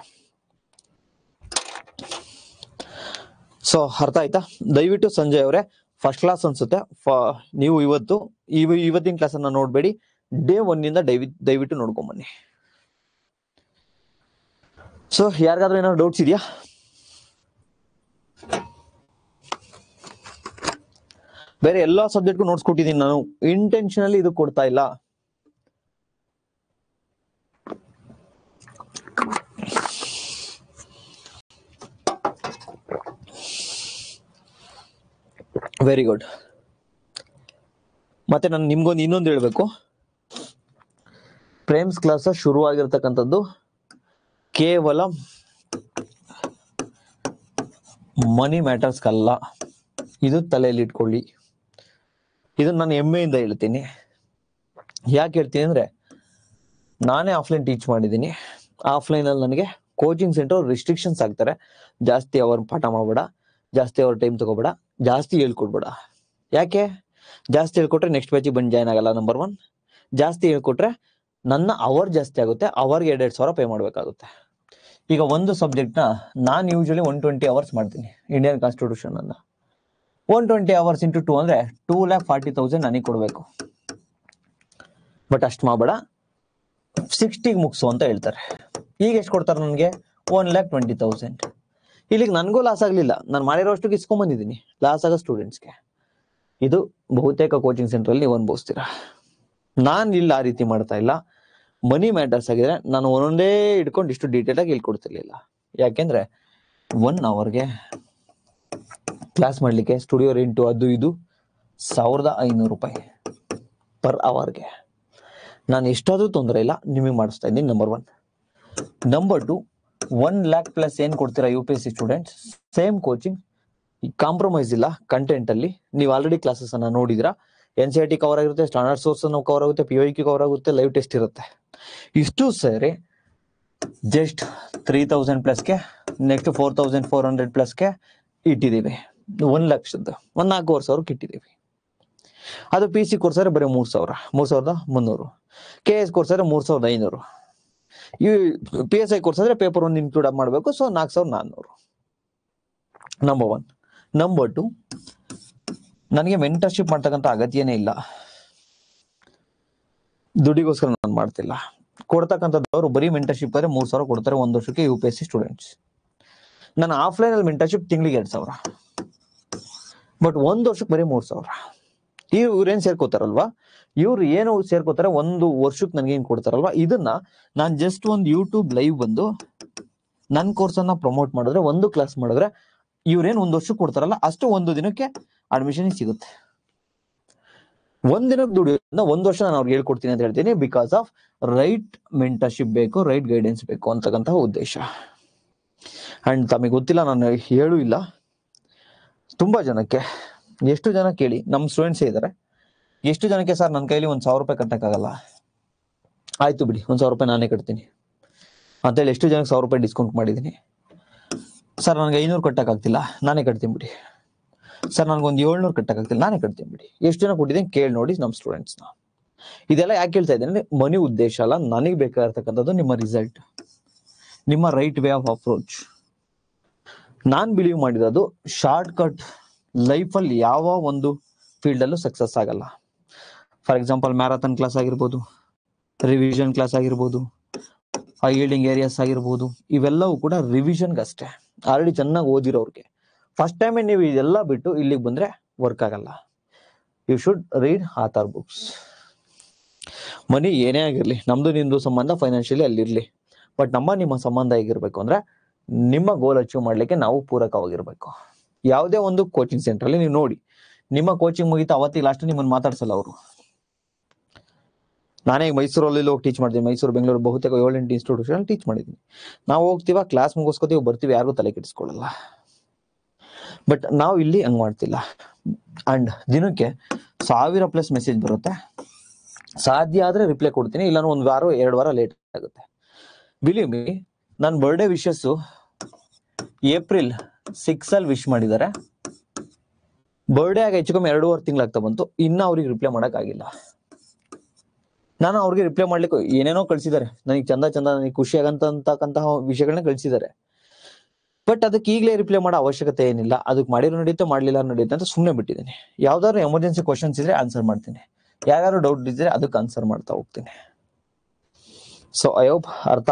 ಸೊ ಅರ್ಥ ಆಯ್ತಾ? ದಯವಿಟ್ಟು ಸಂಜಯ್ ಅವರೇ ಫಸ್ಟ್ ಕ್ಲಾಸ್ ಅನ್ಸುತ್ತೆ, ನೀವು ಇವತ್ತಿನ ಕ್ಲಾಸ್ ಅನ್ನ ನೋಡ್ಬೇಡಿ, ಡೇ 1 ಇಂದ ದಯವಿಟ್ಟು ನೋಡ್ಕೊಂಡ್ ಬನ್ನಿ. ಸೊ ಯಾರಿಗಾದ್ರೂ ಏನಾದ್ರು ಡೌಟ್ಸ್ ಇದೆಯಾ? ಬೇರೆ ಎಲ್ಲಾ ಸಬ್ಜೆಕ್ಟ್ಗೂ ನೋಟ್ಸ್ ಕೊಟ್ಟಿದ್ದೀನಿ ನಾನು, ಇಂಟೆನ್ಷನಲಿ ಇದು ಕೊಡ್ತಾ ಇಲ್ಲ. Very good. ಮತ್ತೆ ನಾನು ನಿಮ್ಗೊಂದು ಇನ್ನೊಂದು ಹೇಳ್ಬೇಕು, ಪ್ರೇಮ್ಸ್ ಕ್ಲಾಸ್ ಶುರು ಆಗಿರ್ತಕ್ಕಂಥದ್ದು ಕೇವಲ ಮನಿ ಮ್ಯಾಟರ್ಸ್ಗಲ್ಲ, ಇದು ತಲೆಯಲ್ಲಿ ಇಟ್ಕೊಳ್ಳಿ. ಇದು ನಾನು ಹೆಮ್ಮೆಯಿಂದ ಹೇಳ್ತೀನಿ. ಯಾಕೆ ಹೇಳ್ತೀನಿ ಅಂದ್ರೆ, ನಾನೇ ಆಫ್ಲೈನ್ ಟೀಚ್ ಮಾಡಿದ್ದೀನಿ. ಆಫ್ಲೈನ್ ಅಲ್ಲಿ ನನಗೆ ಕೋಚಿಂಗ್ ಸೆಂಟರ್ ರಿಸ್ಟ್ರಿಕ್ಷನ್ಸ್ ಆಗ್ತಾರೆ, ಜಾಸ್ತಿ ಅವರ್ ಪಾಠ ಮಾಡಬೇಡ, ಜಾಸ್ತಿ ಅವರ್ ಟೈಮ್ ತಗೋಬೇಡ, ಜಾಸ್ತಿ ಹೇಳ್ಕೊಡ್ಬೇಡ. ಯಾಕೆ? ಜಾಸ್ತಿ ಹೇಳ್ಕೊಟ್ರೆ ನೆಕ್ಸ್ಟ್ ಬ್ಯಾಚಿಗೆ ಬಂದು ಜಾಯ್ನ್ ಆಗಲ್ಲ, ನಂಬರ್ 1. ಜಾಸ್ತಿ ಹೇಳ್ಕೊಟ್ರೆ ನನ್ನ ಅವರ್ ಜಾಸ್ತಿ ಆಗುತ್ತೆ, ಅವರ್ಗೆ 2,000 ಸಾವಿರ ಪೇ ಮಾಡ್ಬೇಕಾಗುತ್ತೆ. ಈಗ ಒಂದು ಸಬ್ಜೆಕ್ಟ್ ನ ನಾನು ಯೂಶಲಿ 120 ಅವರ್ಸ್ ಮಾಡ್ತೀನಿ. ಇಂಡಿಯನ್ ಕಾನ್ಸ್ಟಿಟ್ಯೂಷನ್ ಅನ್ನ 120 ಅವರ್ಸ್ ಇಂಟು 2 ಅಂದ್ರೆ 2,40,000 ನನಗೆ ಕೊಡ್ಬೇಕು. ಬಟ್ ಅಷ್ಟು ಮಾಡಬೇಡ, 60ಗೆ ಮುಗಿಸು ಅಂತ ಹೇಳ್ತಾರೆ. ಈಗ ಎಷ್ಟು ಕೊಡ್ತಾರೆ ನನಗೆ? 1,20,000. ಇಲ್ಲಿಗೆ ನನಗೂ ಲಾಸ್ ಆಗ್ಲಿಲ್ಲ, ನಾನು ಮಾಡಿರೋ ಅಷ್ಟಕ್ಕೆ ಇಸ್ಕೊಂಡ್ ಬಂದಿದ್ದೀನಿ. ಲಾಸ್ ಆಗೋ ಸ್ಟೂಡೆಂಟ್ಸ್ಗೆ. ಇದು ಬಹುತೇಕ ಕೋಚಿಂಗ್ ಸೆಂಟರ್ ಅಲ್ಲಿ ನೀವು ಅನುಭವಿಸ್ತೀರಾ. ನಾನು ಇಲ್ಲಿ ಆ ರೀತಿ ಮಾಡ್ತಾ ಇಲ್ಲ. ಮನಿ ಮ್ಯಾಟರ್ಸ್ ಆಗಿದ್ರೆ ನಾನು ಒಂದೊಂದೇ ಇಟ್ಕೊಂಡು ಇಷ್ಟು ಡೀಟೇಲ್ ಆಗಿ ಹೇಳ್ಕೊಡ್ತಿರ್ಲಿಲ್ಲ. ಯಾಕೆಂದ್ರೆ 1 ಅವರ್ಗೆ ಕ್ಲಾಸ್ ಮಾಡ್ಲಿಕ್ಕೆ ಸ್ಟುಡಿಯೋ ರೆಂಟು ಅದು ಇದು 1,500 ರೂಪಾಯಿ ಪರ್ ಅವರ್ಗೆ. ನಾನು ಎಷ್ಟಾದ್ರೂ ತೊಂದರೆ ಇಲ್ಲ, ನಿಮಗೆ ಮಾಡಿಸ್ತಾ ಇದ್ದೀನಿ. ನಂಬರ್ 1. ನಂಬರ್ 2, 1 lakh ಪ್ಲಸ್ ಏನ್ ಕೊಡ್ತೀರಾ UPSC students, same coaching, compromise ಇಲ್ಲ ಕಂಟೆಂಟ್ ಅಲ್ಲಿ. ನೀವು ಆಲ್ರೆಡಿ ಕ್ಲಾಸಸ್ ಅನ್ನ ನೋಡಿದಿರಾ. NCERT ಕವರ್ ಆಗಿರುತ್ತೆ, ಸ್ಟ್ಯಾಂಡರ್ಡ್ ಸೋರ್ಸ್ ಕವರ್ ಆಗುತ್ತೆ, PYQ ಕವರ್ ಆಗುತ್ತೆ, ಲೈವ್ ಟೆಸ್ಟ್ ಇರುತ್ತೆ. ಇಷ್ಟು ಸೇರಿ ಜಸ್ಟ್ 3,000+ಗೆ ನೆಕ್ಸ್ಟ್ 4,400+ಗೆ ಇಟ್ಟಿದ್ದೀವಿ. 1 ಲಕ್ಷದ್ದು 4,000 ಇಟ್ಟಿದ್ದೀವಿ. ಅದು PC ಕೋರ್ಸ್ ಆದ್ರೆ ಬರೀ 3,000, 3,300. KS ಕೋರ್ಸ್ ಆದ್ರೆ 3,500. PSI ಕೋರ್ಸ್ ಆದ್ರೆ ಪೇಪರ್ 1 ಇನ್ಕ್ಲೂಡ್ ಮಾಡಬೇಕು. ಸೊ 4,400. ನಂಬರ್ 1. ನಂಬರ್ 2, ನನಗೆ ಮೆಂಟರ್ಶಿಪ್ ಮಾಡ್ತಕ್ಕಂಥ ಅಗತ್ಯನೇ ಇಲ್ಲ. ದುಡ್ಡಿಗೋಸ್ಕರ ನಾನು ಮಾಡ್ತಿಲ್ಲ. ಕೊಡ್ತಕ್ಕಂಥದ್ದವರು ಬರೀ ಮೆಂಟರ್ಶಿಪ್ ಆದ್ರೆ 3,000 ಕೊಡ್ತಾರೆ 1 ವರ್ಷಕ್ಕೆ UPSC ಸ್ಟೂಡೆಂಟ್ಸ್. ನಾನು ಆಫ್ಲೈನ್ ಅಲ್ಲಿ ಮೆಂಟರ್ಶಿಪ್ ತಿಂಗಳಿಗೆ 2,000, ಬಟ್ 1 ವರ್ಷಕ್ಕೆ ಬರೀ 3,000. ಇವ್ರೇನ್ ಸೇರ್ಕೋತಾರಲ್ವಾ, ಇವ್ರು ಏನು ಸೇರ್ಕೋತಾರೆ 1 ವರ್ಷಕ್ಕೆ ನನಗೆ ಏನ್ ಕೊಡ್ತಾರಲ್ವಾ, ಇದನ್ನ ನಾನು ಜಸ್ಟ್ ಒಂದು ಯೂಟ್ಯೂಬ್ ಲೈವ್ ಬಂದು ನನ್ನ ಕೋರ್ಸ್ ಅನ್ನ ಪ್ರಮೋಟ್ ಮಾಡಿದ್ರೆ, 1 ಕ್ಲಾಸ್ ಮಾಡಿದ್ರೆ ಇವ್ರೇನ್ 1 ವರ್ಷಕ್ಕೆ ಕೊಡ್ತಾರಲ್ಲ ಅಷ್ಟು 1 ದಿನಕ್ಕೆ ಅಡ್ಮಿಷನ್ ಸಿಗುತ್ತೆ. 1 ದಿನಕ್ಕೆ ದುಡಿಯೋದನ್ನ 1 ವರ್ಷ ನಾನು ಅವ್ರಿಗೆ ಹೇಳ್ಕೊಡ್ತೀನಿ ಅಂತ ಹೇಳ್ತೀನಿ. ಬಿಕಾಸ್ ಆಫ್ ರೈಟ್ ಮೆಂಟರ್ಶಿಪ್ ಬೇಕು, ರೈಟ್ ಗೈಡೆನ್ಸ್ ಬೇಕು ಅಂತಕ್ಕಂತಹ ಉದ್ದೇಶ. ಅಂಡ್ ತಮಗೆ ಗೊತ್ತಿಲ್ಲ, ನಾನು ಹೇಳೂ ಇಲ್ಲ, ತುಂಬಾ ಜನಕ್ಕೆ, ಎಷ್ಟು ಜನ ಕೇಳಿ ನಮ್ಮ ಸ್ಟೂಡೆಂಟ್ಸ್ ಇದ್ದಾರೆ, ಎಷ್ಟು ಜನಕ್ಕೆ ಸರ್ ನನ್ನ ಕೈಲಿ 1,000 ರೂಪಾಯಿ ಕಟ್ಟಕ್ಕಾಗಲ್ಲ, ಆಯ್ತು ಬಿಡಿ 1,000 ರೂಪಾಯಿ ನಾನೇ ಕಟ್ತೀನಿ ಅಂತೇಳಿ ಎಷ್ಟು ಜನಕ್ಕೆ 1,000 ರೂಪಾಯಿ ಡಿಸ್ಕೌಂಟ್ ಮಾಡಿದ್ದೀನಿ. ಸರ್ ನನಗೆ 500 ಕಟ್ಟಕ್ಕಾಗ್ತಿಲ್ಲ, ನಾನೇ ಕಟ್ತೀನಿ ಬಿಡಿ. ಸರ್ ನನಗೊಂದು 700 ಕಟ್ಟಕ್ಕಾಗ್ತಿಲ್ಲ, ನಾನೇ ಕಟ್ತೀನಿ ಬಿಡಿ. ಎಷ್ಟು ಜನ ಕೊಟ್ಟಿದ್ದೀನಿ ಕೇಳಿ ನೋಡಿ ನಮ್ಮ ಸ್ಟೂಡೆಂಟ್ಸ್ನ. ಇದೆಲ್ಲ ಯಾಕೆ ಹೇಳ್ತಾ ಇದ್ದೇನೆ ಅಂದ್ರೆ, ಮನಿ ಉದ್ದೇಶ ಅಲ್ಲ, ನನಗೆ ಬೇಕಾಗಿರ್ತಕ್ಕಂಥದ್ದು ನಿಮ್ಮ ರಿಸಲ್ಟ್, ನಿಮ್ಮ right way of approach. Non believe ಮಾಡಿರೋದು ಶಾರ್ಟ್ ಕಟ್ ಲೈಫಲ್ಲಿ ಯಾವ ಒಂದು ಫೀಲ್ಡ್ ಅಲ್ಲೂ ಸಕ್ಸಸ್ ಆಗಲ್ಲ. ಫಾರ್ ಎಕ್ಸಾಂಪಲ್ ಮ್ಯಾರಥಾನ್ ಕ್ಲಾಸ್ ಆಗಿರ್ಬೋದು, ರಿವಿಷನ್ ಕ್ಲಾಸ್ ಆಗಿರ್ಬೋದು, ಹೈ ಯೀಲ್ಡಿಂಗ್ ಏರಿಯಾಸ್ ಆಗಿರ್ಬೋದು, ಇವೆಲ್ಲವೂ ಕೂಡ ರಿವಿಷನ್ಗೆ ಅಷ್ಟೇ. ಆಲ್ರೆಡಿ ಚೆನ್ನಾಗಿ ಓದಿರೋರ್ಗೆ. ಫಸ್ಟ್ ಟೈಮ್ ನೀವು ಇದೆಲ್ಲ ಬಿಟ್ಟು ಇಲ್ಲಿಗೆ ಬಂದ್ರೆ ವರ್ಕ್ ಆಗಲ್ಲ. You should read author books. Money ಏನೇ ಆಗಿರ್ಲಿ, ನಮ್ದು ನಿಮ್ದು ಸಂಬಂಧ ಫೈನಾನ್ಷಿಯಲಿ ಅಲ್ಲಿರ್ಲಿ, ಬಟ್ ನಿಮ್ಮ ಸಂಬಂಧ ಹೇಗಿರ್ಬೇಕು ಅಂದ್ರೆ, ನಿಮ್ಮ ಗೋಲ್ ಅಚೀವ್ ಮಾಡ್ಲಿಕ್ಕೆ ನಾವು ಪೂರಕವಾಗಿರ್ಬೇಕು. ಯಾವುದೇ ಒಂದು ಕೋಚಿಂಗ್ ಸೆಂಟರ್ ಅಲ್ಲಿ ನೀವು ನೋಡಿ, ನಿಮ್ಮ ಕೋಚಿಂಗ್ ಮುಗಿತಾ ಅವತ್ತಿಗೆ ಲಾಸ್ಟ್ ನಿಮ್ಮನ್ನು ಮಾತಾಡ್ಸಲ್ಲ ಅವರು. ನಾನೇ ಮೈಸೂರಲ್ಲಿ ಹೋಗಿ ಟೀಚ್ ಮಾಡ್ತೀನಿ, ಮೈಸೂರು ಬೆಂಗಳೂರು ಬಹುತೇಕ 7-8 ಇನ್ಸ್ಟಿಟ್ಯೂಷನ್ ಟೀಚ್ ಮಾಡಿದ್ದೀನಿ. ನಾವು ಹೋಗ್ತೀವ, ಕ್ಲಾಸ್ ಮುಗಿಸ್ಕೋತೀವಿ, ಬರ್ತೀವಿ, ಯಾರಿಗೂ ತಲೆ ಕೆಡಿಸ್ಕೊಳ್ಳಲ್ಲ. ಬಟ್ ನಾವು ಇಲ್ಲಿ ಹಂಗ್ ಮಾಡ್ತಿಲ್ಲ. ಅಂಡ್ ದಿನಕ್ಕೆ 1000+ ಮೆಸೇಜ್ ಬರುತ್ತೆ. ಸಾಧ್ಯ ಆದ್ರೆ ರಿಪ್ಲೈ ಕೊಡ್ತೀನಿ, ಇಲ್ಲ 1 ವಾರ 2 ವಾರ ಲೇಟ್ ಆಗುತ್ತೆ. ಬಿಲೀವ್ ಮೀ, ನನ್ನ ಬರ್ಡೇ ವಿಶಸ್ ಏಪ್ರಿಲ್ 6 ಅಲ್ಲಿ ವಿಶ್ ಮಾಡಿದ್ದಾರೆ. ಬರ್ಡೇ ಆಗಿ ಹೆಚ್ಚು ಕಮ್ಮಿ 2.5 ತಿಂಗಳಾಗ್ತಾ ಬಂತು, ಇನ್ನ ಅವ್ರಿಗೆ ರಿಪ್ಲೈ ಮಾಡಕ್ ಆಗಿಲ್ಲ. ನಾನು ಅವ್ರಿಗೆ ರಿಪ್ಲೈ ಮಾಡ್ಲಿಕ್ಕೆ ಏನೇನೋ ಕಳ್ಸಿದ್ದಾರೆ, ನನಗೆ ಚಂದ ನನಗೆ ಖುಷಿ ಆಗಂತಕ್ಕಂತಹ ವಿಷಯಗಳನ್ನ ಕಳ್ಸಿದ್ದಾರೆ. ಬಟ್ ಅದಕ್ಕೆ ಈಗಲೇ ರಿಪ್ಲೈ ಮಾಡೋ ಅವಶ್ಯಕತೆ ಏನಿಲ್ಲ. ಅದಕ್ಕೆ ಮಾಡಿರೋ ನಡೀತೆ, ಮಾಡ್ಲಿಲ್ಲ ನಡೀತೆ ಅಂತ ಸುಮ್ಮನೆ ಬಿಟ್ಟಿದ್ದೀನಿ. ಯಾವ್ದಾದ್ರು ಎಮರ್ಜೆನ್ಸಿ ಕ್ವಶನ್ಸ್ ಇದ್ರೆ ಆನ್ಸರ್ ಮಾಡ್ತೀನಿ, ಯಾರು ಡೌಟ್ ಇದ್ರೆ ಅದಕ್ಕೆ ಆನ್ಸರ್ ಮಾಡ್ತಾ ಹೋಗ್ತೀನಿ. ಸೊ ಐ ಹೋಪ್ ಅರ್ಥ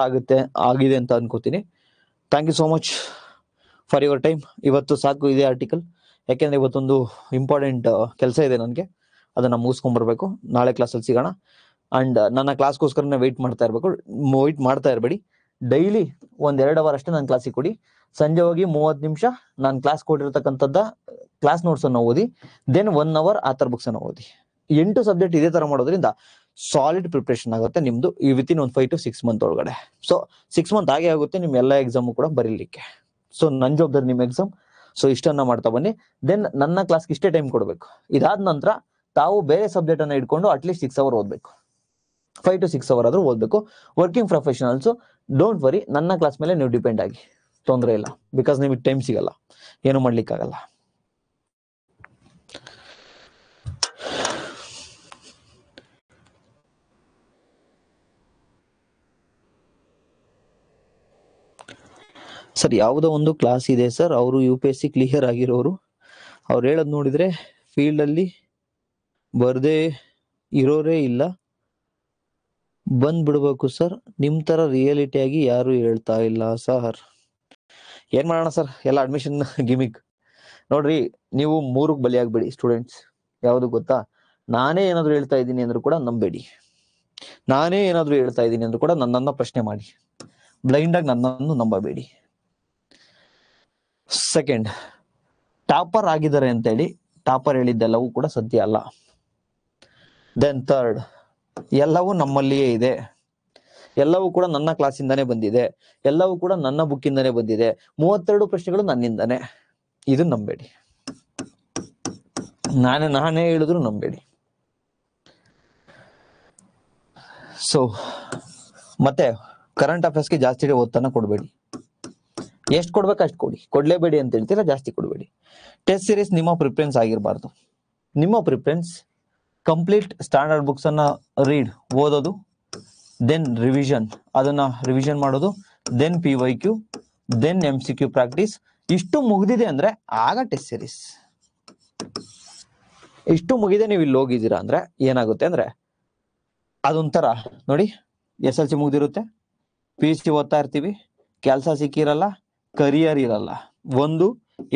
ಆಗಿದೆ ಅಂತ ಅನ್ಕೋತೀನಿ. Thank you so much for your time. ಇವತ್ತು ಸಾಕು ಇದೆ ಆರ್ಟಿಕಲ್, ಯಾಕೆಂದ್ರೆ ಇವತ್ತೊಂದು ಇಂಪಾರ್ಟೆಂಟ್ ಕೆಲಸ ಇದೆ ನನಗೆ, ಅದನ್ನ ಮುಗಿಸ್ಕೊಂಡ್ಬರ್ಬೇಕು. ನಾಳೆ ಕ್ಲಾಸಲ್ಲಿ ಸಿಗೋಣ. ಅಂಡ್ ನನ್ನ ಕ್ಲಾಸ್ಗೋಸ್ಕರ ವೆಯ್ಟ್ ಮಾಡ್ತಾ ಇರಬೇಡಿ. ಡೈಲಿ 1-2 ಅವರ್ ಅಷ್ಟೇ ನನ್ನ ಕ್ಲಾಸಿಗೆ ಕೊಡಿ. ಸಂಜೆ ಹೋಗಿ 30 ನಿಮಿಷ ನಾನು ಕ್ಲಾಸ್ ಕೊಟ್ಟಿರ್ತಕ್ಕಂಥದ್ದ ಕ್ಲಾಸ್ ನೋಟ್ಸ್ ಅನ್ನು ಓದಿ, ದೆನ್ 1 ಅವರ್ ಆಥರ್ ಬುಕ್ಸ್ ಅನ್ನು ಓದಿ. 8 ಸಬ್ಜೆಕ್ಟ್ ಇದೇ ತರ ಮಾಡೋದ್ರಿಂದ ಸಾಲಿಡ್ ಪ್ರಿಪರೇಷನ್ ಆಗುತ್ತೆ ನಿಮ್ದು ವಿತಿನ್ 5 to 6 ಮಂತ್ ಒಳಗಡೆ. ಸೊ 6 ಮಂತ್ ಆಗೇ ಆಗುತ್ತೆ ನಿಮ್ ಎಲ್ಲ ಎಕ್ಸಾಮು ಕೂಡ ಬರೀಲಿಕ್ಕೆ. ಸೊ ನನ್ನ ಜವಾಬ್ದಾರಿ ನಿಮ್ಮ ಎಕ್ಸಾಮ್. ಸೊ ಇಷ್ಟನ್ನ ಮಾಡ್ತಾ ಬನ್ನಿ. ದೆನ್ ನನ್ನ ಕ್ಲಾಸ್ಗೆ ಇಷ್ಟೇ ಟೈಮ್ ಕೊಡ್ಬೇಕು. ಇದಾದ ನಂತರ ತಾವು ಬೇರೆ ಸಬ್ಜೆಕ್ಟ್ ಅನ್ನ ಇಟ್ಕೊಂಡು ಅಟ್ಲೀಸ್ಟ್ 6 ಅವರ್ ಓದ್ಬೇಕು, 5 to 6 ಅವರ್ ಆದ್ರೂ ಓದ್ಬೇಕು. ವರ್ಕಿಂಗ್ ಪ್ರೊಫೆಷನಲ್ಸ್ ಡೋಂಟ್ ವರಿ, ನನ್ನ ಕ್ಲಾಸ್ ಮೇಲೆ ನೀವು ಡಿಪೆಂಡ್ ಆಗಿ, ತೊಂದರೆ ಇಲ್ಲ. ಬಿಕಾಸ್ ನಿಮಗೆ ಟೈಮ್ ಸಿಗಲ್ಲ, ಏನು ಮಾಡ್ಲಿಕ್ಕಾಗಲ್ಲ. ಸರ್ ಯಾವುದೋ ಒಂದು ಕ್ಲಾಸ್ ಇದೆ ಸರ್, ಅವರು UPSC ಕ್ಲಿಯರ್ ಆಗಿರೋರು, ಅವ್ರು ಹೇಳೋದು ನೋಡಿದ್ರೆ ಫೀಲ್ಡ್ ಅಲ್ಲಿ ಬರ್ದೇ ಇರೋರೇ ಇಲ್ಲ, ಬಂದ್ ಬಿಡ್ಬೇಕು ಸರ್. ನಿಮ್ ತರ ರಿಯಾಲಿಟಿ ಆಗಿ ಯಾರು ಹೇಳ್ತಾ ಇಲ್ಲ ಸರ್. ಏನ್ ಮಾಡೋಣ ಸರ್, ಎಲ್ಲ ಅಡ್ಮಿಷನ್ ಗಿಮಿಕ್. ನೋಡ್ರಿ, ನೀವು 3ಕ್ಕೆ ಬಲಿಯಾಗ್ಬೇಡಿ ಸ್ಟೂಡೆಂಟ್ಸ್. ಯಾವುದು ಗೊತ್ತಾ, ನಾನೇ ಏನಾದ್ರು ಹೇಳ್ತಾ ಇದ್ದೀನಿ ಅಂದ್ರೂ ಕೂಡ ನಂಬೇಡಿ. ನಾನೇ ಏನಾದ್ರು ಹೇಳ್ತಾ ಇದ್ದೀನಿ ಅಂದ್ರೂ ಕೂಡ ನನ್ನನ್ನ ಪ್ರಶ್ನೆ ಮಾಡಿ. ಬ್ಲೈಂಡ್ ಆಗಿ ನನ್ನನ್ನು ನಂಬಬೇಡಿ. ಸೆಕೆಂಡ್, ಟಾಪರ್ ಆಗಿದ್ದಾರೆ ಅಂತೇಳಿ ಟಾಪರ್ ಹೇಳಿದ್ದೆಲ್ಲವೂ ಕೂಡ ಸತ್ಯ ಅಲ್ಲ. ದೆನ್ ಥರ್ಡ್, ಎಲ್ಲವೂ ನಮ್ಮಲ್ಲಿಯೇ ಇದೆ, ಎಲ್ಲವೂ ಕೂಡ ನನ್ನ ಕ್ಲಾಸಿಂದಾನೇ ಬಂದಿದೆ, ಎಲ್ಲವೂ ಕೂಡ ನನ್ನ ಬುಕ್ಕಿಂದಾನೇ ಬಂದಿದೆ, 32 ಪ್ರಶ್ನೆಗಳು ನನ್ನಿಂದಾನೆ. ಇದು ನಂಬೇಡಿ. ನಾನೇ ಹೇಳಿದ್ರು ನಂಬೇಡಿ. ಸೊ ಮತ್ತೆ ಕರೆಂಟ್ ಅಫೇರ್ಸ್ಗೆ ಜಾಸ್ತಿ ಒತ್ತನ್ನ ಕೊಡಬೇಡಿ. ಎಷ್ಟು ಕೊಡ್ಬೇಕು ಅಷ್ಟು ಕೊಡಿ, ಕೊಡ್ಲೇಬೇಡಿ ಅಂತ ಹೇಳ್ತೀರಾ, ಜಾಸ್ತಿ ಕೊಡಬೇಡಿ. ಟೆಸ್ಟ್ ಸೀರೀಸ್ ನಿಮ್ಮ ಪ್ರಿಫರೆನ್ಸ್ ಆಗಿರಬಾರ್ದು. ನಿಮ್ಮ ಪ್ರಿಫರೆನ್ಸ್ ಕಂಪ್ಲೀಟ್ ಸ್ಟ್ಯಾಂಡರ್ಡ್ ಬುಕ್ಸ್ ಅನ್ನ ಓದೋದು, ದೆನ್ ಅದನ್ನ ರಿವಿಷನ್ ಮಾಡೋದು, then PYQ, then MCQ practice. ಇಷ್ಟು ಮುಗಿದಿದೆ ಅಂದ್ರೆ ಆಗ ಟೆಸ್ಟ್ ಸೀರೀಸ್. ಇಷ್ಟು ಮುಗಿದೆ ನೀವು ಇಲ್ಲಿ ಹೋಗಿದ್ದೀರಾ ಅಂದ್ರೆ ಏನಾಗುತ್ತೆ ಅಂದ್ರೆ, ಅದೊಂಥರ ನೋಡಿ, SLC ಮುಗ್ದಿರುತ್ತೆ, PUC ಓದ್ತಾ ಇರ್ತೀವಿ, ಕೆಲಸ ಸಿಕ್ಕಿರಲ್ಲ, ಕರಿಯರ್ ಇರಲ್ಲ. ಒಂದು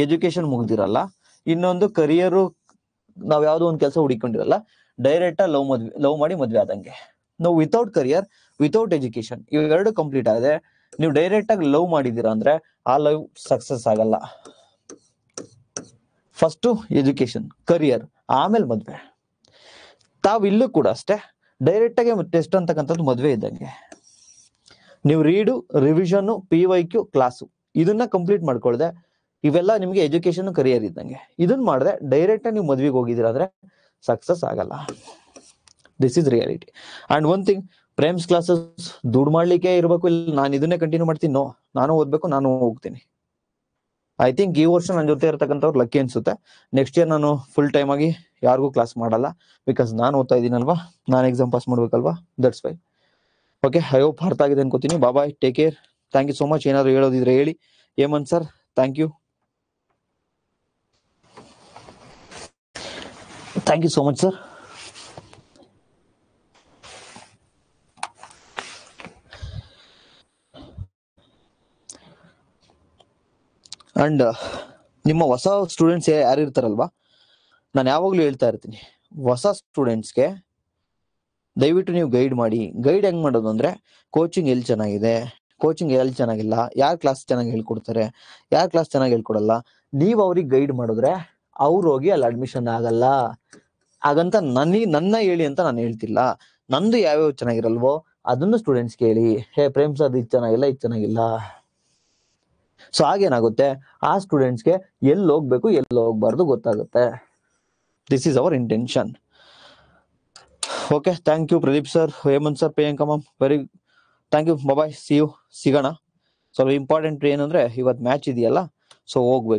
ಎಜುಕೇಶನ್ ಮುಗ್ದಿರಲ್ಲ, ಇನ್ನೊಂದು ಕರಿಯರು ನಾವ್ ಯಾವ್ದೋ ಒಂದು ಕೆಲಸ ಹುಡುಕೊಂಡಿರಲ್ಲ. ಡೈರೆಕ್ಟ್ ಲವ್ ಮಾಡಿ ಮದ್ವೆ ಆದಂಗೆ. ನಾವು ವಿತೌಟ್ ಕರಿಯರ್, ವಿತೌಟ್ ಎಜುಕೇಶನ್ ಇವೆರಡು ಕಂಪ್ಲೀಟ್ ಆಗಿದೆ. ನೀವು ಡೈರೆಕ್ಟ್ ಆಗಿ ಲವ್ ಮಾಡಿದೀರಾ ಅಂದ್ರೆ ಆ ಲವ್ ಸಕ್ಸಸ್ ಆಗಲ್ಲ. ಫಸ್ಟ್ ಎಜುಕೇಶನ್, ಕರಿಯರ್, ಆಮೇಲೆ ಮದ್ವೆ. ತಾವಿಲ್ಲೂ ಕೂಡ ಅಷ್ಟೇ, ಡೈರೆಕ್ಟ್ ಆಗಿ ಟೆಸ್ಟ್ ಅಂತಕ್ಕಂಥದ್ದು ಮದ್ವೆ ಇದ್ದಂಗೆ. ನೀವು ರಿವಿಷನ್, PYQ, ಕ್ಲಾಸು ಇದನ್ನ ಕಂಪ್ಲೀಟ್ ಮಾಡ್ಕೊಳ್ದೆ, ಇವೆಲ್ಲ ನಿಮ್ಗೆ ಎಜುಕೇಶನ್, ಕರಿಯರ್ ಇದ್ದಂಗೆ. ಇದನ್ನ ಮಾಡಿದ್ರೆ ಡೈರೆಕ್ಟ್ ಆಗಿ ನೀವು ಮದ್ವೆಗೆ ಹೋಗಿದ್ದೀರಾ ಅಂದ್ರೆ ಸಕ್ಸಸ್ ಆಗಲ್ಲ. This is reality. And one thing, Prem's classes ದುಡ್ಡು ಮಾಡ್ಲಿಕ್ಕೆ ಇರಬೇಕು, ಇಲ್ಲ ನಾನು ಇದನ್ನೇ ಕಂಟಿನ್ಯೂ ಮಾಡ್ತೀನಿ, ನೋ, ನಾನು ಓದ್ಬೇಕು, ನಾನು ಹೋಗ್ತೀನಿ. ಐ ಥಿಂಕ್ ಈ ವರ್ಷ ನನ್ನ ಜೊತೆ ಇರ್ತಕ್ಕಂಥವ್ರು ಲಕ್ಕಿ ಅನ್ಸುತ್ತೆ. ನೆಕ್ಸ್ಟ್ ಇಯರ್ ನಾನು ಫುಲ್ ಟೈಮ್ ಆಗಿ ಯಾರಿಗೂ ಕ್ಲಾಸ್ ಮಾಡಲ್ಲ, ಬಿಕಾಸ್ ನಾನು ಓದ್ತಾ ಇದ್ದೀನಲ್ವಾ, ನಾನು ಎಕ್ಸಾಮ್ ಪಾಸ್ ಮಾಡ್ಬೇಕಲ್ವಾ, that's why. Okay, I hope ಅರ್ಥ ಆಗಿದೆ ಅನ್ಕೋತೀನಿ. Bye, take care, thank you so much. ಏನಾದ್ರು ಹೇಳೋದಿದ್ರೆ ಹೇಳಿ. Hemanth sir, thank you so much sir. And ನಿಮ್ಮ ಹೊಸ ಸ್ಟೂಡೆಂಟ್ಸ್ ಯಾರು ಇರ್ತಾರಲ್ವಾ, ನಾನು ಯಾವಾಗ್ಲೂ ಹೇಳ್ತಾ ಇರ್ತೀನಿ, ಹೊಸ ಸ್ಟೂಡೆಂಟ್ಸ್ಗೆ ದಯವಿಟ್ಟು ನೀವು ಗೈಡ್ ಮಾಡಿ. ಗೈಡ್ ಹೆಂಗ್ ಮಾಡೋದು ಅಂದ್ರೆ, ಕೋಚಿಂಗ್ ಎಲ್ಲಿ ಚೆನ್ನಾಗಿದೆ, ಕೋಚಿಂಗ್ ಎಲ್ಲಿ ಚೆನ್ನಾಗಿಲ್ಲ, ಯಾರ್ ಕ್ಲಾಸ್ ಚೆನ್ನಾಗಿ ಹೇಳ್ಕೊಡ್ತಾರೆ, ಯಾರ್ ಕ್ಲಾಸ್ ಚೆನ್ನಾಗಿ ಹೇಳ್ಕೊಡಲ್ಲ, ನೀವ್ ಅವ್ರಿಗೆ ಗೈಡ್ ಮಾಡಿದ್ರೆ ಅವ್ರು ಹೋಗಿ ಅಲ್ಲಿ ಅಡ್ಮಿಷನ್ ಆಗಲ್ಲ. ಹಾಗಂತ ನನ್ನ ಹೇಳಿ ಅಂತ ನಾನು ಹೇಳ್ತಿಲ್ಲ. ನಂದು ಯಾವ್ಯಾವ ಚೆನ್ನಾಗಿರಲ್ವೋ ಅದನ್ನು ಸ್ಟೂಡೆಂಟ್ಸ್ ಕೇಳಿ, ಹೇ ಪ್ರೇಮ್ ಸರ್ ಇದು ಚೆನ್ನಾಗಿಲ್ಲ, ಇದು ಚೆನ್ನಾಗಿಲ್ಲ. ಸೊ ಆಗೇನಾಗುತ್ತೆ, ಆ ಸ್ಟೂಡೆಂಟ್ಸ್ಗೆ ಎಲ್ಲಿ ಹೋಗ್ಬೇಕು ಎಲ್ಲಿ ಹೋಗ್ಬಾರ್ದು ಗೊತ್ತಾಗುತ್ತೆ. This is our intention. Okay, thank you Pradeep sir, Hemanth sir, Priyanka ma'am, very thank you. Bye, see you, ಸಿಗೋಣ. ಸ್ವಲ್ಪ ಇಂಪಾರ್ಟೆಂಟ್ ಏನಂದ್ರೆ ಇವತ್ತು ಮ್ಯಾಚ್ ಇದೆಯಲ್ಲ, ಸೊ ಹೋಗ್ಬೇಕು.